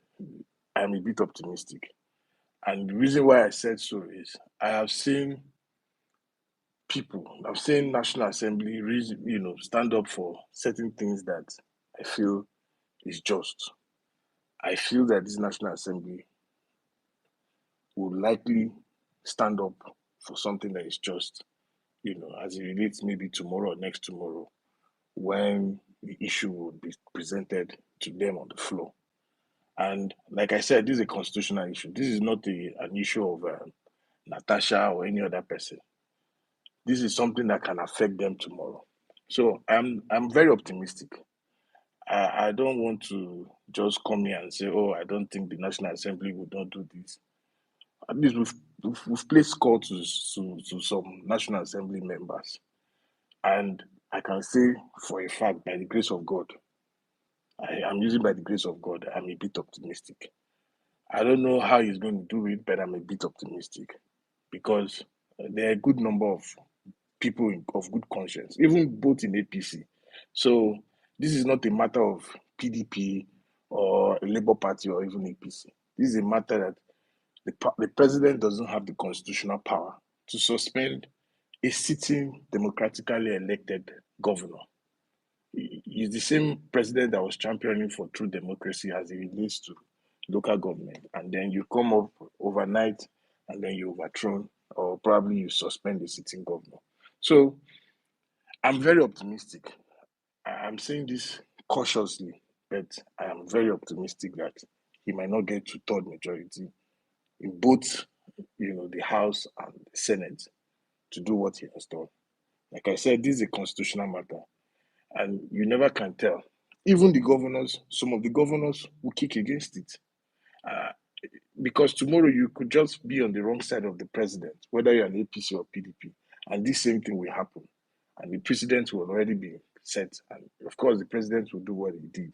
Speaker 11: I'm a bit optimistic. And the reason why I said so is I have seen National Assembly, stand up for certain things that I feel is just. I feel that this National Assembly will likely stand up for something that is just, as it relates maybe tomorrow or next tomorrow, when the issue will be presented to them on the floor. And like I said, this is a constitutional issue. This is not an issue of Natasha or any other person. This is something that can affect them tomorrow. So I'm very optimistic. I don't want to just come here and say, oh, I don't think the National Assembly would not do this. At least we've placed call to some National Assembly members. And I can say for a fact, by the grace of God, I am using by the grace of God, I'm a bit optimistic. I don't know how he's going to do it, but I'm a bit optimistic because there are a good number of people of good conscience, even both in APC. So this is not a matter of PDP or Labour Party or even APC. This is a matter that the president doesn't have the constitutional power to suspend a sitting democratically elected governor. He's the same president that was championing for true democracy as it relates to local government. And then you come up overnight and then you overthrown, or probably you suspend the sitting governor. So I'm very optimistic. I'm saying this cautiously, but I am very optimistic that he might not get two-third majority in both, the House and the Senate to do what he has done. Like I said, this is a constitutional matter, and you never can tell. Even the governors, some of the governors will kick against it. Uh, because tomorrow you could just be on the wrong side of the president, whether you're an APC or PDP, and this same thing will happen. And the precedent will already be set. And of course, the president will do what he did.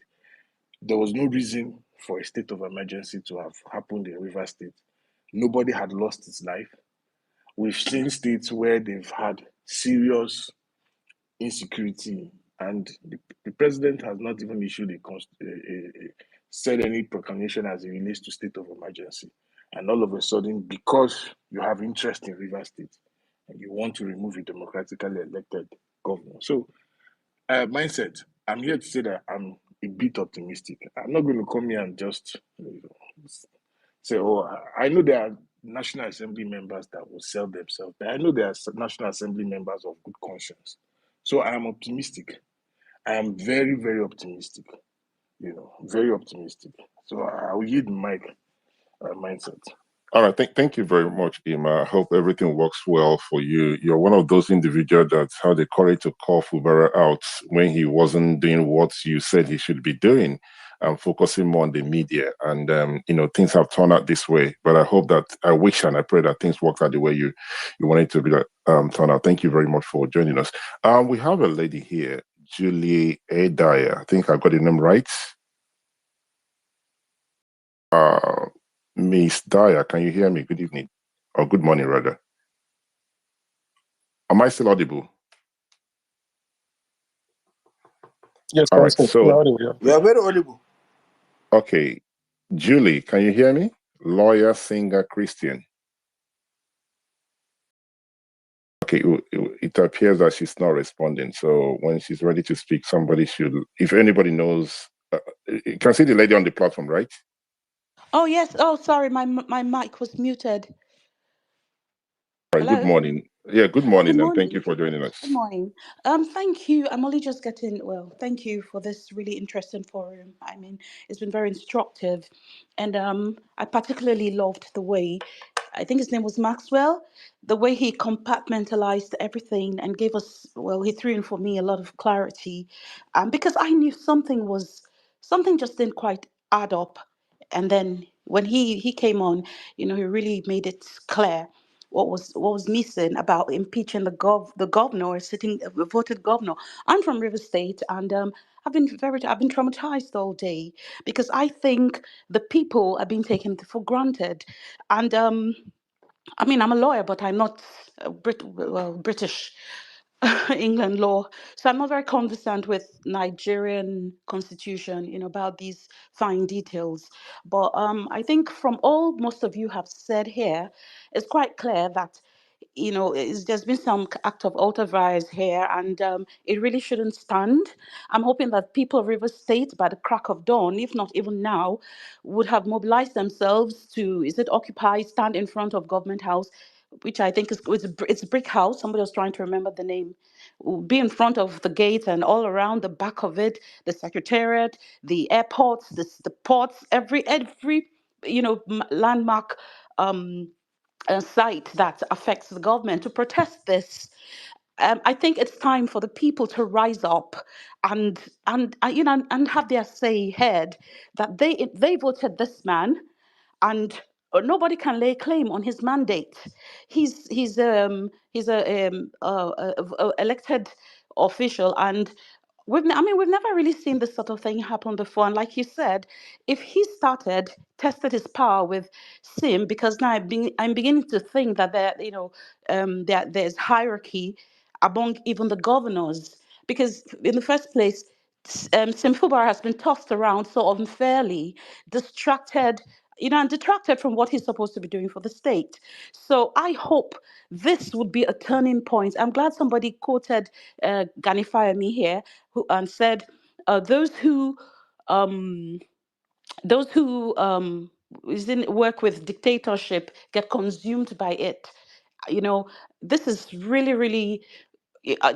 Speaker 11: There was no reason for a state of emergency to have happened in Rivers State. Nobody had lost his life. We've seen states where they've had serious insecurity, and the president has not even issued said any proclamation as it relates to state of emergency. And all of a sudden, because you have interest in River State and you want to remove a democratically elected governor. So, mindset, I'm here to say that I'm a bit optimistic. I'm not going to come here and just say, oh, I know there are National Assembly members that will sell themselves, but I know there are National Assembly members of good conscience. So I am optimistic. I am very, very optimistic, very optimistic. So I will yield my mindset.
Speaker 2: All right, thank you very much, Ima. I hope everything works well for you. You're one of those individuals that had the courage to call Fubara out when he wasn't doing what you said he should be doing and focusing more on the media. And, things have turned out this way. But I wish and I pray that things work out the way you want it to be turn out. Thank you very much for joining us. We have a lady here, Julie Adaya. I think I got the name right. Miss Dyer, can you hear me? Good evening, or good morning, rather. Am I still audible?
Speaker 6: Yes,
Speaker 2: All right,
Speaker 6: Pastor.
Speaker 2: so,
Speaker 1: We are very audible.
Speaker 2: okay. Julie, can you hear me? Lawyer, singer, Christian. Okay, it appears that she's not responding. So when she's ready to speak, somebody should, if anybody knows, you can see the lady on the platform, right?
Speaker 13: Oh, yes. Oh, sorry. My mic was muted.
Speaker 2: All right, good
Speaker 13: Hello.
Speaker 2: morning. Yeah, good
Speaker 13: Oh, good
Speaker 2: morning, and thank you
Speaker 13: morning.
Speaker 2: for joining us.
Speaker 13: Good morning. Thank you. I'm only just getting, well, thank you for this really interesting forum. I mean, it's been very instructive. And I particularly loved the way, I think his name was Maxwell, the way he compartmentalized everything and gave us, well, he threw in for me a lot of clarity. Because I knew something just didn't quite add up. And then when he came on, he really made it clear what was missing about impeaching the governor, sitting voted governor. I'm from River State, and I've been traumatized all day because I think the people are being taken for granted, and I mean, I'm a lawyer, but I'm not British England law. So I'm not very conversant with Nigerian constitution, about these fine details. But I think from all most of you have said here, it's quite clear that there's been some act of ultravirus here, and it really shouldn't stand. I'm hoping that people of River State, by the crack of dawn, if not even now, would have mobilized themselves to, is it Occupy, stand in front of Government House, which I think it's Brick House. Somebody was trying to remember the name. Be in front of the gate and all around the back of it, the secretariat, the airports, the ports, every landmark. site that affects the government to protest this. I think it's time for the people to rise up and have their say heard that they voted this man, and nobody can lay claim on his mandate. He's a elected official, and we've never really seen this sort of thing happen before. And like you said, if he tested his power with Sim, because now I'm beginning to think that there's hierarchy among even the governors, because in the first place, Sim Fubar has been tossed around so unfairly, distracted, and detracted from what he's supposed to be doing for the state. So I hope this would be a turning point. I'm glad somebody quoted Gani Fayemi here, and said, those who um, work with dictatorship get consumed by it. You know, this is really, really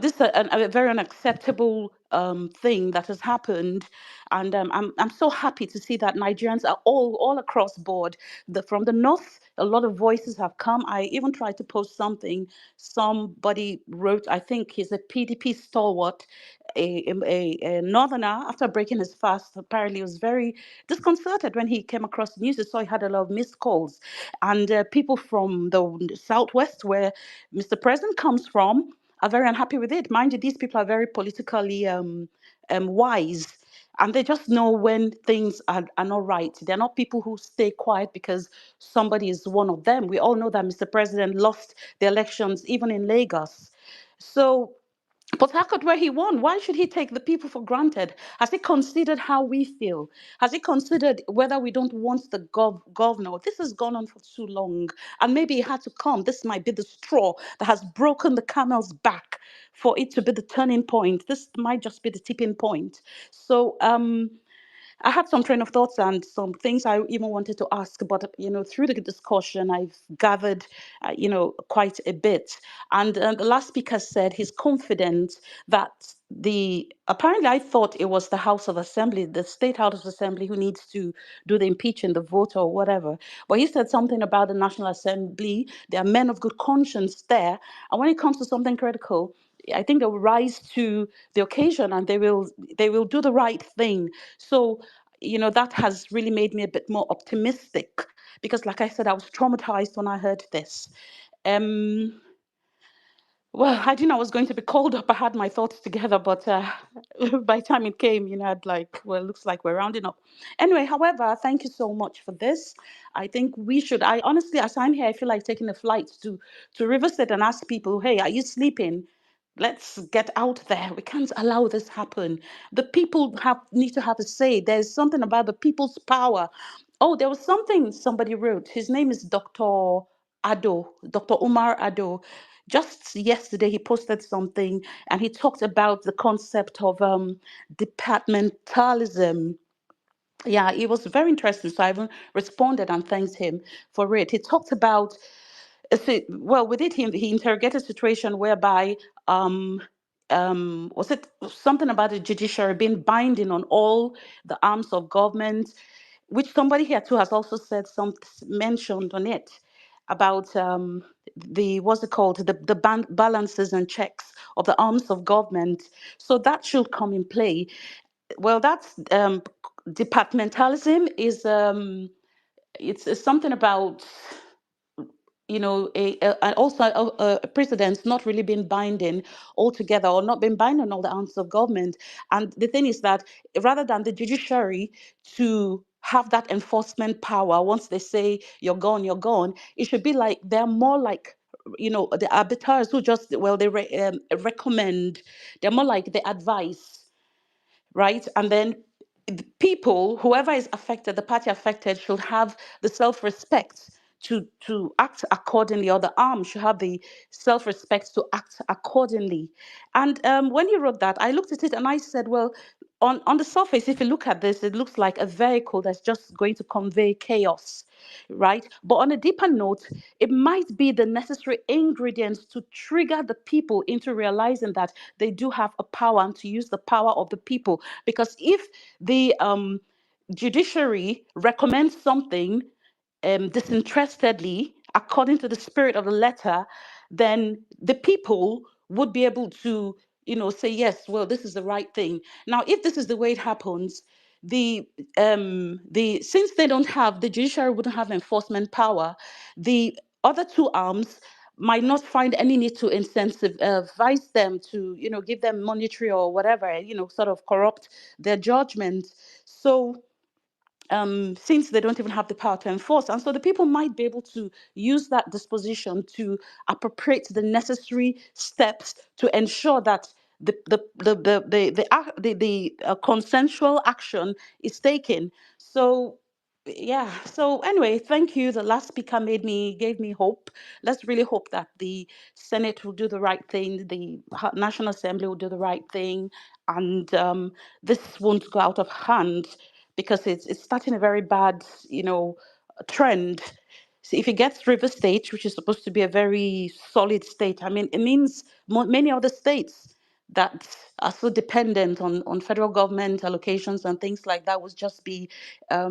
Speaker 13: this is a very unacceptable thing that has happened, and I'm so happy to see that Nigerians are all across board. From the north, a lot of voices have come. I even tried to post something. Somebody wrote, I think he's a PDP stalwart, a northerner. After breaking his fast, apparently was very disconcerted when he came across the news. He saw he had a lot of missed calls, and people from the southwest, where Mr. President comes from, are very unhappy with it. Mind you, these people are very politically wise, and they just know when things are not right. They're not people who stay quiet because somebody is one of them. We all know that Mr. President lost the elections even in Lagos. So Port Harcourt, where he won, why should he take the people for granted? Has he considered how we feel? Has he considered whether we don't want the governor? This has gone on for too long, and maybe it had to come. This might be the straw that has broken the camel's back for it to be the turning point. This might just be the tipping point. So, I had some train of thoughts and some things I even wanted to ask, but through the discussion, I've gathered, quite a bit. And the last speaker said he's confident that apparently I thought it was the House of Assembly, the State House of Assembly, who needs to do the impeaching, the vote or whatever. But he said something about the National Assembly. There are men of good conscience there, and when it comes to something critical, I think they will rise to the occasion and they will do the right thing. So, that has really made me a bit more optimistic, because, like I said, I was traumatized when I heard this. Um, well, I didn't know I was going to be called up. I had my thoughts together, but by the time it came, I'd it looks like we're rounding up. Anyway, however, thank you so much for this. I think I honestly, as I'm here, I feel like taking a flight to Riverside and ask people, hey, are you sleeping? Let's get out there. We can't allow this happen. The people need to have a say. There's something about the people's power. Oh, there was something somebody wrote. His name is Dr. Umar Ado. Just yesterday, he posted something and he talked about the concept of departmentalism. Yeah, it was very interesting. So I even responded and thanked him for it. He talked about, well, with it, he interrogated a situation whereby, was it something about the judiciary being binding on all the arms of government, which somebody here too has also said mentioned on it about the what's it called, the balances and checks of the arms of government. So that should come in play. Well, that's departmentalism is it's something about and also a precedent not really being binding altogether, or not being binding on all the arms of government. And the thing is that rather than the judiciary to have that enforcement power, once they say you're gone, it should be like they're more like the arbiters who just, well, they recommend. They're more like the advice, right? And then the people, whoever is affected, the party affected, should have the self-respect to act accordingly, or the arm should have the self-respect to act accordingly. And when you wrote that, I looked at it and I said, well, on the surface, if you look at this, it looks like a vehicle that's just going to convey chaos, right? But on a deeper note, it might be the necessary ingredients to trigger the people into realizing that they do have a power, and to use the power of the people. Because if the judiciary recommends something disinterestedly, according to the spirit of the letter, then the people would be able to, say, yes, well, this is the right thing. Now, if this is the way it happens, since they don't have, the judiciary wouldn't have enforcement power, the other two arms might not find any need to incentivize them to, give them monetary or whatever, sort of corrupt their judgment. So since they don't even have the power to enforce. And so the people might be able to use that disposition to appropriate the necessary steps to ensure that the consensual action is taken. So yeah. So anyway, thank you. The last speaker gave me hope. Let's really hope that the Senate will do the right thing, the National Assembly will do the right thing, and this won't go out of hand, because it's starting a very bad, trend. So if it gets River State, which is supposed to be a very solid state, I mean, it means many other states that are so dependent on federal government allocations and things like that would just be a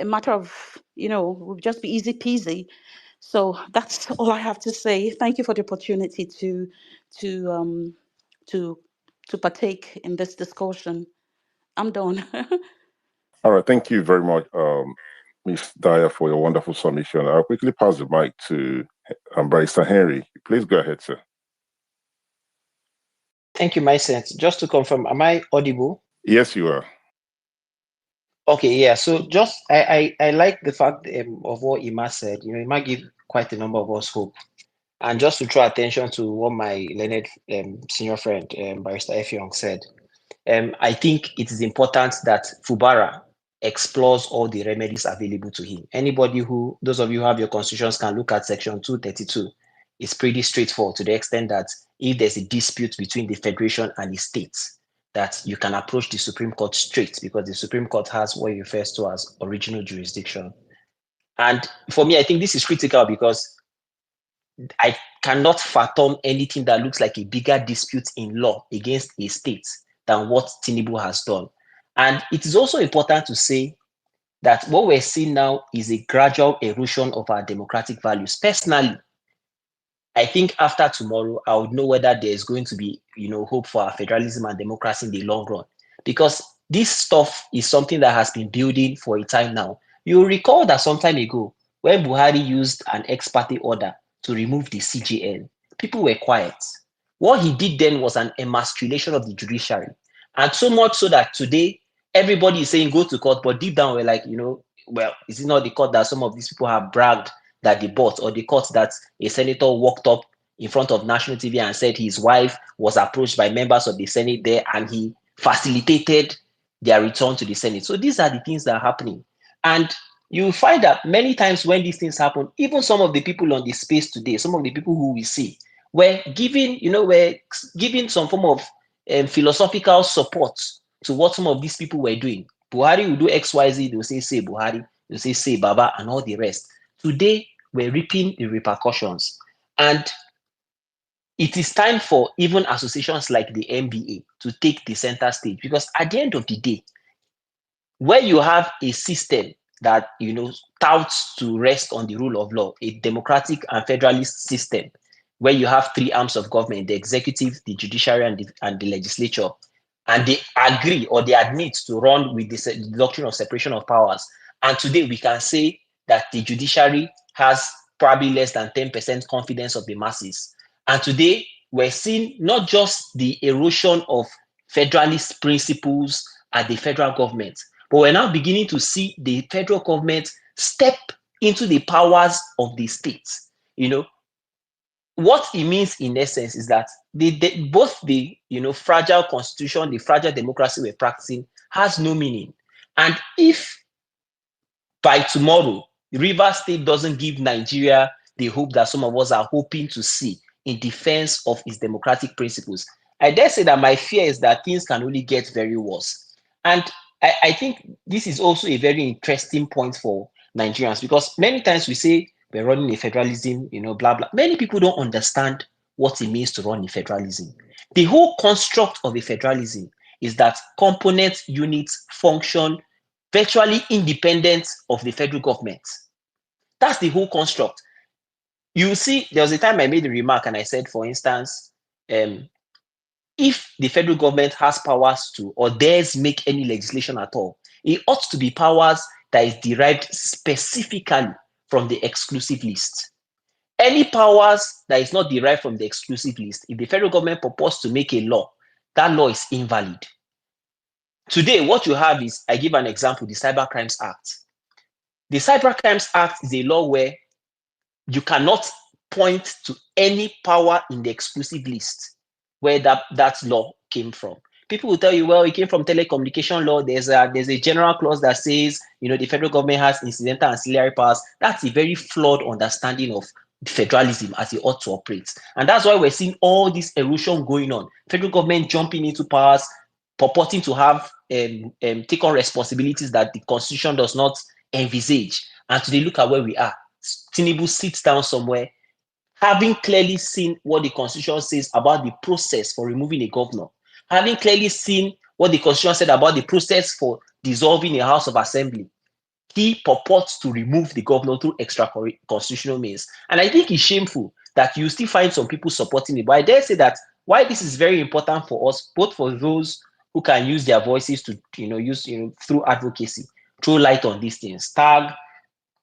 Speaker 13: matter of, would just be easy peasy. So that's all I have to say. Thank you for the opportunity to um, to to partake in this discussion. I'm done.
Speaker 2: All right, thank you very much, Ms. Dyer, for your wonderful submission. I'll quickly pass the mic to Barrister Henry. Please go ahead, sir.
Speaker 12: Thank you, my sense. Just to confirm, am I audible?
Speaker 2: Yes, you are.
Speaker 12: Okay, yeah. So just I like the fact of what Ima said. You know, Ima give quite a number of us hope. And just to draw attention to what my learned senior friend, Barrister Effiong, said, I think it is important that Fubara explores all the remedies available to him. Those of you who have your constitutions can look at section 232. It's pretty straightforward to the extent that if there's a dispute between the federation and the states, that you can approach the Supreme Court straight, because the Supreme Court has what it refers to as original jurisdiction. And for me, I think this is critical because I cannot fathom anything that looks like a bigger dispute in law against a state than what Tinubu has done. And it is also important to say that what we're seeing now is a gradual erosion of our democratic values. Personally, I think after tomorrow, I would know whether there's going to be, hope for our federalism and democracy in the long run. Because this stuff is something that has been building for a time now. You'll recall that some time ago, when Buhari used an ex parte order to remove the CJN, people were quiet. What he did then was an emasculation of the judiciary. And so much so that today, everybody is saying go to court, but deep down we're like, well, is it not the court that some of these people have bragged that they bought, or the court that a senator walked up in front of national TV and said his wife was approached by members of the Senate there and he facilitated their return to the Senate? So these are the things that are happening. And you find that many times when these things happen, even some of the people on the space today, some of the people who we see, were giving some form of philosophical support to what some of these people were doing. Buhari will do XYZ, they'll say Buhari, they'll say Baba, and all the rest. Today, we're reaping the repercussions. And it is time for even associations like the NBA to take the center stage, because at the end of the day, where you have a system that touts to rest on the rule of law, a democratic and federalist system, where you have three arms of government, the executive, the judiciary, and the legislature, and they agree or they admit to run with the doctrine of separation of powers. And today we can say that the judiciary has probably less than 10% confidence of the masses. And today we're seeing not just the erosion of federalist principles at the federal government, but we're now beginning to see the federal government step into the powers of the states. What it means in essence is that both the fragile constitution, the fragile democracy we're practicing has no meaning. And if by tomorrow Rivers State doesn't give Nigeria the hope that some of us are hoping to see in defense of its democratic principles, I dare say that my fear is that things can only get very worse. And I think this is also a very interesting point for Nigerians, because many times we say we're running a federalism, blah, blah. Many people don't understand what it means to run a federalism. The whole construct of a federalism is that component units function virtually independent of the federal government. That's the whole construct. You see, there was a time I made a remark and I said, for instance, if the federal government has powers to or dares make any legislation at all, it ought to be powers that is derived specifically from the exclusive list. Any powers that is not derived from the exclusive list, if the federal government purports to make a law, that law is invalid. Today, what you have is, I give an example, the Cyber Crimes Act. The Cyber Crimes Act is a law where you cannot point to any power in the exclusive list where that law came from. People will tell you, well, it came from telecommunication law. There's a general clause that says, the federal government has incidental ancillary powers. That's a very flawed understanding of federalism as it ought to operate. And that's why we're seeing all this erosion going on. Federal government jumping into powers, purporting to have take on responsibilities that the constitution does not envisage. And today, look at where we are. Tinubu sits down somewhere, having clearly seen what the constitution says about the process for removing a governor, having clearly seen what the constitution said about the process for dissolving a House of Assembly, he purports to remove the governor through extra constitutional means. And I think it's shameful that you still find some people supporting it. But I dare say that why this is very important for us, both for those who can use their voices to, use, through advocacy, throw light on these things, tag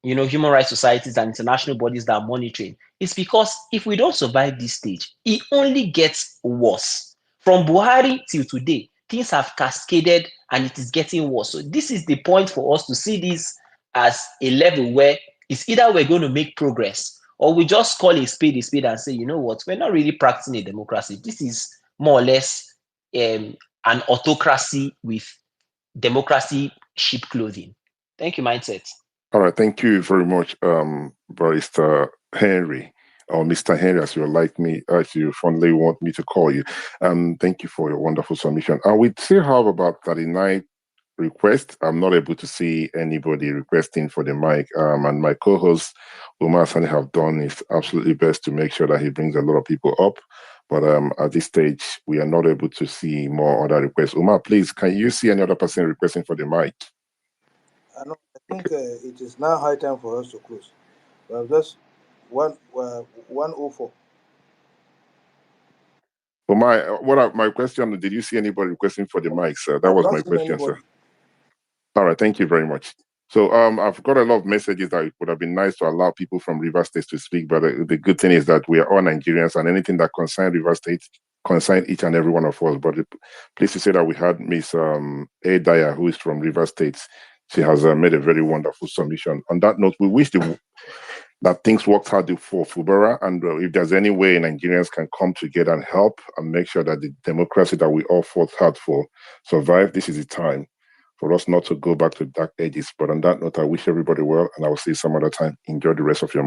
Speaker 12: human rights societies and international bodies that are monitoring. It's because if we don't survive this stage, it only gets worse. From Buhari till today, things have cascaded and it is getting worse. So this is the point for us to see this as a level where it's either we're going to make progress or we just call a spade and say, you know what, we're not really practicing a democracy. This is more or less an autocracy with democracy sheep clothing. Thank you, Mindset.
Speaker 2: All right, thank you very much, Barrister Henry, or Mr. Henry, as you fondly want me to call you. Thank you for your wonderful submission. We still have about 39 requests. I'm not able to see anybody requesting for the mic, and my co-host, Umar Sani, have done his absolutely best to make sure that he brings a lot of people up. But at this stage, we are not able to see more other requests. Umar, please, can you see any other person requesting for the mic?
Speaker 1: I think it is now high time for us to close. We have just 104.
Speaker 2: Well, my question, did you see anybody requesting for the mic, sir? That was my question, sir. All right, thank you very much. So I've got a lot of messages that it would have been nice to allow people from Rivers State to speak, but the good thing is that we are all Nigerians, and anything that concerns Rivers State concerns each and every one of us. But pleased to say that we had Miss A. Dyer, who is from Rivers State. She has made a very wonderful submission. On that note, we wish that things worked hard for Fubara, and if there's any way Nigerians can come together and help and make sure that the democracy that we all fought hard for survive, this is the time for us not to go back to dark ages. But on that note, I wish everybody well, and I will see you some other time. Enjoy the rest of your month.